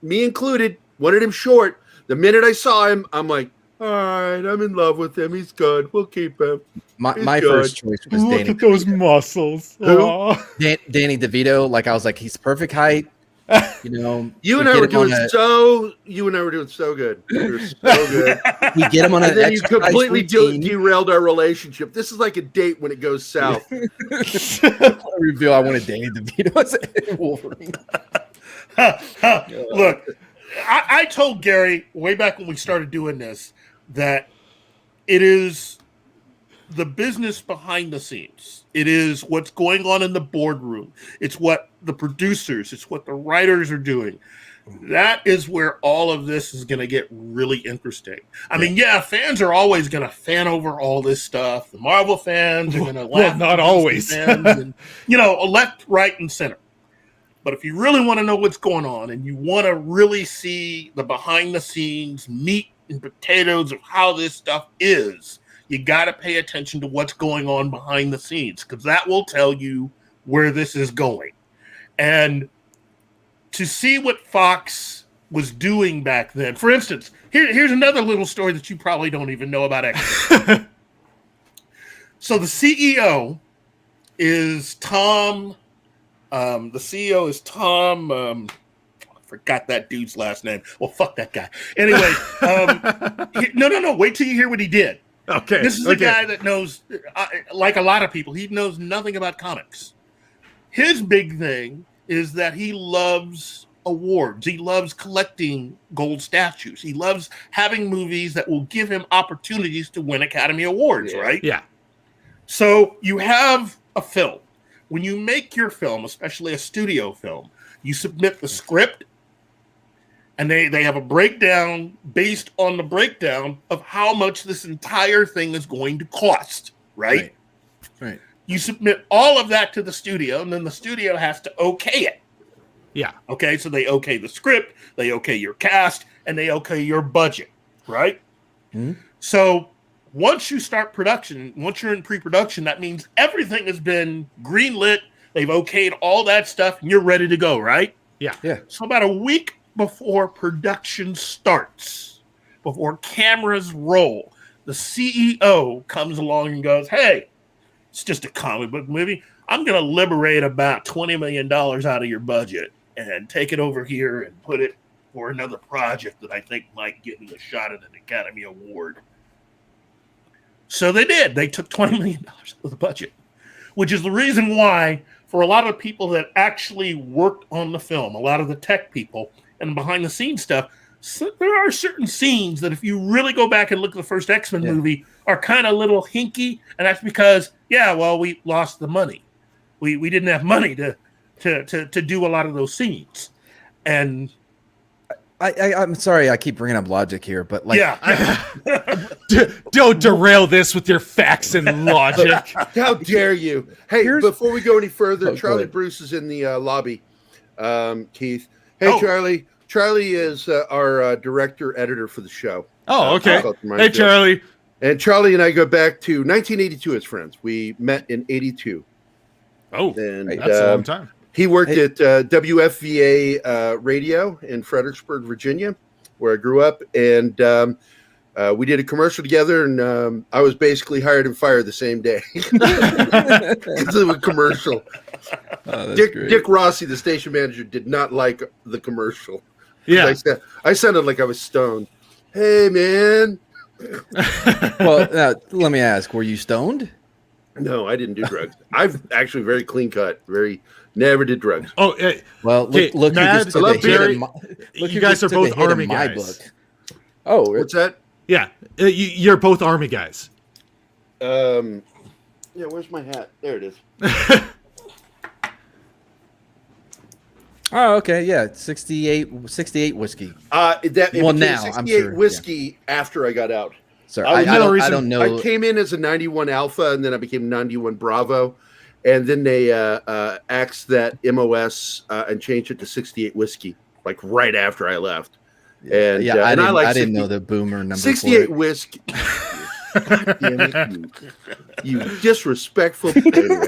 me included, wanted him short. The minute I saw him, I'm like, all right, I'm in love with him. He's good. We'll keep him. My first choice was Look Danny. at those muscles. Who? Danny DeVito. Like I was like, he's perfect height. You and I were doing so good. We were so good. We get him on and then you completely derailed our relationship. This is like a date when it goes south. I reveal I wanted Danny DeVito as Wolverine. Look, I told Gary way back when we started doing this that it is the business behind the scenes. It is what's going on in the boardroom. It's what the producers, it's what the writers are doing. That is where all of this is going to get really interesting. I mean, fans are always going to fan over all this stuff. The Marvel fans are going to laugh. Well, not always. And, left, right, and center. But if you really want to know what's going on and you want to really see the behind the scenes meat and potatoes of how this stuff is, you got to pay attention to what's going on behind the scenes, because that will tell you where this is going. And to see what Fox was doing back then, for instance, here's another little story that you probably don't even know about X-Men. So the CEO is Tom. The CEO is Tom. I forgot that dude's last name. Well, fuck that guy. Anyway, no. Wait till you hear what he did. Okay. This is a guy that knows, like a lot of people, he knows nothing about comics. His big thing is that he loves awards. He loves collecting gold statues. He loves having movies that will give him opportunities to win Academy Awards, right? Yeah. So you have a film. When you make your film, especially a studio film, you submit the script, and they have a breakdown based on the breakdown of how much this entire thing is going to cost, right? Right. You submit all of that to the studio, and then the studio has to okay it. Yeah. Okay, so they okay the script, they okay your cast, and they okay your budget, right? Mm-hmm. So once you start production, once you're in pre-production, that means everything has been greenlit, they've okayed all that stuff, and you're ready to go, right? Yeah. So about a week before production starts, before cameras roll, the CEO comes along and goes, hey, it's just a comic book movie. I'm going to liberate about $20 million out of your budget and take it over here and put it for another project that I think might get me a shot at an Academy Award. So they did. They took $20 million out of the budget, which is the reason why for a lot of people that actually worked on the film, a lot of the tech people and behind the scenes stuff, so there are certain scenes that if you really go back and look at the first X-Men movie are kind of a little hinky, and that's because we lost the money. We didn't have money to do a lot of those scenes. And I'm sorry, I keep bringing up logic here, but don't derail this with your facts and logic. How dare you? Hey, before we go any further, Charlie Bruce is in the lobby. Keith, hey Charlie. Charlie is our director editor for the show. Oh, okay. Hey, Charlie. And Charlie and I go back to 1982 as friends. We met in 82. Oh, and that's a long time. He worked at WFVA radio in Fredericksburg, Virginia, where I grew up. And we did a commercial together, and I was basically hired and fired the same day. Because of a commercial. Oh, Dick Rossi, the station manager, did not like the commercial. Yeah. I sounded like I was stoned. Hey, man. Well, let me ask, were you stoned? No, I didn't do drugs. I've actually very clean cut. Never did drugs. Oh, well, look Mad, who just Jerry, you guys are both Army guys. Book. Oh, what's that? Yeah, you're both Army guys. Yeah, where's my hat? There it is. Oh, okay, yeah, 68 whiskey. Now I'm 68 sure, whiskey after I got out. Sorry, I don't know. I came in as a 91 Alpha, and then I became 91 Bravo, and then they axed that MOS and changed it to 68 whiskey, like right after I left. And I didn't know the boomer number. 68 whiskey. God damn it, you disrespectful. Anyway.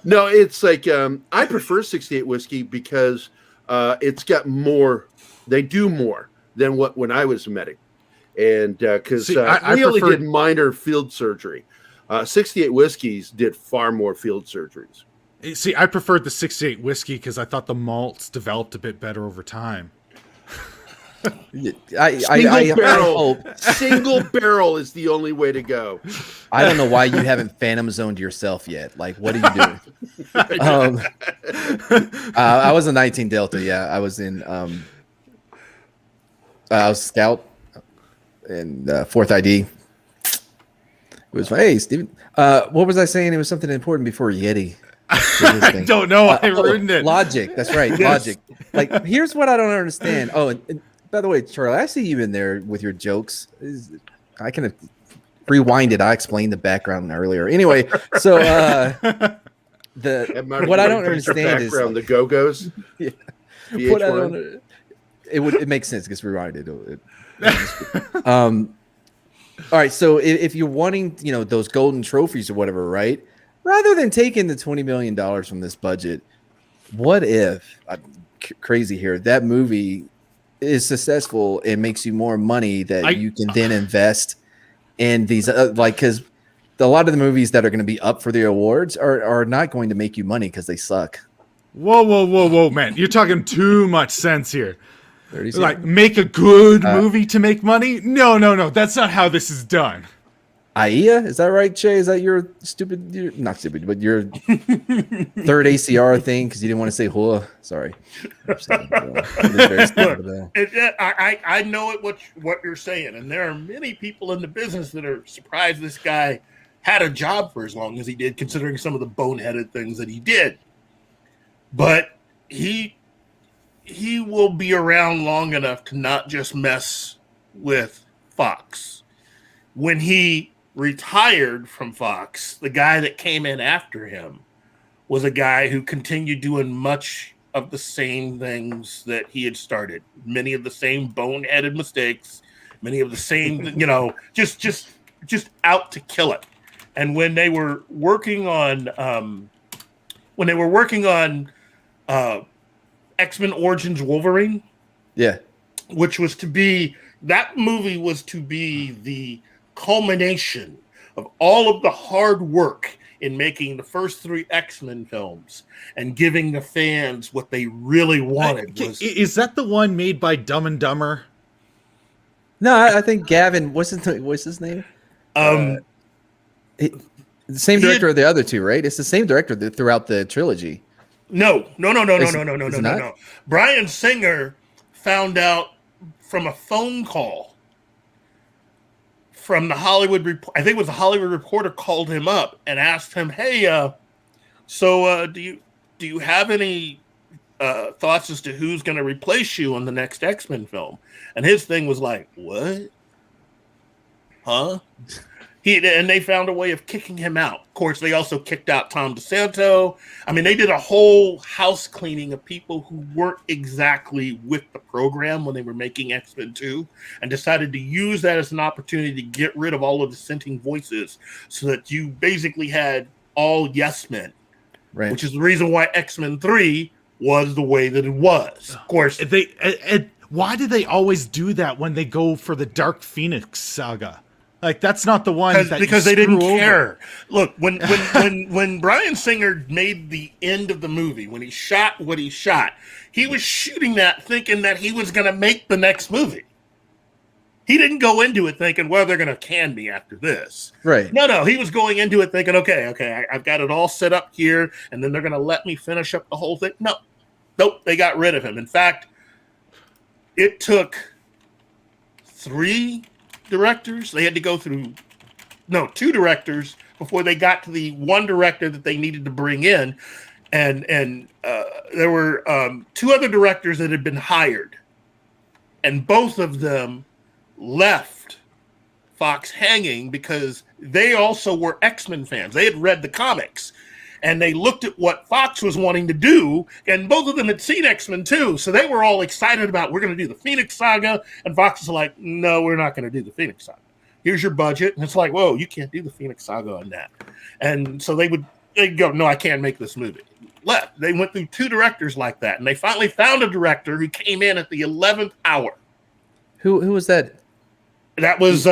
No, it's like I prefer 68 whiskey because it's got more. They do more than when I was a medic, and because we only did minor field surgery. 68 whiskeys did far more field surgeries. See, I preferred the 68 whiskey because I thought the malts developed a bit better over time. Single barrel is the only way to go. I don't know why you haven't phantom zoned yourself yet. Like, what are you doing? I was a 19 Delta. Yeah, I was in. I was scout and 4th ID. It was hey Steven. What was I saying? It was something important before Yeti. I don't know. I ruined it. Logic. That's right. Yes. Logic. Like, here's what I don't understand. Oh, and by the way, Charlie, I see you in there with your jokes. I can rewind it. I explained the background earlier. Anyway, so what I don't understand is the Go-Go's. Yeah, what I don't. It makes sense because rewind it. All right. So if you're wanting, those golden trophies or whatever, right? Rather than taking the $20 million from this budget, what if crazy here? That movie is successful and makes you more money that you can then invest in these because a lot of the movies that are going to be up for the awards are not going to make you money because they suck. Whoa, man. You're talking too much sense here. Like, make a good movie to make money? No. That's not how this is done. AIA? Is that right, Che? Is that your stupid? You're not stupid, but your third ACR thing because you didn't want to say "hua." Sorry. I know what you're saying, and there are many people in the business that are surprised this guy had a job for as long as he did, considering some of the boneheaded things that he did. But he will be around long enough to not just mess with Fox. When he retired from Fox, the guy that came in after him was a guy who continued doing much of the same things that he had started. Many of the same boneheaded mistakes, many of the same, just out to kill it. And when they were working on X-Men Origins Wolverine, which was to be that movie was to be the culmination of all of the hard work in making the first 3 X-Men films and giving the fans what they really wanted. Is that the one made by Dumb and Dumber? No, I think Gavin. What's his name? The same director of the other two, right? It's the same director throughout the trilogy. No. Is it not? Bryan Singer found out from a phone call from the Hollywood Report. I think it was the Hollywood Reporter called him up and asked him, "Hey, do you have any thoughts as to who's going to replace you on the next X-Men film?" And his thing was like, "What? Huh?" And they found a way of kicking him out. Of course, they also kicked out Tom DeSanto. I mean, they did a whole house cleaning of people who weren't exactly with the program when they were making X-Men 2 and decided to use that as an opportunity to get rid of all of the dissenting voices so that you basically had all yes men, Right. which is the reason why X-Men 3 was the way that it was. Of course, Why do they always do that when they go for the Dark Phoenix saga? Like, that's not the one because they didn't over. care. Look, when Bryan Singer made the end of the movie, when he shot what he shot, he was shooting that thinking that he was going to make the next movie. He didn't go into it thinking, well, they're going to can me after this. Right. No, he was going into it thinking, okay, I've got it all set up here, and then they're going to let me finish up the whole thing. Nope, they got rid of him. In fact, it took 3 directors. They had to go through 2 directors before they got to the one director that they needed to bring in, and there were 2 other directors that had been hired, and both of them left Fox hanging because they also were X-Men fans. They had read the comics and they looked at what Fox was wanting to do, and both of them had seen X-Men too, so they were all excited about, we're going to do the Phoenix Saga, and Fox is like, no, we're not going to do the Phoenix Saga. Here's your budget, and it's like, whoa, you can't do the Phoenix Saga on that. And so they'd go, no, I can't make this movie. Left. They went through 2 directors like that, and they finally found a director who came in at the 11th hour. Who was that? That was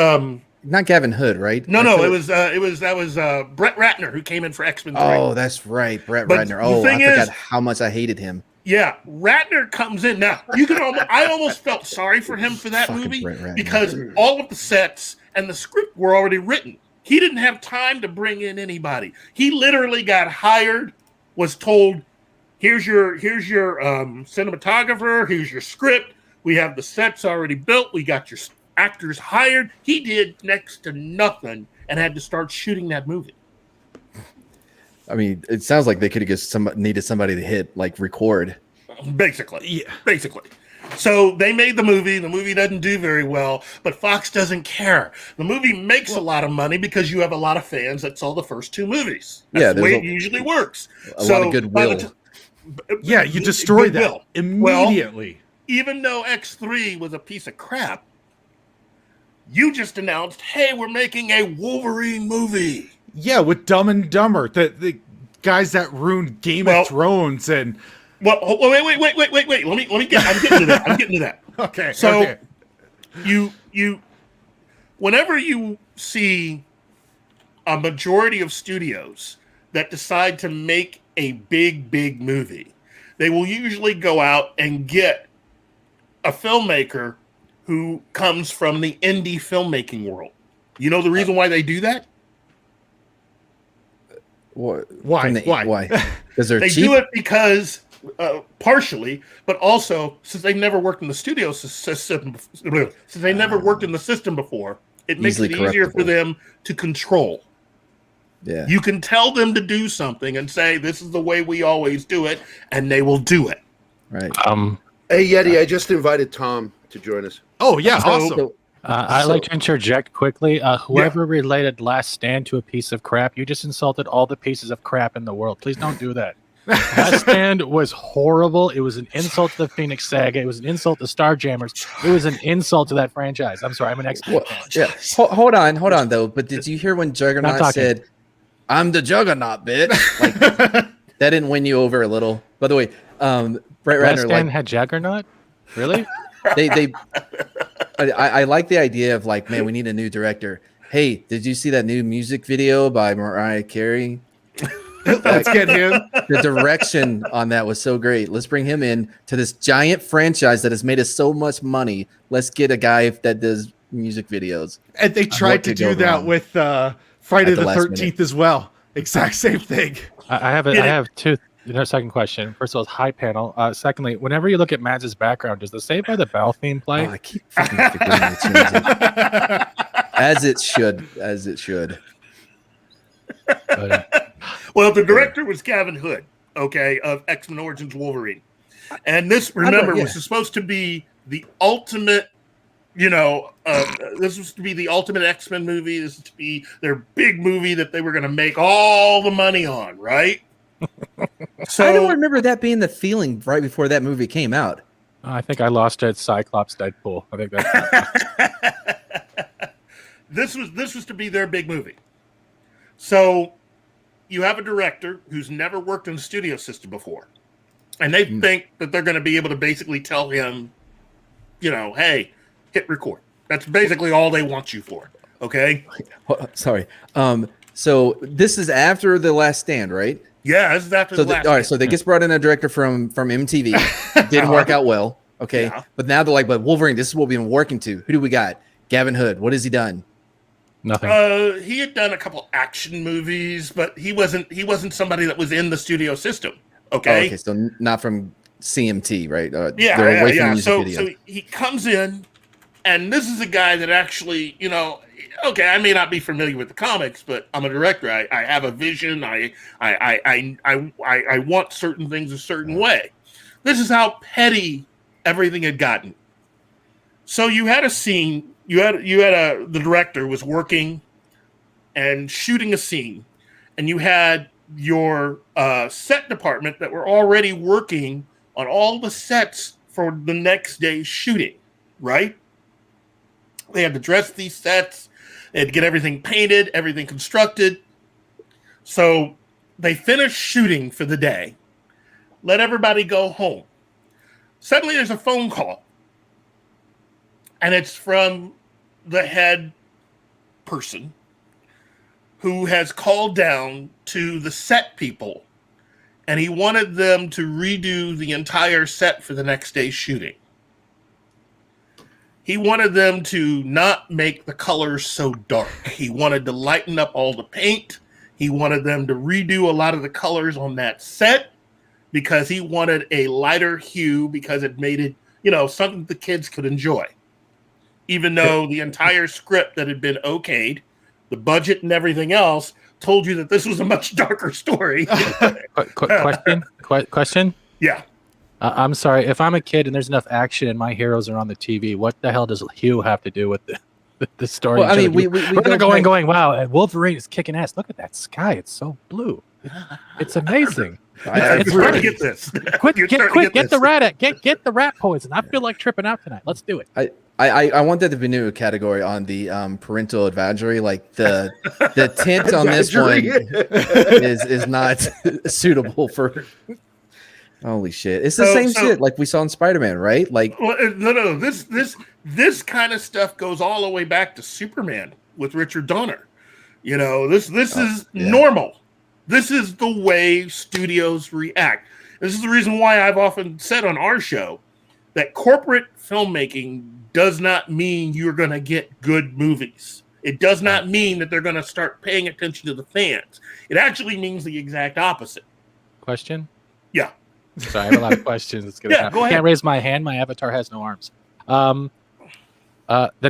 Not Gavin Hood, right? that was Brett Ratner who came in for X-Men 3. Oh, that's right, Brett But Ratner. the Oh, I thing forgot is- how much I hated him. Yeah, Ratner comes in. Now, I almost felt sorry for him for that Fucking movie Brett Ratner. because all of the sets and the script were already written. He didn't have time to bring in anybody. He literally got hired, was told, here's your cinematographer, here's your script. We have the sets already built. We got your actors hired. He did next to nothing and had to start shooting that movie. I mean, it sounds like they could have needed somebody to hit record. Basically. So they made the movie. The movie doesn't do very well, but Fox doesn't care. The movie makes a lot of money because you have a lot of fans that saw the first 2 movies. That's the way it usually works. A lot of goodwill. Yeah, you destroy that Goodwill. immediately. Well, even though X3 was a piece of crap, you just announced, hey, we're making a Wolverine movie. Yeah, with Dumb and Dumber, the guys that ruined Game of Thrones and. Well, wait. Let me get. I'm getting to that. Okay. So, okay. you, whenever you see a majority of studios that decide to make a big movie, they will usually go out and get a filmmaker who comes from the indie filmmaking world. You know the reason why they do that? Why? Why? Because they're They cheap. do it because partially, but also since they've never worked in the studio system, since they never worked in the system before, it makes Easily it easier for corruptible. them to control. Yeah. You can tell them to do something and say, this is the way we always do it, and they will do it. Right. Hey, Yeti, I just invited Tom to join us. Oh yeah, So- awesome. I'd like to interject quickly. Whoever related Last Stand to a piece of crap, you just insulted all the pieces of crap in the world. Please don't do that. Last Stand was horrible. It was an insult to the Phoenix Saga. It was an insult to Starjammers. It was an insult to that franchise. I'm sorry, I'm an X-Men Well, fan. yeah. Hold on though. But did you hear when Juggernaut talking. said, "I'm the Juggernaut, bitch"? Like, that didn't win you over a little. By the way, Brett Last Ratner, Stand had Juggernaut? Really? I like the idea of man, we need a new director. Hey, did you see that new music video by Mariah Carey? Let's get him. The direction on that was so great. Let's bring him in to this giant franchise that has made us so much money. Let's get a guy that does music videos. And they tried What to could do go that wrong? with Friday At the the last 13th as well. Exact same thing. I have two. Second question. First of all, it's high panel. Secondly, whenever you look at Mads' background, does the Saved by the Bell theme play? Oh, I keep fucking forgetting to change it. As it should. As it should. Well, the director was Gavin Hood, okay, of X-Men Origins Wolverine. And this, remember, was supposed to be the ultimate, this was to be the ultimate X-Men movie. This is to be their big movie that they were going to make all the money on, right? So I don't remember that being the feeling right before that movie came out. I think I lost it. Cyclops, Deadpool. I think that's this was to be their big movie. So you have a director who's never worked in a studio system before, and they think that they're going to be able to basically tell him, hey, hit record. That's basically all they want you for. Okay. Sorry. So this is after The Last Stand, right? Yeah, this is after the last. All right, so they just brought in a director from MTV. Didn't work out well. Okay, Yeah. but now they're like, but Wolverine, this is what we've been working to. Who do we got? Gavin Hood. What has he done? nothing. He had done a couple action movies, but he wasn't somebody that was in the studio system. Okay. Oh, okay, so not from CMT, right? Yeah. They're away from music So video. he comes in, and this is a guy that actually, okay, I may not be familiar with the comics, but I'm a director. I have a vision. I want certain things a certain way. This is how petty everything had gotten. So you had a scene. The director was working and shooting a scene, and you had your set department that were already working on all the sets for the next day's shooting, right? They had to dress these sets. They had to get everything painted, everything constructed. So they finished shooting for the day, let everybody go home. Suddenly there's a phone call, and it's from the head person who has called down to the set people, and he wanted them to redo the entire set for the next day's shooting. He wanted them to not make the colors so dark. He wanted to lighten up all the paint. He wanted them to redo a lot of the colors on that set because he wanted a lighter hue because it made it, something the kids could enjoy. Even though the entire script that had been okayed, the budget and everything else told you that this was a much darker story. Question? Yeah. I'm sorry. If I'm a kid and there's enough action and my heroes are on the TV, what the hell does Hugh have to do with the story? Well, I mean, we're going. Wow, Wolverine is kicking ass. Look at that sky; it's so blue. It's amazing. It's hard to get this. Get the rat poison. I feel like tripping out tonight. Let's do it. I want that to be a new category on the parental advisory. Like the tint on this one is not suitable for. Holy shit! It's the same shit like we saw in Spider-Man, right? Like, no. This kind of stuff goes all the way back to Superman with Richard Donner. This is normal. This is the way studios react. This is the reason why I've often said on our show that corporate filmmaking does not mean you're going to get good movies. It does not mean that they're going to start paying attention to the fans. It actually means the exact opposite. Question? Yeah. Sorry, I have a lot of questions. Go ahead. I can't raise my hand. My avatar has no arms. Then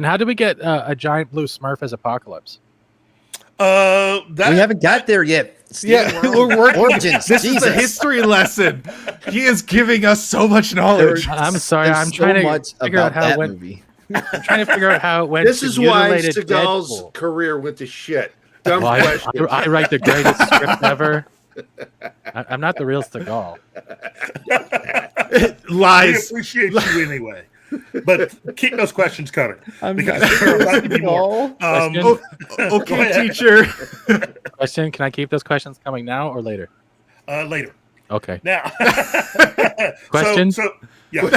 how do we get a giant blue Smurf as Apocalypse? we haven't got there yet. We're working. Origins. This is a history lesson. He is giving us so much knowledge. I'm sorry. I'm trying to figure out how it went. Movie. I'm trying to figure out how it went. This is why Seagal's Deadpool. career went to shit. Dumb question. I write the greatest script ever. I'm not the real Seagal. Lies. We appreciate you anyway. But keep those questions coming. Because there are about to be more. Okay, teacher. Question: can I keep those questions coming now or later? Later. Okay. Now. Question? Yeah.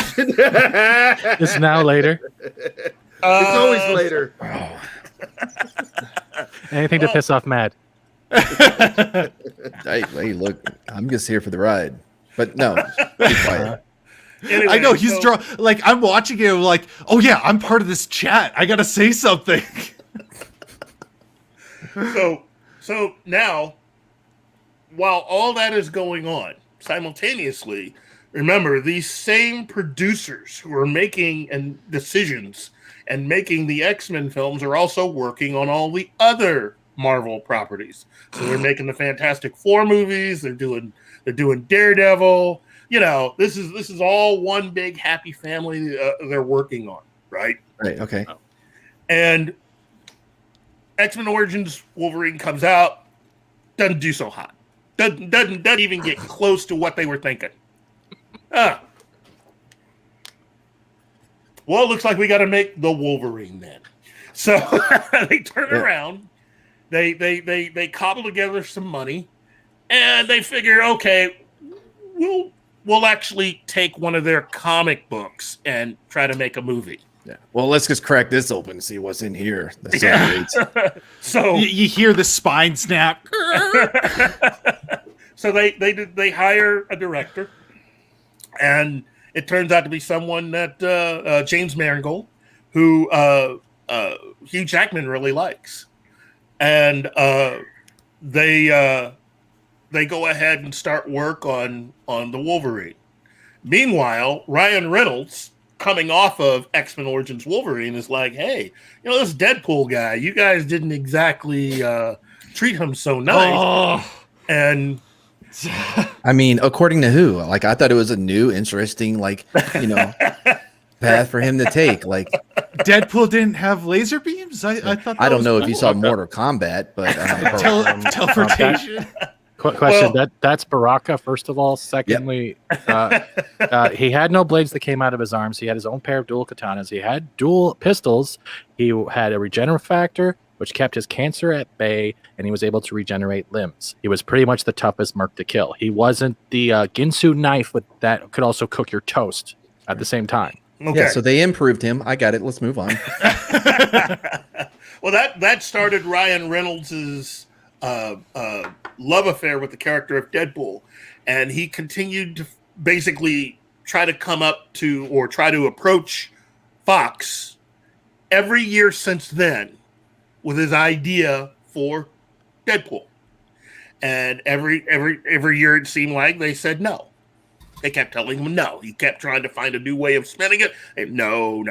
It's now later. It's always later. Anything to piss off Matt. Hey, look, I'm just here for the ride. But no, be quiet. Anyway, I know he's like I'm watching it. I'm like, oh yeah, I'm part of this chat. I gotta say something. So now, while all that is going on, simultaneously, remember these same producers who are making decisions and making the X-Men films are also working on all the other Marvel properties. So they're making the Fantastic Four movies. They're doing Daredevil. This is all one big happy family they're working on, right? Right. Okay. And X-Men Origins Wolverine comes out, doesn't do so hot. Doesn't even get close to what they were thinking. Well, it looks like we got to make the Wolverine then. So they turn around, they cobble together some money, and they figure, okay, we'll actually take one of their comic books and try to make a movie. Yeah. Well, let's just crack this open and see what's in here. So you hear the spine snap. So they hire a director, and it turns out to be someone that James Mangold, who Hugh Jackman really likes, and they go ahead and start work on the Wolverine. Meanwhile, Ryan Reynolds, coming off of X-Men Origins Wolverine, is like, hey, this Deadpool guy, you guys didn't exactly treat him so nice. And I mean, according to who? Like, I thought it was a new, interesting, path for him to take. Like, Deadpool didn't have laser beams. I thought. I don't know if you saw Mortal Kombat, but teleportation. Question. That's Baraka, first of all. Secondly, he had no blades that came out of his arms. He had his own pair of dual katanas. He had dual pistols. He had a regenerate factor, which kept his cancer at bay, and he was able to regenerate limbs. He was pretty much the toughest merc to kill. He wasn't the Ginsu knife that could also cook your toast at the same time. Okay. Yeah, so they improved him. I got it. Let's move on. Well, that started Ryan Reynolds's love affair with the character of Deadpool, and he continued to basically try to approach Fox every year since then with his idea for Deadpool. And every year it seemed like they said no. They kept telling him no. He kept trying to find a new way of spinning it. And no.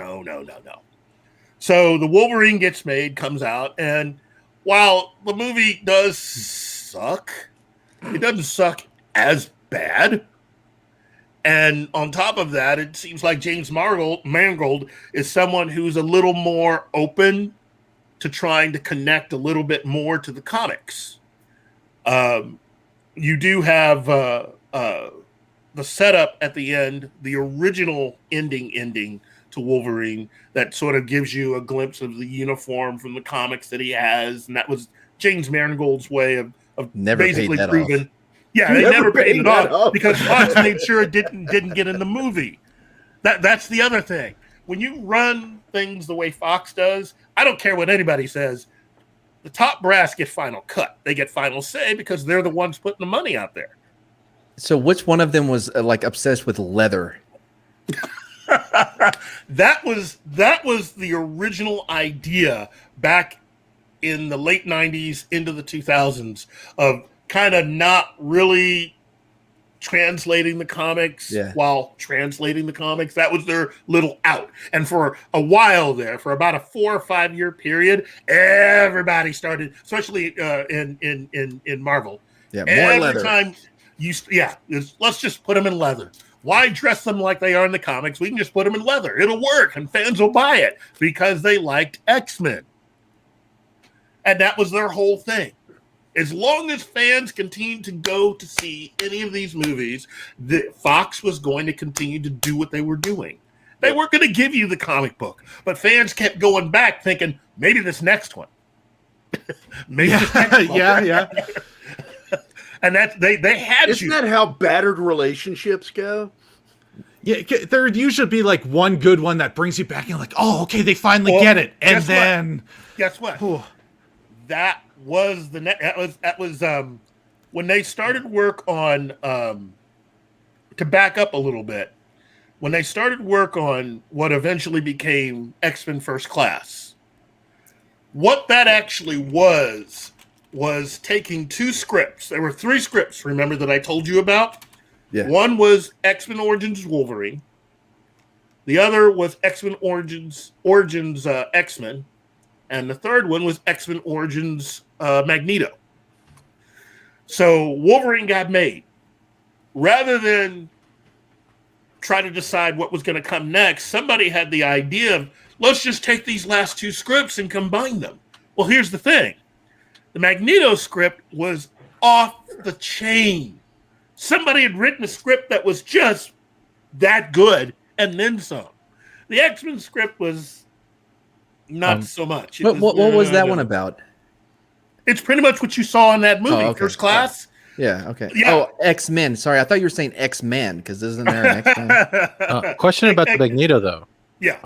So the Wolverine gets made, comes out, and while the movie does suck, it doesn't suck as bad. And on top of that, it seems like James Mangold is someone who's a little more open to trying to connect a little bit more to the comics. You do have the setup at the end, the original ending to Wolverine, that sort of gives you a glimpse of the uniform from the comics that he has, and that was James Mangold's way of Never basically paid that proving. off. Yeah, they never paid it off because Fox made sure it didn't get in the movie. That's the other thing. When you run things the way Fox does, I don't care what anybody says. The top brass get final cut. They get final say because they're the ones putting the money out there. So which one of them was obsessed with leather? That was the original idea back in the late 90s into the 2000s of kind of not really translating the comics while translating the comics. That was their little out. And for a while there, for about a 4 or 5 year period, everybody started, especially in Marvel. Yeah, more leather. Every time let's just put them in leather. Why dress them like they are in the comics? We can just put them in leather. It'll work, and fans will buy it because they liked X-Men. And that was their whole thing. As long as fans continued to go to see any of these movies, Fox was going to continue to do what they were doing. They weren't going to give you the comic book, but fans kept going back thinking, maybe this next one. Maybe this next one. Yeah. And that they had Isn't that how battered relationships go? Yeah, there'd usually be like one good one that brings you back and like, oh, okay, they finally get it. And guess what? That was that was when they started work on to back up a little bit, when they started work on what eventually became X-Men First Class. What that actually was was taking two scripts. There were three scripts, remember, that I told you about? Yeah. One was X-Men Origins Wolverine. The other was X-Men Origins X-Men. And the third one was X-Men Origins Magneto. So Wolverine got made. Rather than try to decide what was going to come next, somebody had the idea of, let's just take these last two scripts and combine them. Well, here's the thing. The Magneto script was off the chain. Somebody had written a script that was just that good and then some. The X-Men script was not so much. What was that one about? It's pretty much what you saw in that movie, okay. First Class. Yeah, okay. Yeah. Oh, X-Men. Sorry, I thought you were saying X-Men, because isn't there an X-Men? Question about the Magneto, though. Yeah.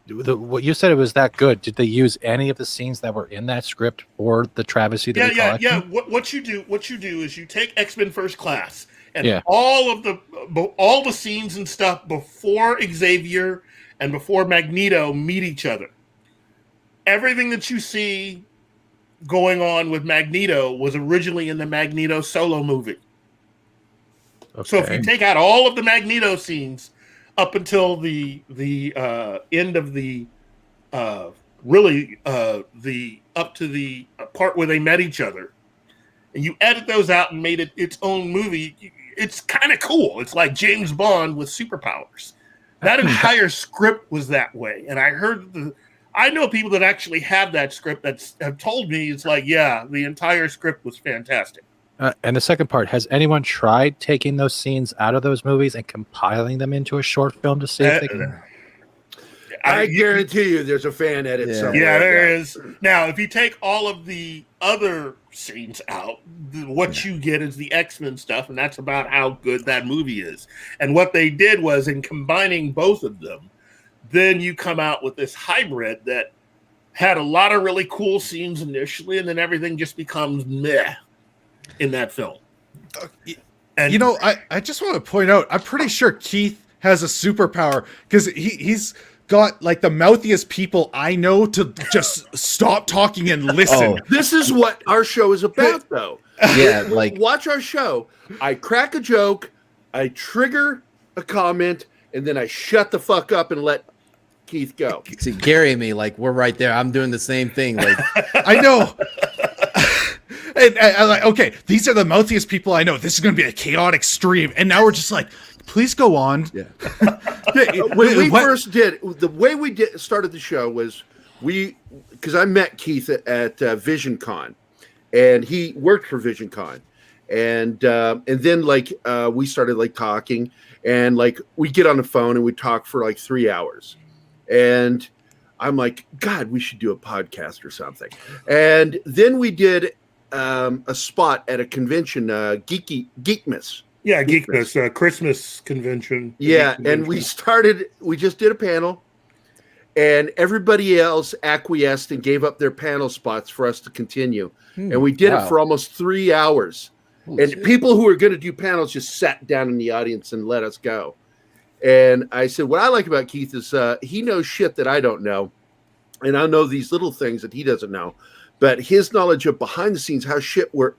What you said, it was that good. Did they use any of the scenes that were in that script for the travesty? Yeah. What you do is you take X-Men First Class and all the scenes and stuff before Xavier and before Magneto meet each other. Everything that you see going on with Magneto was originally in the Magneto solo movie. Okay. So if you take out all of the Magneto scenes up until the end of the up to the part where they met each other, and you edit those out and made it its own movie, it's kind of cool. It's like James Bond with superpowers. That entire script was that way, and I know people that actually have that script that have told me it's like, yeah, the entire script was fantastic. And the second part, has anyone tried taking those scenes out of those movies and compiling them into a short film to see if they can? I guarantee you there's a fan edit somewhere. Yeah, there is. Now, if you take all of the other scenes out, what you get is the X-Men stuff, and that's about how good that movie is. And what they did was, in combining both of them, then you come out with this hybrid that had a lot of really cool scenes initially, and then everything just becomes meh in that film. And you know, I just want to point out, I'm pretty sure Keith has a superpower, because he's got like the mouthiest people I know to just stop talking and listen. This is what our show is about, though. Yeah, like watch our show. I crack a joke, I trigger a comment, and then I shut the fuck up and let Keith go. See, Gary and me, like, we're right there. I'm doing the same thing. Like, I know. And I'm like, okay, these are the mouthiest people I know. This is going to be a chaotic stream. And now we're just like, please go on. Yeah. When we first did, the way we started the show was because I met Keith at VisionCon, and he worked for VisionCon. And then like we started like talking, and like we get on the phone and we talk for like 3 hours. And I'm like, God, we should do a podcast or something. And then we did a spot at a convention, Geekmas. Yeah, Geekmas, Christmas convention. Yeah, convention. And we just did a panel, and everybody else acquiesced and gave up their panel spots for us to continue. And we did it for almost 3 hours. And people who were going to do panels just sat down in the audience and let us go. And I said, what I like about Keith is he knows shit that I don't know. And I know these little things that he doesn't know. But his knowledge of behind the scenes, how shit works.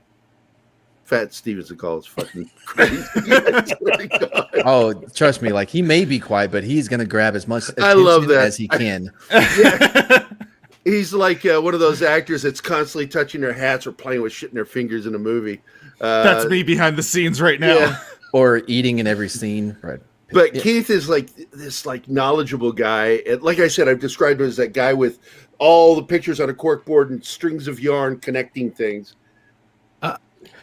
Fat Stevenson calls fucking crazy. oh, trust me, like he may be quiet, but he's gonna grab as much attention as he can. He's like one of those actors that's constantly touching their hats or playing with shit in their fingers in a movie. That's me behind the scenes right now. Yeah. Or eating in every scene. Right. But Keith is like this like knowledgeable guy. And like I said, I've described him as that guy with all the pictures on a corkboard and strings of yarn connecting things.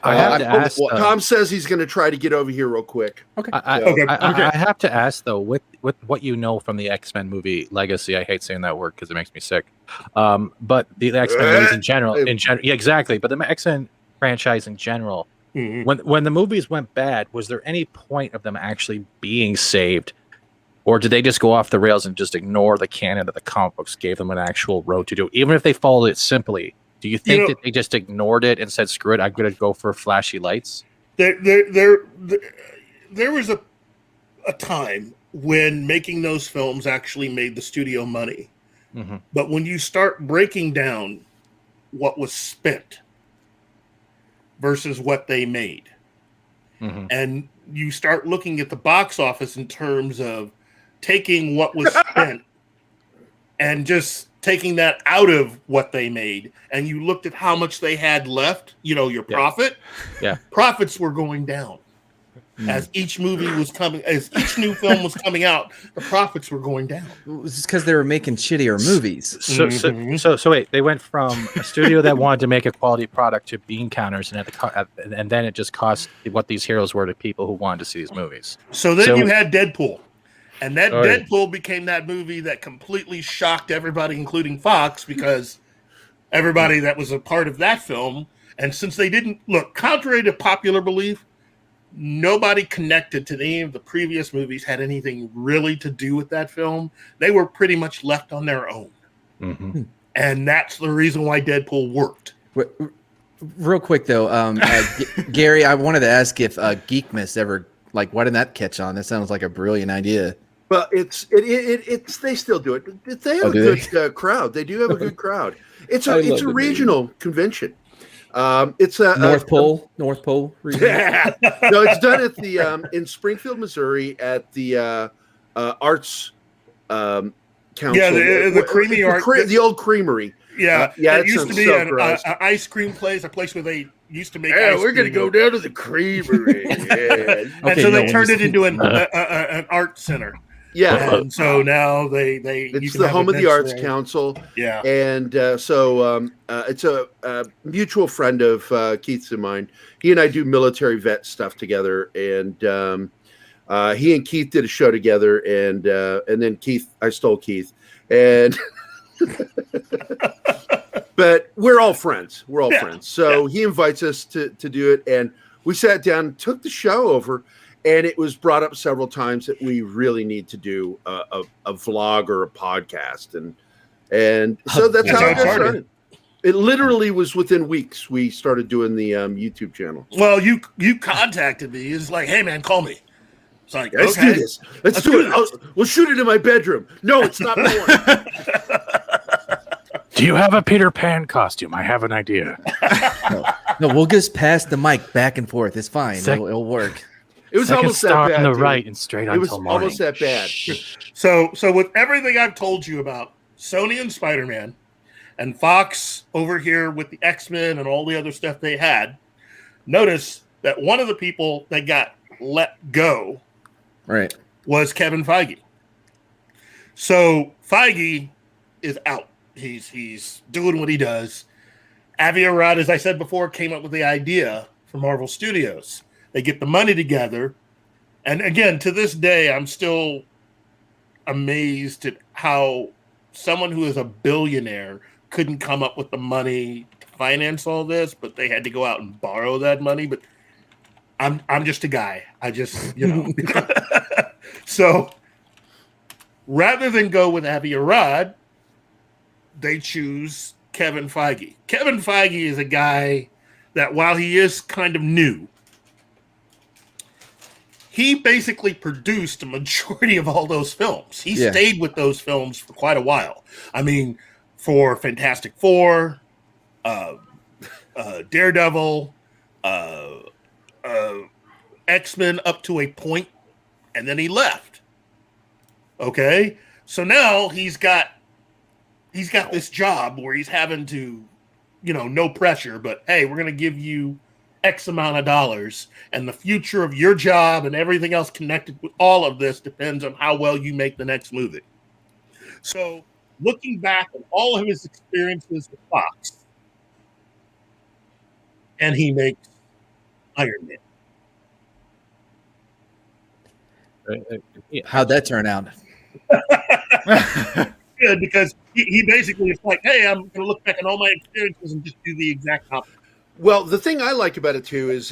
I have to ask. Tom says he's going to try to get over here real quick. Okay. I have to ask though, with what you know from the X-Men movie Legacy, I hate saying that word because it makes me sick. But the X-Men movies in general, yeah, exactly. But the X-Men franchise in general, when the movies went bad, was there any point of them actually being saved, or did they just go off the rails and just ignore the canon that the comic books gave them an actual road to do, even if they followed it simply? Do you think that they just ignored it and said, "Screw it, I'm going to go for flashy lights"? There was a time when making those films actually made the studio money, but when you start breaking down what was spent versus what they made. Mhm. And you start looking at the box office in terms of taking what was spent and just taking that out of what they made. And you looked at how much they had left, your profit. Yeah. Profits were going down. As each movie was coming, as each new film was coming out, the profits were going down. It was just because they were making shittier movies. So wait, they went from a studio that wanted to make a quality product to bean counters, and then it just cost what these heroes were to people who wanted to see these movies. So then you had Deadpool, and that Oh, yeah. Deadpool became that movie that completely shocked everybody, including Fox, because everybody that was a part of that film, and since they didn't look, contrary to popular belief, nobody connected to any of the previous movies had anything really to do with that film. They were pretty much left on their own. Mm-hmm. And that's the reason why Deadpool worked. Real quick though, Gary, I wanted to ask if Geekmas ever, why didn't that catch on? That sounds like a brilliant idea. Well, it's they still do it. They have a good crowd. They do have a good crowd. It's a regional convention. It's a North Pole region. Yeah. No, it's done at the in Springfield, Missouri, at the Arts Council. Yeah, the Creamy Art, the old creamery. Yeah, it used to be an ice cream place, a place where they used to make. Yeah, ice we're gonna cream. go down to the creamery. Yeah. And so they turned it into an art center. Yeah, and so now they it's the home of the Arts Council. Yeah, and so it's a mutual friend of Keith's and mine. He and I do military vet stuff together, and he and Keith did a show together, and then I stole Keith, and but we're all friends. We're all friends. So he invites us to do it, and we sat down, took the show over. And it was brought up several times that we really need to do a vlog or a podcast, and so that's how it got started. It literally was within weeks we started doing the YouTube channel. Well, you contacted me. It's like, hey man, call me. It's like, let's do this. Let's do it. We'll shoot it in my bedroom. No, it's not boring. Do you have a Peter Pan costume? I have an idea. No, we'll just pass the mic back and forth. It's fine. It'll work. It was Second almost that star bad. on the dude. right and straight on It was till morning. almost that bad. So with everything I've told you about Sony and Spider-Man, and Fox over here with the X-Men and all the other stuff they had, notice that one of the people that got let go, was Kevin Feige. So Feige is out. He's doing what he does. Avi Arad, as I said before, came up with the idea for Marvel Studios. They get the money together. And again, to this day, I'm still amazed at how someone who is a billionaire couldn't come up with the money to finance all this, but they had to go out and borrow that money. But I'm just a guy. I just, So rather than go with Avi Arad, they choose Kevin Feige. Kevin Feige is a guy that, while he is kind of new, he basically produced a majority of all those films. He stayed with those films for quite a while. I mean, for Fantastic Four, Daredevil, X-Men up to a point, and then he left. Okay? So now he's got this job where he's having to, no pressure, but hey, we're going to give you X amount of dollars, and the future of your job and everything else connected with all of this depends on how well you make the next movie. So looking back at all of his experiences with Fox, and he makes Iron Man. How'd that turn out? Good, because he basically is like, hey, I'm going to look back at all my experiences and just do the exact opposite. Well, the thing I like about it too is,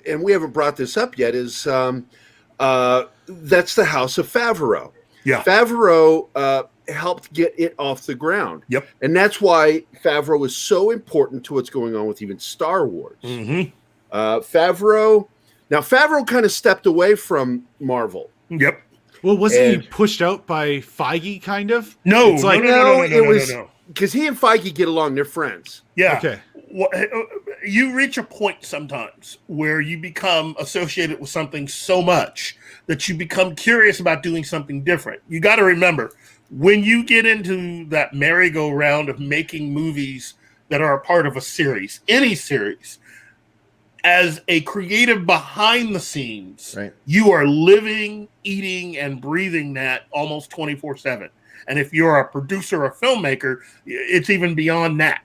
and we haven't brought this up yet, is that's the House of Favreau. Yeah, Favreau helped get it off the ground. Yep, and that's why Favreau is so important to what's going on with even Star Wars. Mm-hmm. Favreau kind of stepped away from Marvel. Yep. Well, wasn't he pushed out by Feige, kind of? No, it's like, no, it was because he and Feige get along. They're friends. Yeah. Okay. you reach a point sometimes where you become associated with something so much that you become curious about doing something different. You got to remember, when you get into that merry-go-round of making movies that are a part of a series, any series, as a creative behind the scenes, Right. you are living, eating, and breathing that almost 24/7. And if you're a producer or filmmaker, it's even beyond that.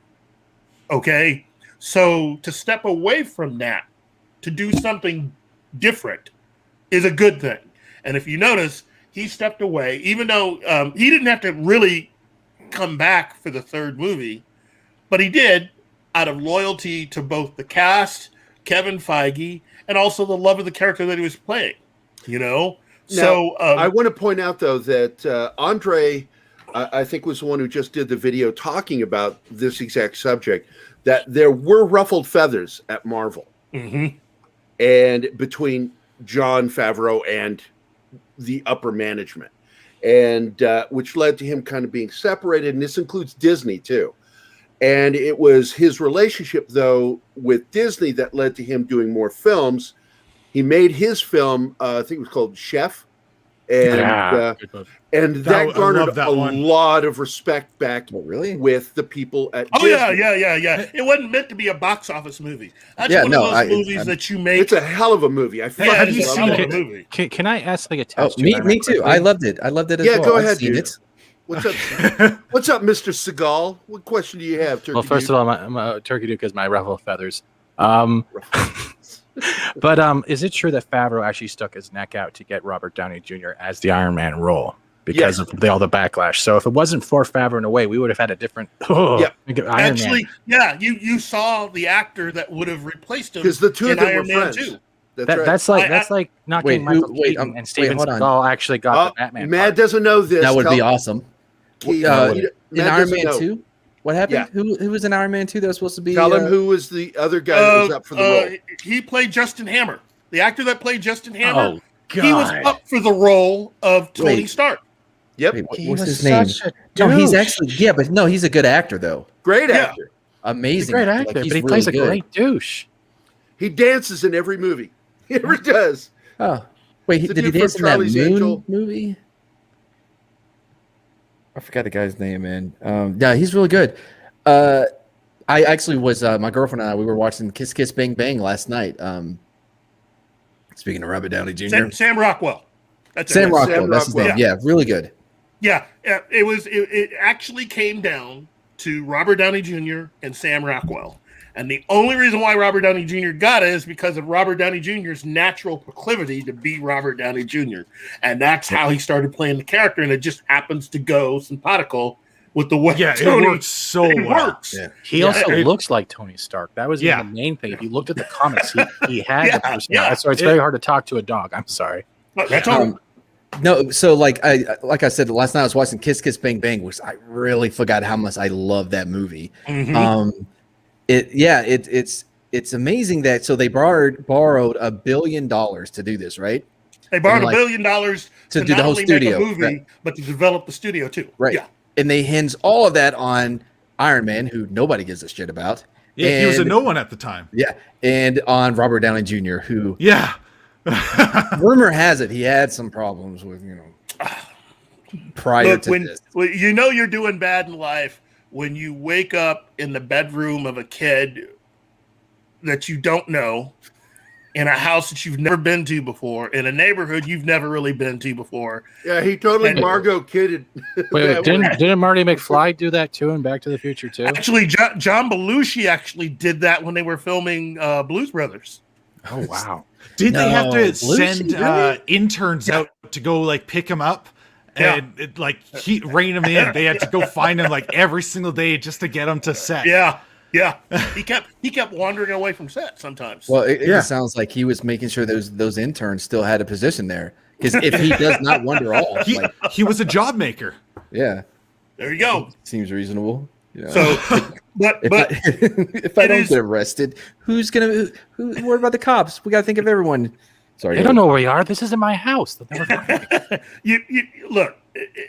Okay? So to step away from that, to do something different, is a good thing. And if you notice, he stepped away, even though he didn't have to really come back for the third movie, but he did out of loyalty to both the cast, Kevin Feige, and also the love of the character that he was playing, you know? Now, I want to point out, though, that Andre, I think, was the one who just did the video talking about this exact subject, that there were ruffled feathers at Marvel. Mm-hmm. And between Jon Favreau and the upper management, and which led to him kind of being separated. And this includes Disney, too. And it was his relationship, though, with Disney that led to him doing more films. He made his film, I think it was called Chef. And that garnered a lot of respect back with the people at Disney. Yeah. It wasn't meant to be a box office movie. That's one of those movies that you make. It's a hell of a movie. I feel have you seen it? Can I ask like a test? Me too. I loved it. I loved it as well. Yeah, go ahead, I've seen dude. it. What's up? What's up, Mr. Seagal? What question do you have, Turkey? Well, first of all, I'm a Turkey Duke is my ruffled feathers. But is it true that Favreau actually stuck his neck out to get Robert Downey Jr. as the Iron Man role because of all the backlash? So if it wasn't for Favreau in a way, we would have had a different Iron Actually, Man. You saw the actor that would have replaced him because the two of them Iron were Man friends. 2. That's like knocking Michael Keaton and Steven Seagal actually got the Batman. Matt doesn't know this. That would be awesome. In Iron Man 2? What happened? Yeah. Who was in Iron Man 2 that was supposed to be? Tell him who was the other guy that was up for the role. He played Justin Hammer. The actor that played Justin Hammer. Oh, God. He was up for the role of Tony Stark. Yep. Wait, what's his name? No, he's actually he's a good actor though. Great actor. Amazing. Great actor, but he plays a great douche. He dances in every movie. He ever does. Oh, wait, did he dance in that Moon movie? I forgot the guy's name, man. Yeah, he's really good. I actually was my girlfriend and I. We were watching Kiss Kiss Bang Bang last night. Speaking of Robert Downey Jr., Sam Rockwell. Sam Rockwell. That's his name. Yeah, really good. Yeah, it actually came down to Robert Downey Jr. and Sam Rockwell. And the only reason why Robert Downey Jr. got it is because of Robert Downey Jr.'s natural proclivity to be Robert Downey Jr. And that's how he started playing the character. And it just happens to go simpatico with the way Tony, it works so well. Works. Yeah. He also looks like Tony Stark. That was the main thing. If you looked at the comics, he had the personality. So it's very hard to talk to a dog. I'm sorry. That's all. No, so like I said last night, I was watching Kiss Kiss Bang Bang, which I really forgot how much I love that movie. Mm-hmm. It's amazing that they borrowed $1 billion to do this, right? They borrowed $1 billion to do the whole studio, make a movie, but to develop the studio too. Right. Yeah. And they hinge all of that on Iron Man, who nobody gives a shit about. Yeah, he was a no one at the time. Yeah, and on Robert Downey Jr., who rumor has it he had some problems with prior to this. You know you're doing bad in life when you wake up in the bedroom of a kid that you don't know, in a house that you've never been to before, in a neighborhood you've never really been to before. Yeah, he totally Margot kidded. Wait, didn't Marty McFly do that too in Back to the Future too? Actually, John Belushi actually did that when they were filming Blues Brothers. Oh wow! Did they have to send interns out to go pick him up? And rein him in. They had to go find him every single day just to get him to set. Yeah. He kept wandering away from set sometimes. Well, it just sounds like he was making sure those interns still had a position there. Because if he does not wander off, he was a job maker. Yeah. There you go. Seems reasonable. So, but if I don't get arrested, who's worried about the cops? We got to think of everyone. Sorry, they don't know where we are. This isn't my house. you look.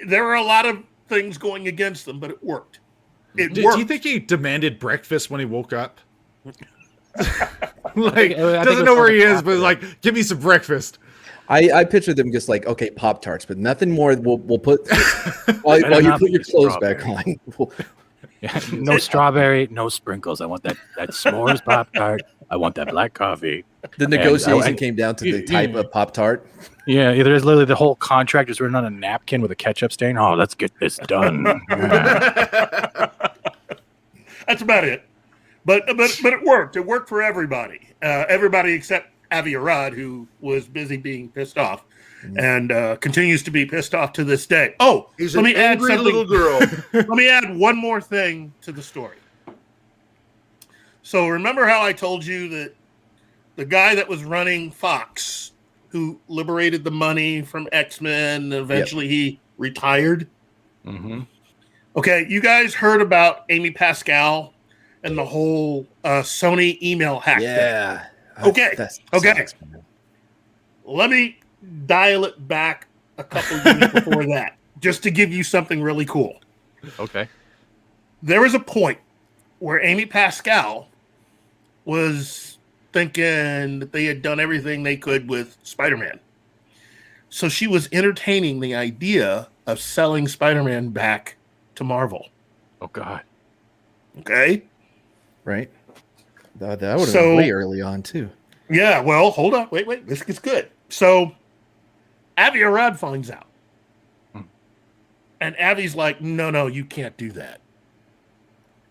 There are a lot of things going against them, but it worked. Do you think he demanded breakfast when he woke up? Like, I think doesn't it know was where he something is, but after like, give me some breakfast. I picture them just like, okay, Pop-Tarts, but nothing more. We'll put while Better you not put your be clothes back strawberry. on. We'll- Yeah, no strawberry, no sprinkles. I want that s'mores Pop-Tart. I want that black coffee. The negotiation came down to the type of Pop-Tart. Yeah, there's literally the whole contract is written on a napkin with a ketchup stain. Oh, let's get this done. Yeah. That's about it. But it worked. It worked for everybody. Everybody except Avi Arad, who was busy being pissed off and continues to be pissed off to this day. Oh, He's let an me add angry something. little girl. Let me add one more thing to the story. So remember how I told you that the guy that was running Fox, who liberated the money from X-Men, and eventually he retired? Mm-hmm. Okay, you guys heard about Amy Pascal and the whole Sony email hack thing. Yeah. Okay, That okay. sucks, man. Let me dial it back a couple years before that, just to give you something really cool. Okay. There was a point where Amy Pascal was thinking that they had done everything they could with Spider-Man. So she was entertaining the idea of selling Spider-Man back to Marvel. Oh God. Okay? Right. That would have So- been way early on too. Yeah, well, hold on. Wait. This gets good. So Avi Arad finds out. And Avi's like, no, you can't do that.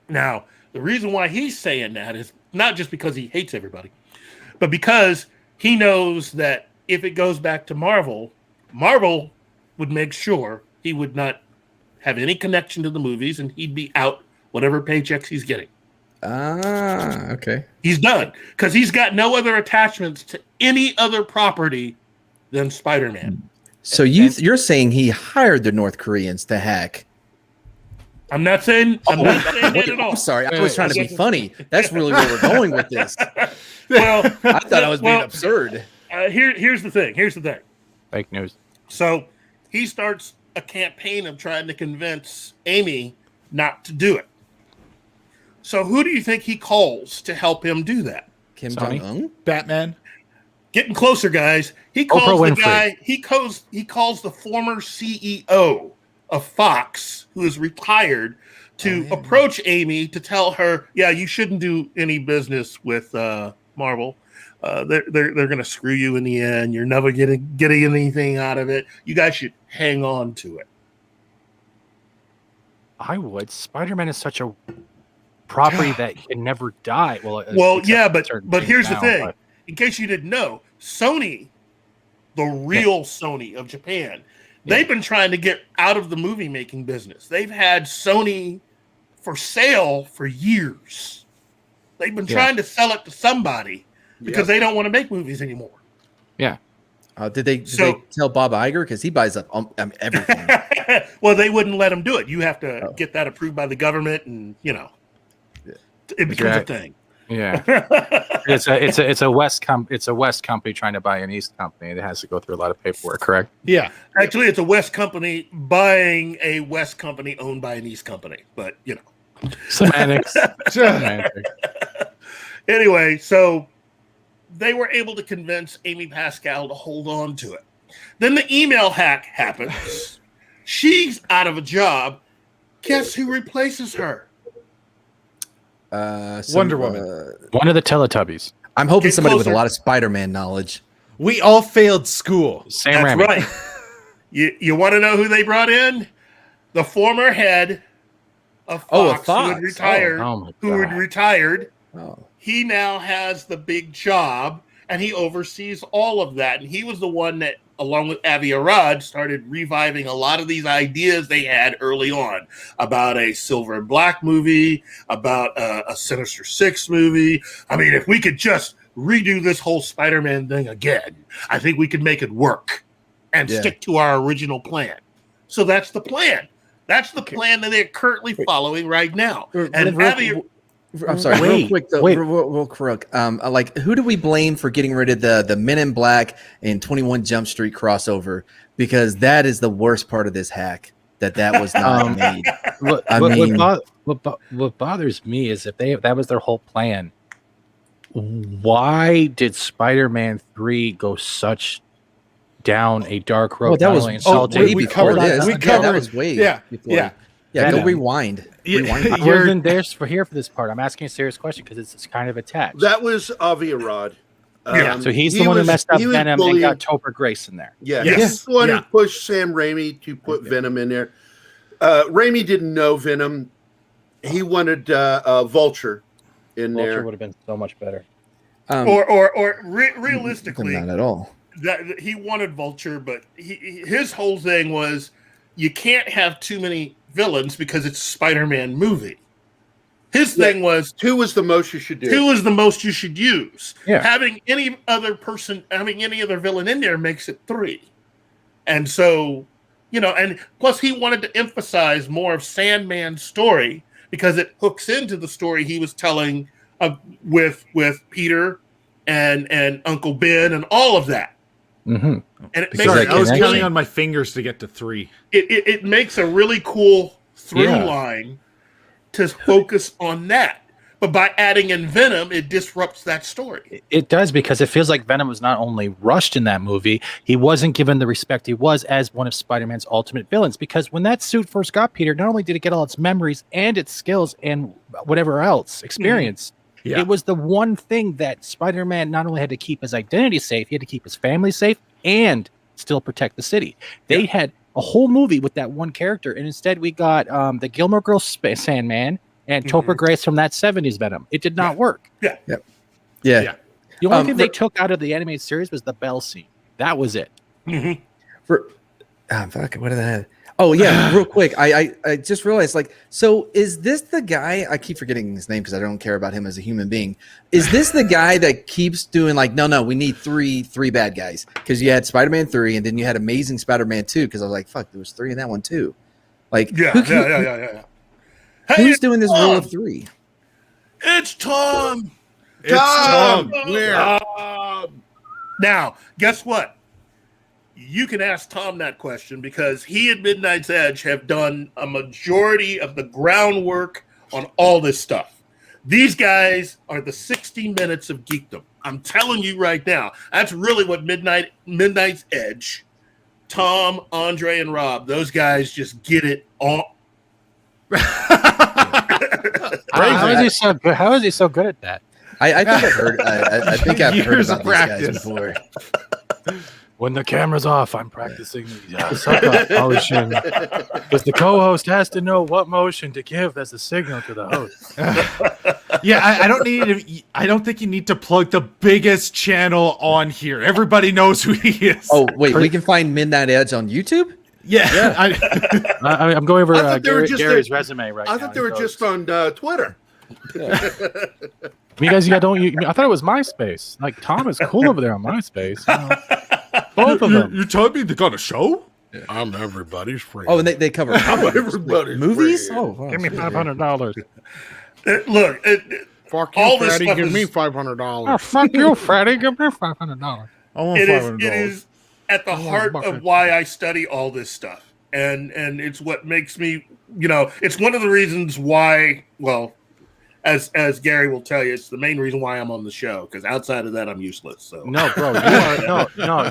Now, the reason why he's saying that is not just because he hates everybody, but because he knows that if it goes back to Marvel, Marvel would make sure he would not have any connection to the movies and he'd be out whatever paychecks he's getting. Ah, okay. He's done because he's got no other attachments to any other property than Spider-Man. So you're saying he hired the North Koreans to hack? I'm not saying that Wait, at all. I'm sorry. I was trying to be funny. That's really where we're going with this. Well, I thought I was being absurd. Here's the thing. Fake news. So he starts a campaign of trying to convince Amy not to do it. So who do you think he calls to help him do that? Kim Sonny? Jong-un? Batman. Getting closer, guys. He Oprah calls the Winfrey. guy. He calls the former CEO of Fox, who is retired, to approach Amy to tell her, "Yeah, you shouldn't do any business with Marvel. They're going to screw you in the end. You're never getting anything out of it. You guys should hang on to it." I would. Spider-Man is such a property that can never die. Well, except Yeah, certain but things here's the now, thing. but- In case you didn't know, Sony, the real Sony of Japan, they've been trying to get out of the movie making business. They've had Sony for sale for years. They've been trying to sell it to somebody because they don't want to make movies anymore. Yeah. Did they tell Bob Iger? Because he buys up everything. Well, they wouldn't let them do it. You have to get that approved by the government, and it becomes a thing. Yeah. it's a West company trying to buy an East company. It has to go through a lot of paperwork, correct? Yeah. Actually, it's a West company buying a West company owned by an East company, but Semantics. Semantics. Anyway, so they were able to convince Amy Pascal to hold on to it. Then the email hack happens. She's out of a job. Guess who replaces her? Wonder Woman. One of the Teletubbies. I'm hoping Get somebody with closer. a lot of Spider-Man knowledge. We all failed school. Sam That's Raimi. right. You want to know who they brought in? The former head of Fox, Oh, of who Fox. had retired. Oh, my who had God. retired. Oh. He now has the big job, and he oversees all of that. And he was the one that, along with Avi Arad, started reviving a lot of these ideas they had early on about a Silver and Black movie, about a Sinister Six movie. I mean, if we could just redo this whole Spider-Man thing again, I think we could make it work and stick to our original plan. So that's the plan. That's the plan that they're currently following right now. And Avi... I'm sorry, real quick though, real quick. Like, who do we blame for getting rid of the Men in Black and 21 Jump Street crossover? Because that is the worst part of this hack. That was not made. What bothers me is if that was their whole plan, Why did Spider-Man 3 go such down a dark road? Well, that Not was only insulting, way before this. We Yeah, covered that it. was way Yeah, before. yeah. Yeah, go Venom. rewind. Rewind. I wasn't there for this part. I'm asking a serious question because it's kind of attached. That was Avi Arad. So he's the he one who was- messed up he was Venom and bullying- got Topher Grace in there. Yeah, Yes. he's the one Yeah. who pushed Sam Raimi to put Venom in there. Raimi didn't know Venom. He wanted Vulture in Vulture there. would have been so much better. Realistically, Not at all. that he wanted Vulture, but his whole thing was you can't have too many villains because it's a Spider-Man movie. His thing was 2 was the most you should do. 2 is the most you should use. Yeah. Having any other villain in there makes it 3. And so, and plus he wanted to emphasize more of Sandman's story because it hooks into the story he was telling with Peter and Uncle Ben and all of that. Mm-hmm. And it Sorry, makes I was connection. counting on my fingers to get to 3. it makes a really cool through Yeah. line to focus on that. But by adding in Venom, it disrupts that story. It does, because it feels like Venom was not only rushed in that movie, he wasn't given the respect he was as one of Spider-Man's ultimate villains. Because when that suit first got Peter, not only did it get all its memories and its skills and whatever else experience, Yeah. it was the one thing that Spider-Man not only had to keep his identity safe, he had to keep his family safe and still protect the city. They had a whole movie with that one character, and instead we got the Gilmore Girls Sandman and Topher Grace from that 70s Venom. It did not work. Yeah. Yeah. The only thing they took out of the animated series was the Bell scene. That was it. What did I have? Oh yeah, real quick. I just realized, like, so is this the guy? I keep forgetting his name because I don't care about him as a human being. Is this the guy that keeps doing like, no, we need three bad guys? Because you had Spider-Man 3 and then you had Amazing Spider-Man 2. Because I was like, fuck, there was 3 in that one too. Like, Yeah. who's doing this role Tom. of 3? It's Tom. It's Tom. Now, guess what? You can ask Tom that question because he and Midnight's Edge have done a majority of the groundwork on all this stuff. These guys are the 60 minutes of geekdom. I'm telling you right now. That's really what Midnight's Edge, Tom, Andre, and Rob, those guys just get it all. How is he so good? How is he so good at that? I think I've heard. I think I've heard Years about of these guys practice. before. When the camera's off, I'm practicing the suck-up motion because the co-host has to know what motion to give as a signal to the host. Yeah, I don't think you need to plug the biggest channel on here. Everybody knows who he is. Oh wait, we can find Midnight Edge on YouTube. yeah. I'm going over I thought they were just Gary's resume right now. I thought they were just on Twitter. You guys, I thought it was MySpace. Like, Tom is cool over there on MySpace. Both of them. You telling me they got a show? I'm everybody's friend. Oh, and they cover Everybody's movies. friend. Oh, wow. Give me $500. Look, Fuck you, all this Fatty. stuff Give me is- $500. Oh, fuck you, Freddie. Give me $500. I want it $500. is at the heart of why I study all this stuff, and it's what makes me, it's one of the reasons why. Well, as Gary will tell you, it's the main reason why I'm on the show. Because outside of that, I'm useless. So No, bro.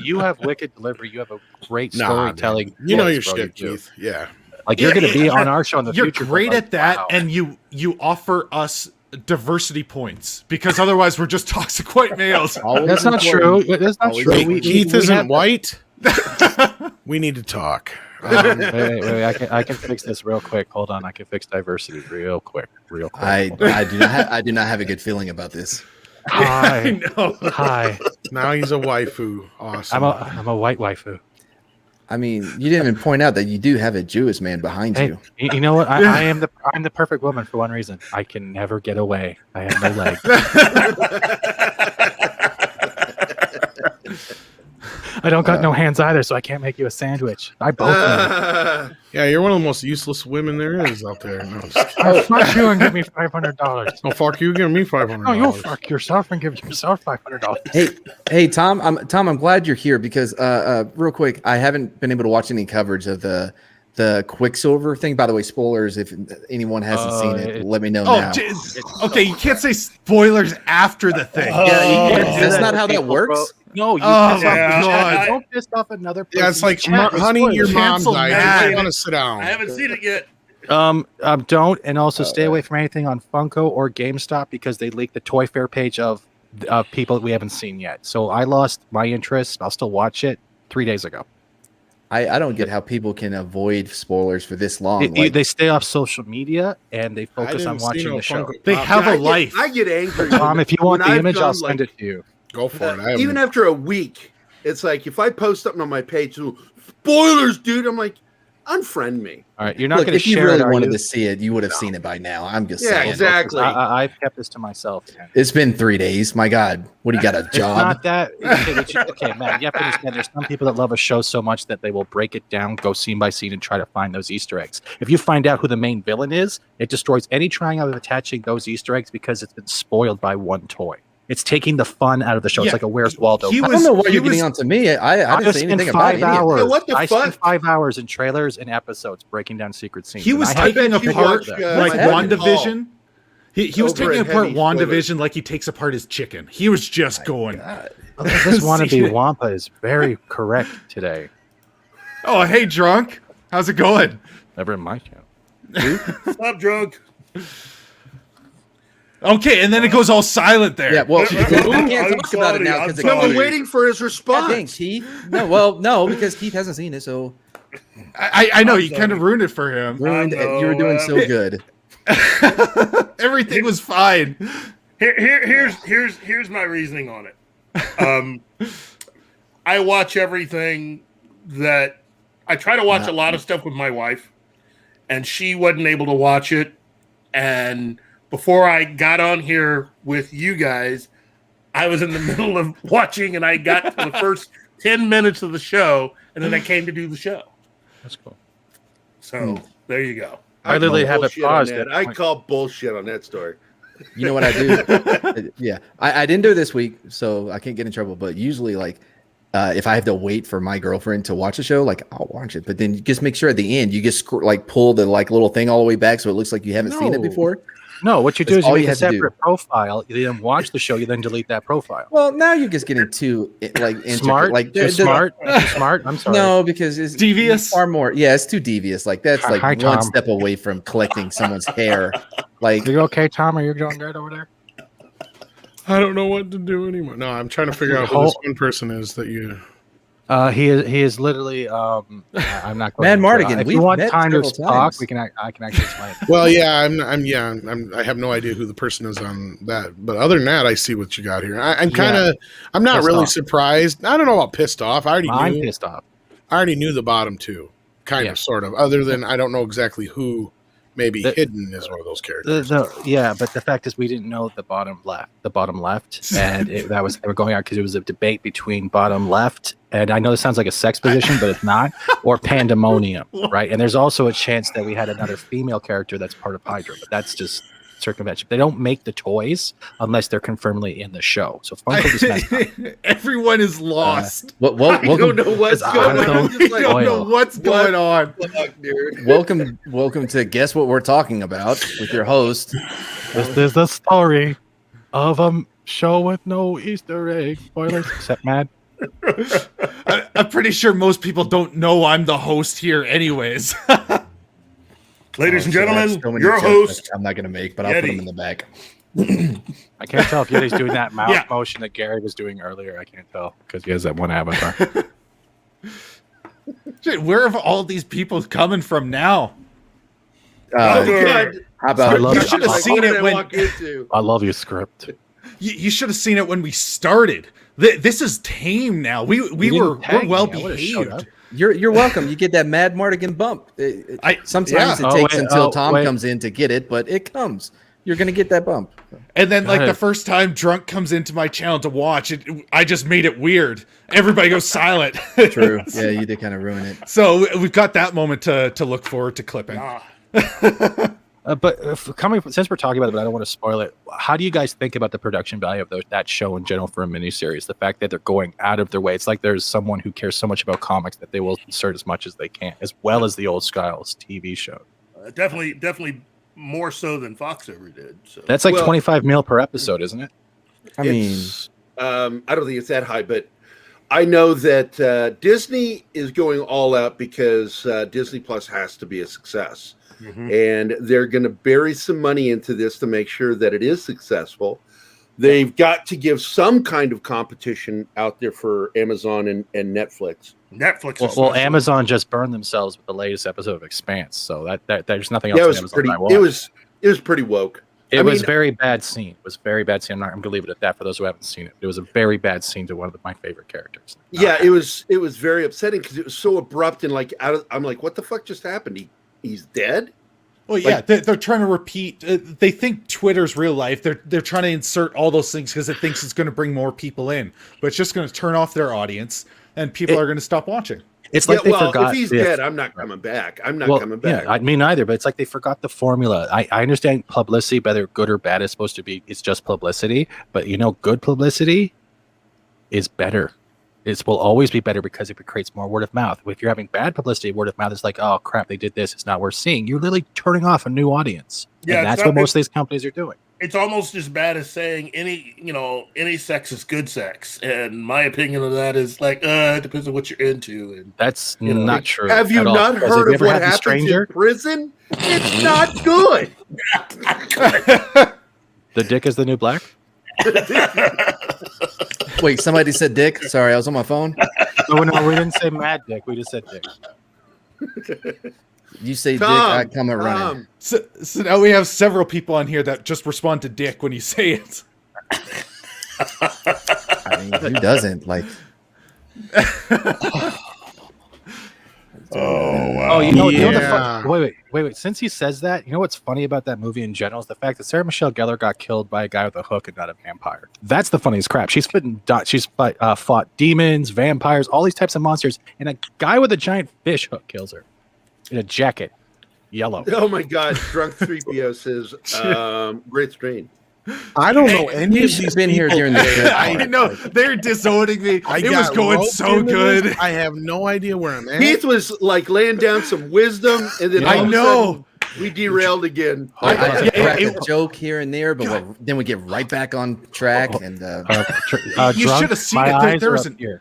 You have wicked delivery. You have a great storytelling. Man. You know your voice, bro, shit, you do. Keith. Yeah. Like, you're going to be on our show in the You're future. but, great like, at that, wow. and you offer us diversity points because otherwise we're just toxic white males. That's not true. That's not Always true. wait. Keith we isn't have- white. We need to talk. Wait, I can fix this real quick. Hold on, I can fix diversity real quick. I do not have a good feeling about this. Hi, know. hi. Now he's a waifu. Awesome. I'm a white waifu. I mean, you didn't even point out that you do have a Jewish man behind Hey, you. you know what? I'm the perfect woman for one reason. I can never get away. I have no legs. I don't got no hands either, so I can't make you a sandwich. I both. Yeah, you're one of the most useless women there is out there. No, I'm just kidding. Oh, fuck you and give me $500. Oh, fuck you. Give me $500. No, you'll fuck yourself and give yourself $500. Hey, Tom. I'm glad you're here because real quick, I haven't been able to watch any coverage of the the Quicksilver thing. By the way, spoilers if anyone hasn't seen it, let me know Oh, now. okay, you can't say spoilers after the thing. That's not how that works. No, you Oh, piss my off God. don't piss off another person. Yeah, it's like, honey, your mom Cancel died. Matt. I want to sit down. I haven't seen it yet. Don't, and also stay away from anything on Funko or GameStop because they leaked the Toy Fair page of people that we haven't seen yet. So I lost my interest. I'll still watch it 3 days ago. I don't get how people can avoid spoilers for this long. They stay off social media and they focus on didn't see watching no the show. Funko They Pop. have a I get- life. I get angry. Tom, if you want when the I've image, done, I'll send like, it to you. Go for it. even after a week, it's like if I post something on my page, spoilers, dude. I'm like, unfriend me. All right, you're not Look, going to if you share really it, are wanted you? to see it, you would have seen it by now. I'm just Yeah, saying. exactly. I've kept this to myself. Ken. It's been 3 days. My God, what do you got, a It's job? not that. Okay, man, you have to understand there's some people that love a show so much that they will break it down, go scene by scene, and try to find those Easter eggs. If you find out who the main villain is, it destroys any trying of attaching those Easter eggs because it's been spoiled by one toy. It's taking the fun out of the show. Yeah, It's like a Where's Waldo. he I don't know why he you're getting was- onto me. I didn't say anything about any of it. hours. Yeah, what the I fuck? spent 5 hours in trailers and episodes breaking down secret scenes. He and was I had- taking bet you apart watch, like my dad WandaVision. He was Over taking at apart Heavy WandaVision like he takes apart his chicken. He was just going. This wannabe Wampa is very correct today. Oh, hey, drunk. How's it going? Never in my channel. Stop drunk. Okay, and then it goes all silent there. Yeah, well, we I'm can't talk about it sorry, now I'm because it No, sorry. we're waiting for his God response. dang, Keith. No, well, no, because Keith hasn't seen it, so I know I'm you kind of sorry. ruined it for him. ruined. know, You were doing so good. Everything was fine. Here's my reasoning on it. I watch everything that I try to watch a lot of stuff with my wife, and she wasn't able to watch it. And before I got on here with you guys, I was in the middle of watching, and I got to the first 10 minutes of the show, and then I came to do the show. That's cool. So there you go. I literally call have it bullshit on paused that. at I point. call bullshit on that story. You know what I do? Yeah, I didn't do it this week, so I can't get in trouble. But usually, like, if I have to wait for my girlfriend to watch a show, like I'll watch it. But then you just make sure at the end you just like pull the like little thing all the way back so it looks like you haven't seen it No. before. No, what you do That's is you all make you a have to do. separate profile. You then watch the show. You then delete that profile. Well, now you're just getting too like intricate. Smart, like too smart, too smart. I'm sorry. No, because it's Devious? far more. Yeah, it's too devious. Like that's like Hi, one Tom. step away from collecting someone's hair. Like Are you okay, Tom? Are you doing good over there? I don't know what to do anymore. No, I'm trying to figure out who this one person is that you. He is literally. I'm not going. Mad to- Mardigan, If we've you want met time to several talk, times. we can. I can actually explain. Well, yeah, I have no idea who the person is on that. But other than that, I see what you got here. I'm kind of. I'm not Pissed really off. surprised. I don't know about pissed off. I already I'm knew. pissed off. I already knew the bottom two, kind Yeah. of, sort of. Other than I don't know exactly who. Maybe The- hidden is one of those characters. Yeah, but the fact is, we didn't know the bottom left, and they were going out because it was a debate between bottom left, and I know this sounds like a sex position, but it's not, or pandemonium, right? And there's also a chance that we had another female character that's part of Hydra, but that's just circumvention. They don't make the toys unless they're confirmedly in the show. So Funko just messed up. Everyone is lost. I don't know what's I going don't- on. We don't know what's going on. Fuck, dude. welcome to Guess What We're Talking About with your host. This is the story of a show with no Easter egg spoilers, except Mad. I'm pretty sure most people don't know I'm the host here, anyways. Ladies and So that's gentlemen, so many your jokes host. that I'm not going to make, but I'll put Yeti. them in the back. I can't tell if Yeti's doing that mouth Yeah. motion that Gary was doing earlier. I can't tell because he has that one avatar. Shit, where have all these people coming from now? Oh, Fucker. God. How I about love You it. should have Like, seen what did it I when walk into? I love your script. you should have seen it when we started. This is tame now. We were well behaved. You're welcome. You get that Mad Mardigan bump. Sometimes yeah. it Oh, takes wait, until oh, Tom wait. comes in to get it, but it comes. You're going to get that bump. And then, like, Go the ahead. first time Drunk comes into my channel to watch it, I just made it weird. Everybody goes silent. True. Yeah, you did kind of ruin it. So we've got that moment to look forward to clipping. Ah, Since we're talking about it, but I don't want to spoil it. How do you guys think about the production value of that show in general for a miniseries? The fact that they're going out of their way. It's like there's someone who cares so much about comics that they will insert as much as they can, as well as the old Skiles TV show. Definitely more so than Fox ever did. So. That's like 25 mil per episode, isn't it? I mean, I don't think it's that high, but I know that Disney is going all out because Disney Plus has to be a success. Mm-hmm. And they're going to bury some money into this to make sure that it is successful. They've got to give some kind of competition out there for Amazon and Netflix. Well, Amazon just burned themselves with the latest episode of Expanse, so that there's nothing else. Yeah, it was pretty woke. It was very bad scene. It was very bad scene. I'm not going to leave it at that for those who haven't seen it. It was a very bad scene to one of my favorite characters. Yeah, it was very upsetting because it was so abrupt and like I'm like, what the fuck just happened? He's dead. Well, yeah, they're trying to repeat. They think Twitter's real life. They're trying to insert all those things because it thinks it's going to bring more people in, but it's just going to turn off their audience, and people are going to stop watching. It's like they forgot. If he's dead, I'm not coming back. I'm not coming back. Yeah, I mean, neither. But it's like they forgot the formula. I understand publicity, whether good or bad, is supposed to be. It's just publicity, but good publicity is better. It will always be better because it creates more word of mouth. If you're having bad publicity, word of mouth is like, oh crap, they did this. It's not worth seeing. You're literally turning off a new audience. Yeah, and that's what most of these companies are doing. It's almost as bad as saying any sex is good sex. And my opinion of that is like, it depends on what you're into. And that's not true. Have you not heard of what happens in prison? It's not good. The dick is the new black. Wait, somebody said dick? Sorry, I was on my phone. No, we didn't say mad dick. We just said dick. You say Tom, dick, I come running. So now we have several people on here that just respond to dick when you say it. I mean, who doesn't? Like, oh wow! Oh, wait. Since he says that, you know what's funny about that movie in general is the fact that Sarah Michelle Gellar got killed by a guy with a hook and not a vampire. That's the funniest crap. She's fought demons, vampires, all these types of monsters, and a guy with a giant fish hook kills her in a jacket, yellow. Oh my God! Drunk 3PO says, "Great strain." I don't know any of these been here during the show. I know they're disowning me. It was going so good. I have no idea where I'm at. Heath was like laying down some wisdom, and then I know we derailed again. I crack a joke here and there, but then we get right back on track. And you should have seen it.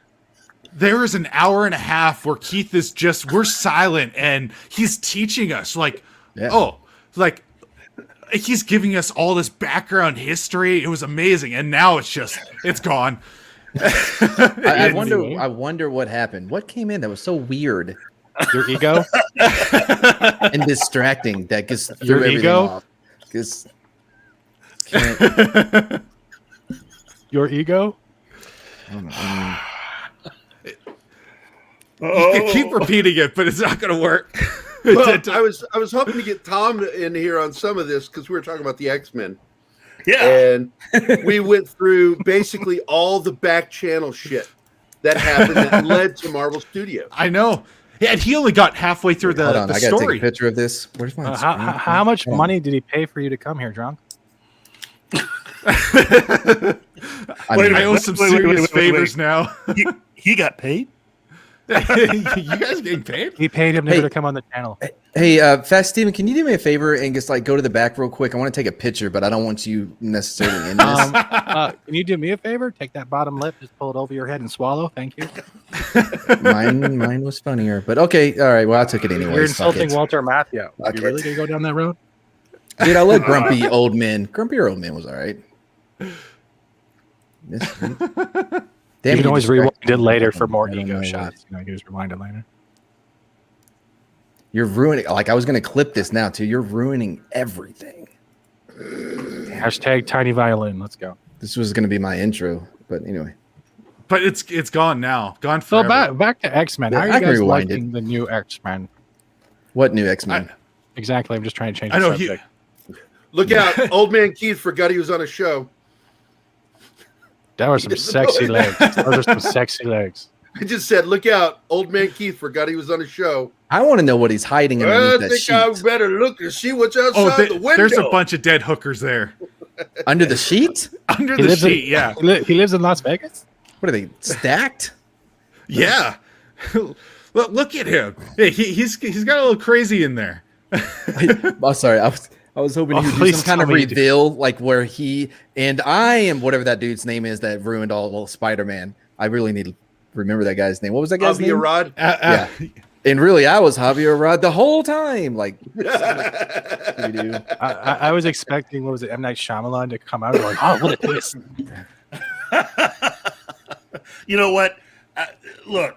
There was an hour and a half where Keith is we're silent, and he's teaching us he's giving us all this background history. It was amazing, and now it's gone. I wonder what happened. What came in that was so weird? Your ego and distracting. That just your ego. Off. Your ego. You can keep repeating it, but it's not going to work. Well, I was hoping to get Tom in here on some of this because we were talking about the X-Men. Yeah. And we went through basically all the back channel shit that happened that led to Marvel Studios. I know. Yeah, and he only got halfway through the story. I gotta take a picture of this. Where's my how much money did he pay for you to come here, Drunk? I owe some serious favors now. He got paid? You guys getting paid? He paid him to come on the channel. Hey, Fast Steven, can you do me a favor and just go to the back real quick? I want to take a picture, but I don't want you necessarily in this. Can you do me a favor? Take that bottom lip, just pull it over your head and swallow. Thank you. Mine was funnier, but okay, all right. Well, I took it anyway. You're insulting Walter Matthau. Okay. You really gonna go down that road? Dude, I like grumpy old men. Grumpier old man was all right. You can always rewind it later for more ego shots. You can just rewind it later. You're ruining. I was going to clip this now too. You're ruining everything. Hashtag tiny violin. Let's go. This was going to be my intro, but anyway. But it's gone now. Gone forever. So back to X-Men. How are you guys liking the new X-Men? What new X-Men? Exactly. I'm just trying to change the subject. Look out. Old man Keith forgot he was on a show. That was some sexy legs. Those are some sexy legs. I just said, look out, old man Keith forgot he was on a show. I want to know what he's hiding I underneath that think sheet. I better look and see what's outside the window. There's a bunch of dead hookers there. Under the sheet? Under the sheet, yeah. He lives in Las Vegas? What are they, stacked? Yeah. Look at him. Hey, he's got a little crazy in there. Oh, sorry. I was hoping he would do some kind of reveal, like where he and I am whatever that dude's name is that ruined all of Spider-Man. I really need to remember that guy's name. What was that guy's name? Rod. Yeah. And really, I was Javier Rod the whole time. Like, Scooby-Doo. I was expecting, what was it, M. Night Shyamalan to come out and like, oh, what a twist. You know what? Look,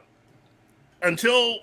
until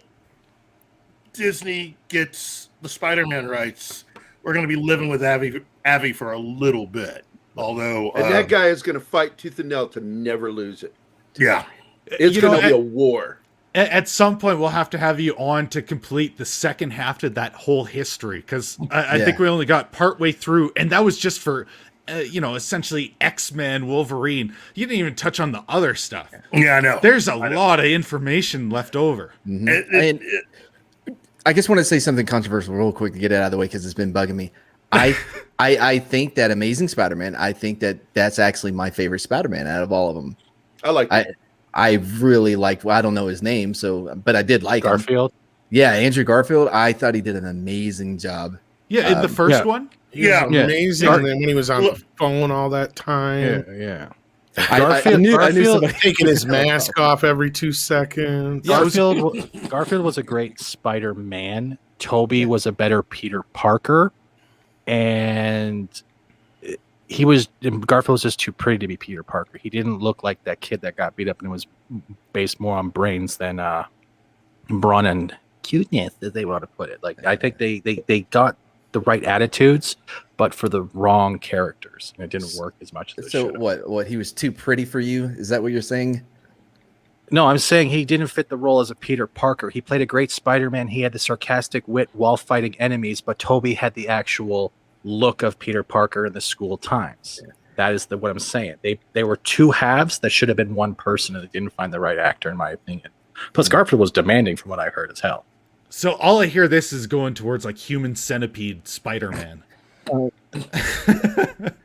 Disney gets the Spider-Man rights, we're going to be living with Avi for a little bit. Although, and that guy is going to fight tooth and nail to never lose it. Yeah, it's going to be a war. At some point, we'll have to have you on to complete the second half of that whole history, because I think we only got partway through, and that was just for, essentially X-Men, Wolverine. You didn't even touch on the other stuff. Yeah, I know. There's a lot of information left over. Mm-hmm. I just want to say something controversial real quick to get it out of the way because it's been bugging me. I think that Amazing Spider-Man, I think that's actually my favorite Spider-Man out of all of them. I like that. I really liked, I don't know his name, but I did like Garfield. him. Yeah, Andrew Garfield. I thought he did an amazing job. Yeah, in the first one? He was amazing. And then when he was on the phone all that time. Yeah. I knew somebody taking his mask off every 2 seconds. Garfield was a great Spider-Man. Toby was a better Peter Parker. And Garfield was just too pretty to be Peter Parker. He didn't look like that kid that got beat up and was based more on brains than brawn and cuteness, as they want to put it. Like, I think they got the right attitudes, but for the wrong characters, and it didn't work as much as it should have. What he was too pretty for you? Is that what you're saying? No, I'm saying he didn't fit the role as a Peter Parker. He played a great Spider-Man. He had the sarcastic wit while fighting enemies, but Toby had the actual look of Peter Parker in the school times. Yeah. That is what I'm saying. They were two halves that should have been one person, and they didn't find the right actor, in my opinion. Plus, Garfield was demanding, from what I heard, as hell. So all I hear this is going towards like Human Centipede Spider-Man.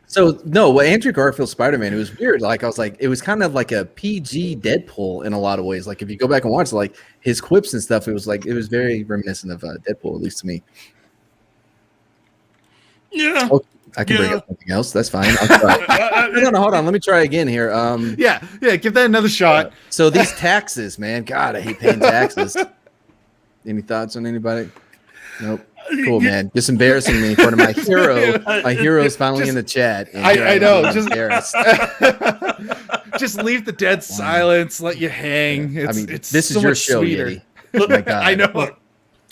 So no, Andrew Garfield Spider-Man, it was weird. Like I was like, it was kind of like a PG Deadpool in a lot of ways. Like if you go back and watch like his quips and stuff, it was very reminiscent of Deadpool, at least to me. Yeah. Oh, I can bring up something else. That's fine. I'll try. No, hold on. Let me try again here. Yeah, give that another shot. So these taxes, man. God, I hate paying taxes. Any thoughts on anybody? Nope. Cool, man. Just embarrassing me in front of my hero. My hero's finally in the chat. I know. Just leave the dead silence. Let you hang. It's this so is your much show, sweeter. Yeti. Oh my God. I know.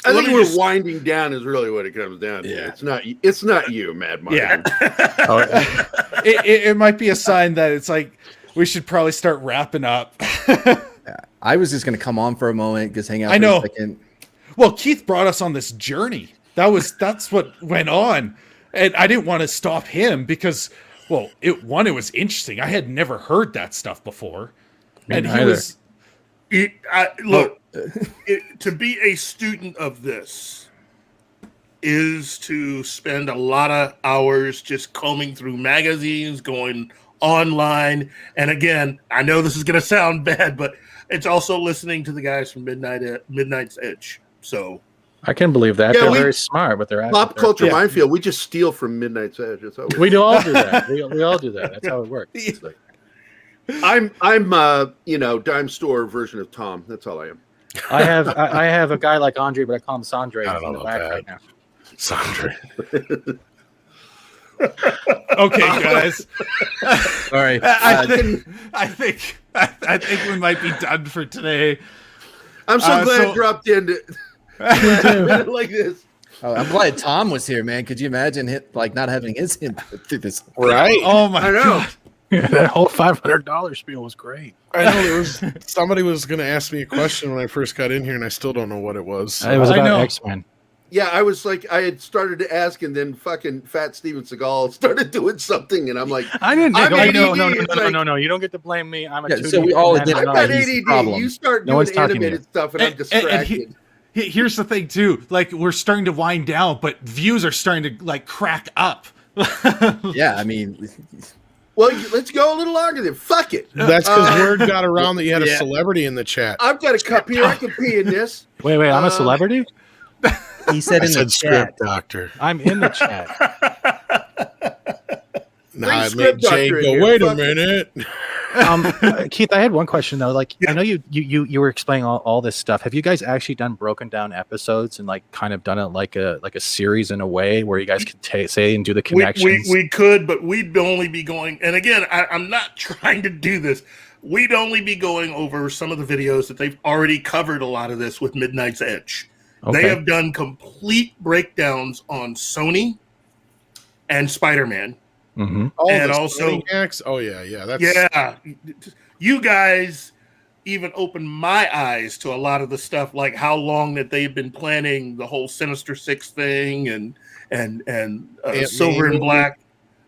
I think we're winding down is really what it comes down to. Yeah. It's not you, Mad Mike. Yeah. It might be a sign that it's like we should probably start wrapping up. I was just going to come on for a moment, just hang out for a second. Well, Keith brought us on this journey. That's what went on. And I didn't want to stop him because, well, it was interesting. I had never heard that stuff before. And he was... to be a student of this is to spend a lot of hours just combing through magazines, going online. And again, I know this is going to sound bad, but it's also listening to the guys from Midnight's Edge. So I can believe that. They're very smart with their Popculture Minefield. We just steal from Midnight's Edge. That's how we do all do that. We all do that. That's how it works. I'm dime store version of Tom. That's all I am. I have a guy like Andre, but I call him Sandre. I don't know about that right now. Sandre. Okay, guys. Sorry. I think we might be done for today. I'm so glad I dropped in like this. Oh, I'm glad Tom was here, man. Could you imagine not having his input through this? Right. Oh my God. Yeah, that whole $500 spiel was great. I know somebody was going to ask me a question when I first got in here, and I still don't know what it was. It was about X-Men. Yeah, I was like, I had started to ask, and then fucking Fat Steven Seagal started doing something, and I'm like, I didn't. I'm No, ADD. no. You don't get to blame me. I'm a Yeah, 2D so we all man admit and I've all. got he's the ADD. problem. You start No one's doing talking to animated you. stuff, and I'm distracted. Here's the thing too. Like we're starting to wind down, but views are starting to like crack up. Yeah, I mean, Well, let's go a little longer then. Fuck it. That's because word got around that you had a Yeah. celebrity in the chat. I've got a cup here. I can pee in this. Wait. I'm a celebrity. he said I in the said chat. script doctor. I'm in the chat. Nah, it script made Jay doctor in go, here. wait a Fuck it." minute. Keith, I had one question though. Like, I know you were explaining all this stuff. Have you guys actually done broken down episodes and like kind of done it like a series in a way where you guys could say and do the connections? We could, but we'd only be going. And again, I'm not trying to do this. We'd only be going over some of the videos that they've already covered. A lot of this with Midnight's Edge. Okay. They have done complete breakdowns on Sony and Spider-Man. Mm-hmm. And the also- Soniacs? Oh yeah. That's Yeah, you guys even opened my eyes to a lot of the stuff, like how long that they've been planning the whole Sinister Six thing and Silver and Black.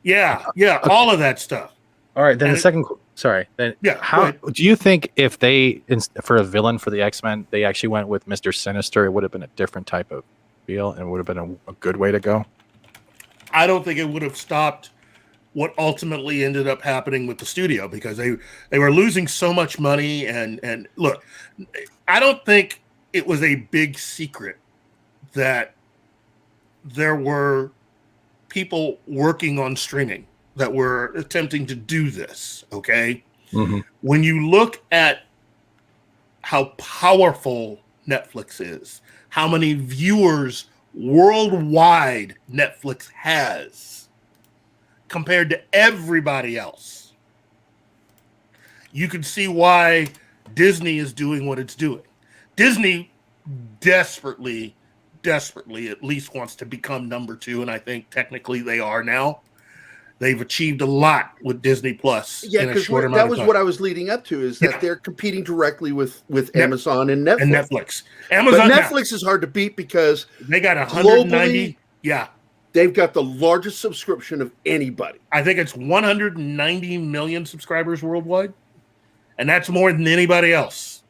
Yeah, all of that stuff. All right, then And the second. Sorry. Then Yeah, go How ahead. do you think if they for a villain for the X-Men they actually went with Mr. Sinister, it would have been a different type of deal and would have been a good way to go? I don't think it would have stopped what ultimately ended up happening with the studio because they were losing so much money and look, I don't think it was a big secret that there were people working on streaming that were attempting to do this, okay? Mm-hmm. When you look at how powerful Netflix is, how many viewers worldwide Netflix has compared to everybody else, you can see why Disney is doing what it's doing. Disney desperately at least wants to become number 2, and I think technically they are now. They've achieved a lot with Disney Plus Yeah, in a because short amount that of was time. what I was leading up to, is that they're competing directly with Amazon and Netflix. And Netflix. But Amazon Netflix is hard to beat because they got 190. globally, Yeah. they've got the largest subscription of anybody. I think it's 190 million subscribers worldwide. And that's more than anybody else.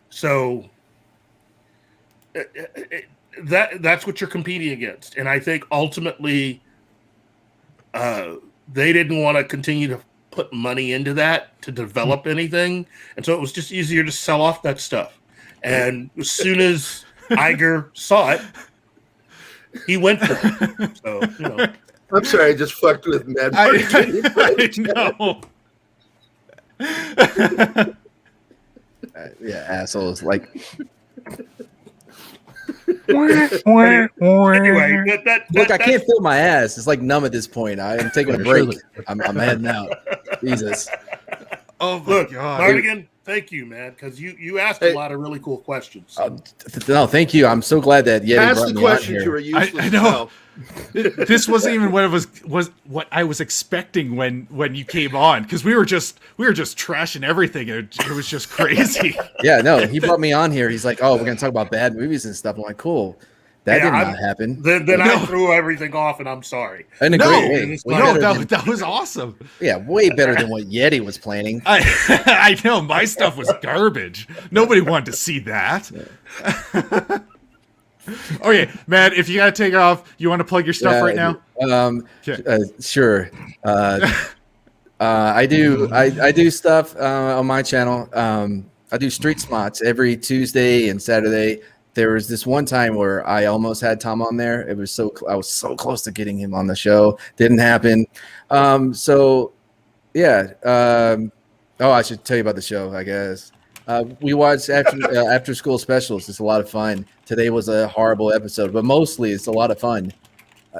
So that's what you're competing against. And I think ultimately they didn't want to continue to put money into that to develop anything. And so it was just easier to sell off that stuff. And as soon as Iger saw it, he went for it. So, you know. I'm sorry, I just fucked with Mad. I know. Yeah, assholes. Like, Anyway, look, I can't feel my ass. It's like numb at this point. I am taking a break. I'm heading out. Jesus. Oh my Look, god. Mardigan, thank you, man, because you asked a lot of really cool questions. No, thank you. I'm so glad that Yeti Ask brought the me out questions. here. You were useless. I know. This wasn't even what it was what I was expecting when you came on, because we were just trashing everything. It was just crazy. Yeah, no, he brought me on here. He's like, "Oh, we're gonna talk about bad movies and stuff." I'm like, "Cool, that did not happen." Then I threw everything off, and I'm sorry. In a No, great way. Way no, better than- that was awesome. yeah, way better than what Yeti was planning. I know my stuff was garbage. Nobody wanted to see that. Okay, Matt, if you gotta take off, you want to plug your stuff right now? Sure. I do stuff on my channel. I do street smots every Tuesday and Saturday. There was this one time where I almost had Tom on there. It was I was so close to getting him on the show. Didn't happen. So yeah. I should tell you about the show, I guess. We watched after school specials. It's a lot of fun. Today was a horrible episode, but mostly it's a lot of fun.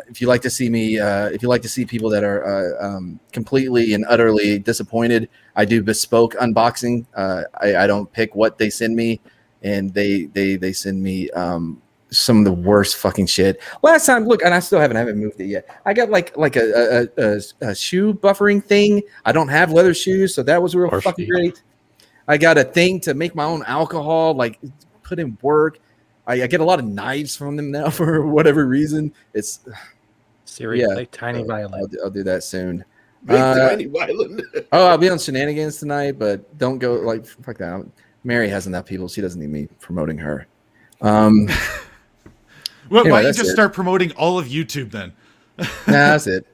If you like to see me, if you like to see people that are completely and utterly disappointed, I do bespoke unboxing. I don't pick what they send me, and they send me some of the worst fucking shit. Last time, look, and I still haven't moved it yet. I got like a shoe buffering thing. I don't have leather shoes, so that was real fucking great. I got a thing to make my own alcohol, like put in work. I get a lot of knives from them now for whatever reason. It's Siri, play Tiny Violin. I'll do that soon. Tiny violin. I'll be on Shenanigans tonight, but don't go like fuck that. Mary has enough people; she doesn't need me promoting her. Well, Anyway, why don't you that's just it. start promoting all of YouTube then? Nah, that's it.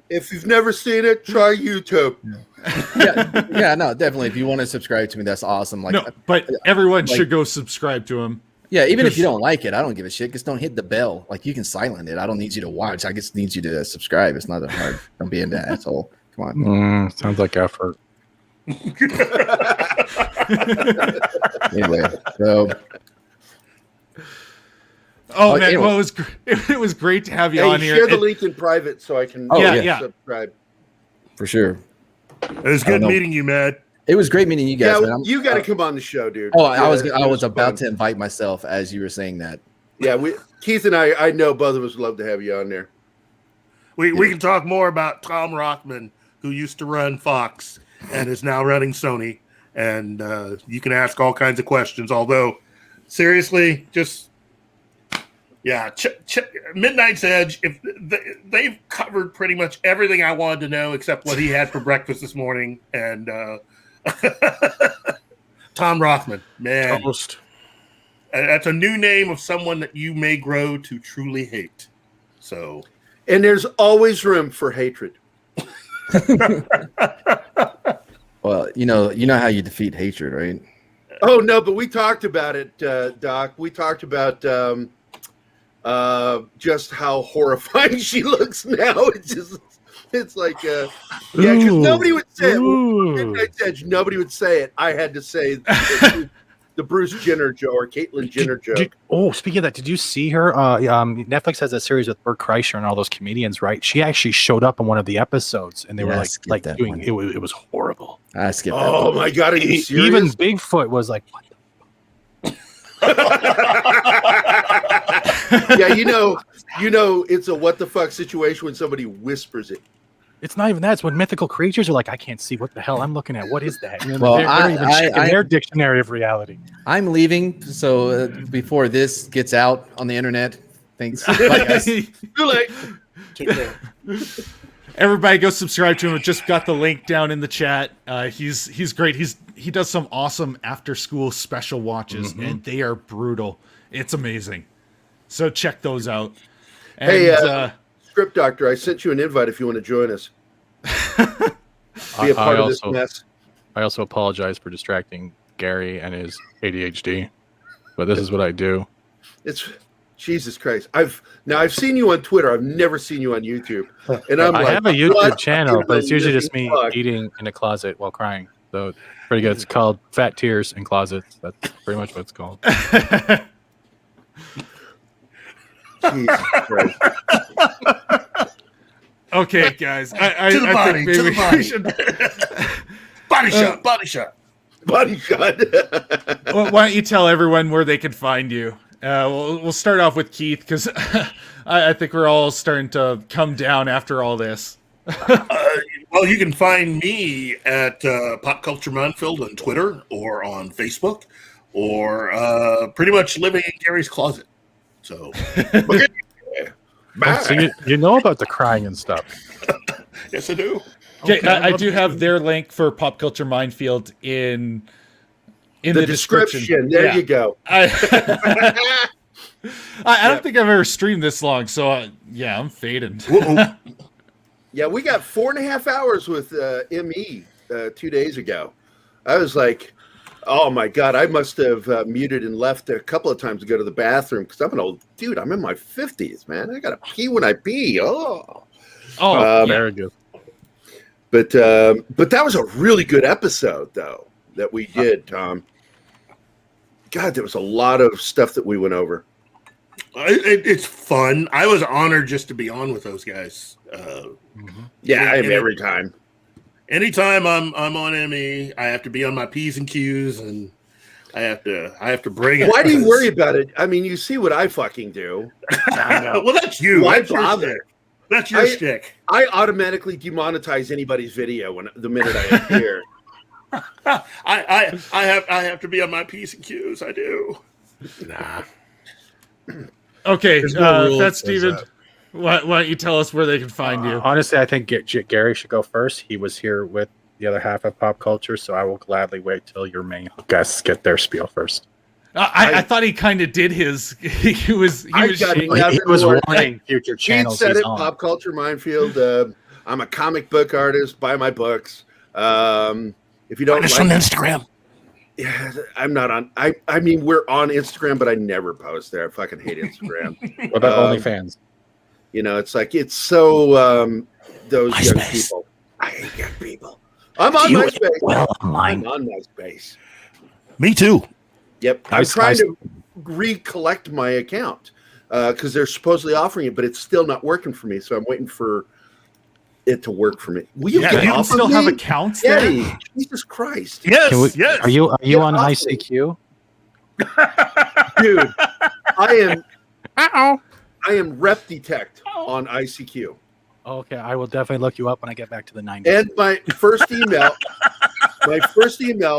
If you've never seen it, try YouTube. Yeah, no, definitely. If you want to subscribe to me, that's awesome. Like, No, but everyone like- should go subscribe to him. yeah, even if you 'cause- don't like it, I don't give a shit. Just don't hit the bell. Like, you can silent it. I don't need you to watch. I just need you to subscribe. It's not that hard. Don't be an asshole. Come on. Sounds like effort. Anyway, so Oh man, anyway. well, it was great to have you Hey, on here. share the It- link in private so I can yeah. subscribe. for sure, It was I don't good know. meeting you, Matt. it was great meeting you guys. Yeah, man. you got to come on the show, dude. Oh, I was Yeah, it about fun. to invite myself as you were saying that. Yeah, Keith and I know both of us would love to have you on there. We can talk more about Tom Rothman, who used to run Fox and is now running Sony. And you can ask all kinds of questions. Although, seriously, just Midnight's Edge. If they've covered pretty much everything I wanted to know, except what he had for breakfast this morning. And Tom Rothman, man, Toast. that's a new name of someone that you may grow to truly hate. So. And there's always room for hatred. Well, you know how you defeat hatred, right? Oh no, but we talked about it, Doc. We talked about just how horrifying she looks now. It's like because nobody would say it. Midnight's Edge, nobody would say it. I had to say the Bruce Jenner joke or Caitlyn Jenner joke. Speaking of that, did you see her? Netflix has a series with Bert Kreischer and all those comedians, right? She actually showed up in one of the episodes, and they Yeah, I were skipped like that doing one. it was horrible. I skipped that. Oh my god, are you serious? Even Bigfoot was like, what? Yeah, you know, it's a what the fuck situation when somebody whispers it. It's not even that. It's when mythical creatures are like, I can't see what the hell I'm looking at. What is that? You know, Well, they're even checking their dictionary of reality. I'm leaving, so before this gets out on the internet, thanks. Bye, guys. Too late. Take care. Everybody go subscribe to him. I just got the link down in the chat. He's great. He does some awesome after school special watches, and they are brutal. It's amazing. So check those out. And, Hey, Script Doctor, I sent you an invite if you want to join us. Be a part of this mess. I also apologize for distracting Gary and his ADHD, but this is what I do. It's Jesus Christ. I've seen you on Twitter. I've never seen you on YouTube. And I'm I like, have a YouTube what channel, but it's usually just living me fuck? eating in a closet while crying. So it's pretty good. It's called Fat Tears in Closets. That's pretty much what it's called. Jesus Christ. okay, guys. I To the I body, think to maybe the body. we should. Body shot. Body shot. Well, why don't you tell everyone where they can find you? We'll start off with Keith because I think we're all starting to come down after all this. Well, you can find me at Popculture Minefield on Twitter or on Facebook, or pretty much living in Gary's closet. So, So you know about the crying and stuff. yes, I do. Okay, Okay, I do have their link for Popculture Minefield in the description. There Yeah. you go. I don't think I've ever streamed this long, so I'm fading. Yeah, we got 4.5 hours with ME 2 days ago. I was like, oh my God, I must have muted and left a couple of times to go to the bathroom because I'm an old dude. I'm in my 50s, man. I got to pee when I pee. Oh, Very good. But that was a really good episode, though, that we did, Tom. God, there was a lot of stuff that we went over. It's fun. I was honored just to be on with those guys. Yeah, I am every time. Anytime I'm on ME, I have to be on my P's and Q's, and I have to bring it. Why do you worry about it? I mean, you see what I fucking do. Well, that's you. Why That's your bother? shtick. That's your shtick. I automatically demonetize anybody's video the minute I appear. I have to be on my P's and Q's. I do. Nah. Okay, There's no rule that that's says Steven. that. Why don't you tell us where they can find you? Honestly, I think Gary should go first. He was here with the other half of Pop Culture, so I will gladly wait till your main guests get their spiel first. I thought he kind of did his. He was shaking. He was more. warning future Pete channels said he's it, on. Pop Culture Minefield. I'm a comic book artist. Buy my books. If you don't Find us like on it, Instagram. yeah, I'm not on. I mean, we're on Instagram, but I never post there. I fucking hate Instagram. What about OnlyFans? You know, it's like it's so those young MySpace. people. I hate young people. I'm on MySpace. Well, online. I'm on MySpace. Me too. Yep. I'm trying to recollect my account because they're supposedly offering it, but it's still not working for me. So I'm waiting for it to work for me. Will you Yeah, get you off still of have me? accounts there? Eddie, Jesus Christ. Yes, yes. Are you Get on off me. ICQ? Dude, I am rep detect on ICQ. Okay, I will definitely look you up when I get back to the 90s. And my first email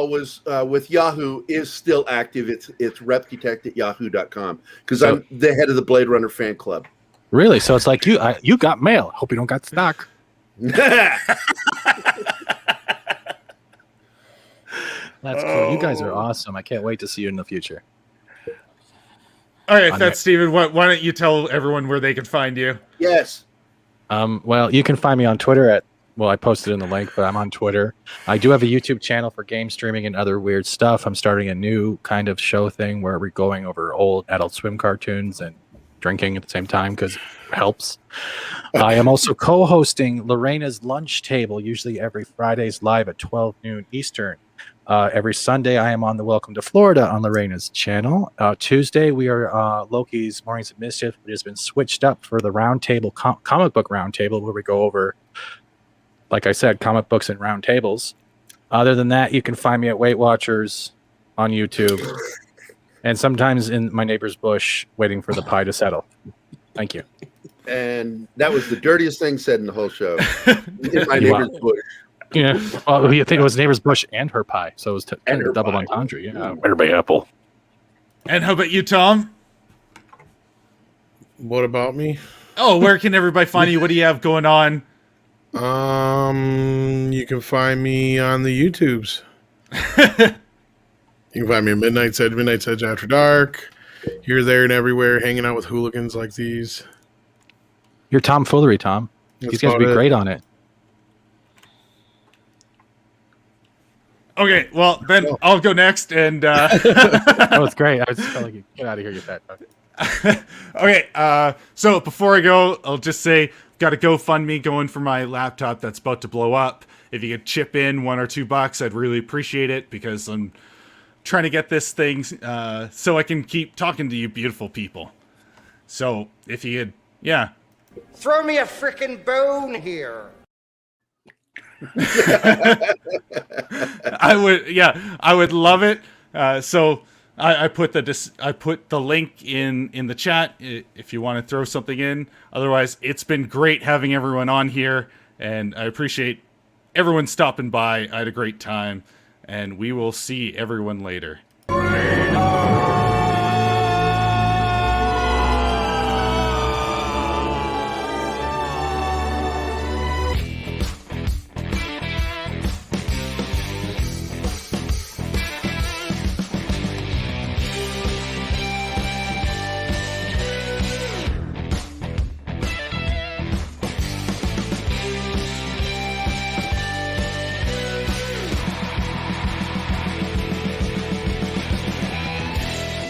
was with Yahoo is still active. It's repdetect@yahoo.com because I'm the head of the Blade Runner fan club. Really? So it's like you got mail. Hope you don't got stock. That's cool. You guys are awesome. I can't wait to see you in the future. All right, On that's Steven. Why don't you tell everyone where they can find you? Yes. Well, you can find me on Twitter at, well, I posted in the link, but I'm on Twitter. I do have a YouTube channel for game streaming and other weird stuff. I'm starting a new kind of show thing where we're going over old Adult Swim cartoons and drinking at the same time because it helps. I am also co-hosting Lorena's Lunch Table, usually every Fridays live at 12 noon Eastern. Every Sunday, I am on the Welcome to Florida on Lorena's channel. Tuesday, we are Loki's Mornings of Mischief. It has been switched up for the roundtable comic book roundtable, where we go over, like I said, comic books and roundtables. Other than that, you can find me at Weight Watchers on YouTube, and sometimes in my neighbor's bush, waiting for the pie to settle. Thank you. And that was the dirtiest thing said in the whole show. In my neighbor's bush. Yeah, well, I think it was neighbor's bush and her pie, so it was And her double pie. entendre. Yeah, everybody apple. And how about you, Tom? What about me? Oh, where can everybody find you? What do you have going on? You can find me on the YouTubes. You can find me at Midnight's Edge After Dark. Here, there, and everywhere, hanging out with hooligans like these. Your tomfoolery, Tom. That's These guys would be about it. great on it. Okay, well, then I'll go next. And Oh, it's great. I was just telling you, get out of here, you fat fuck. okay, so before I go, I'll just say, got a GoFundMe going for my laptop that's about to blow up. If you could chip in $1 or $2, I'd really appreciate it because I'm trying to get this thing so I can keep talking to you beautiful people. So if you could, yeah. Throw me a frickin' bone here. I would love it. So I put the link in the chat if you want to throw something in. Otherwise, it's been great having everyone on here, and I appreciate everyone stopping by. I had a great time, and we will see everyone later.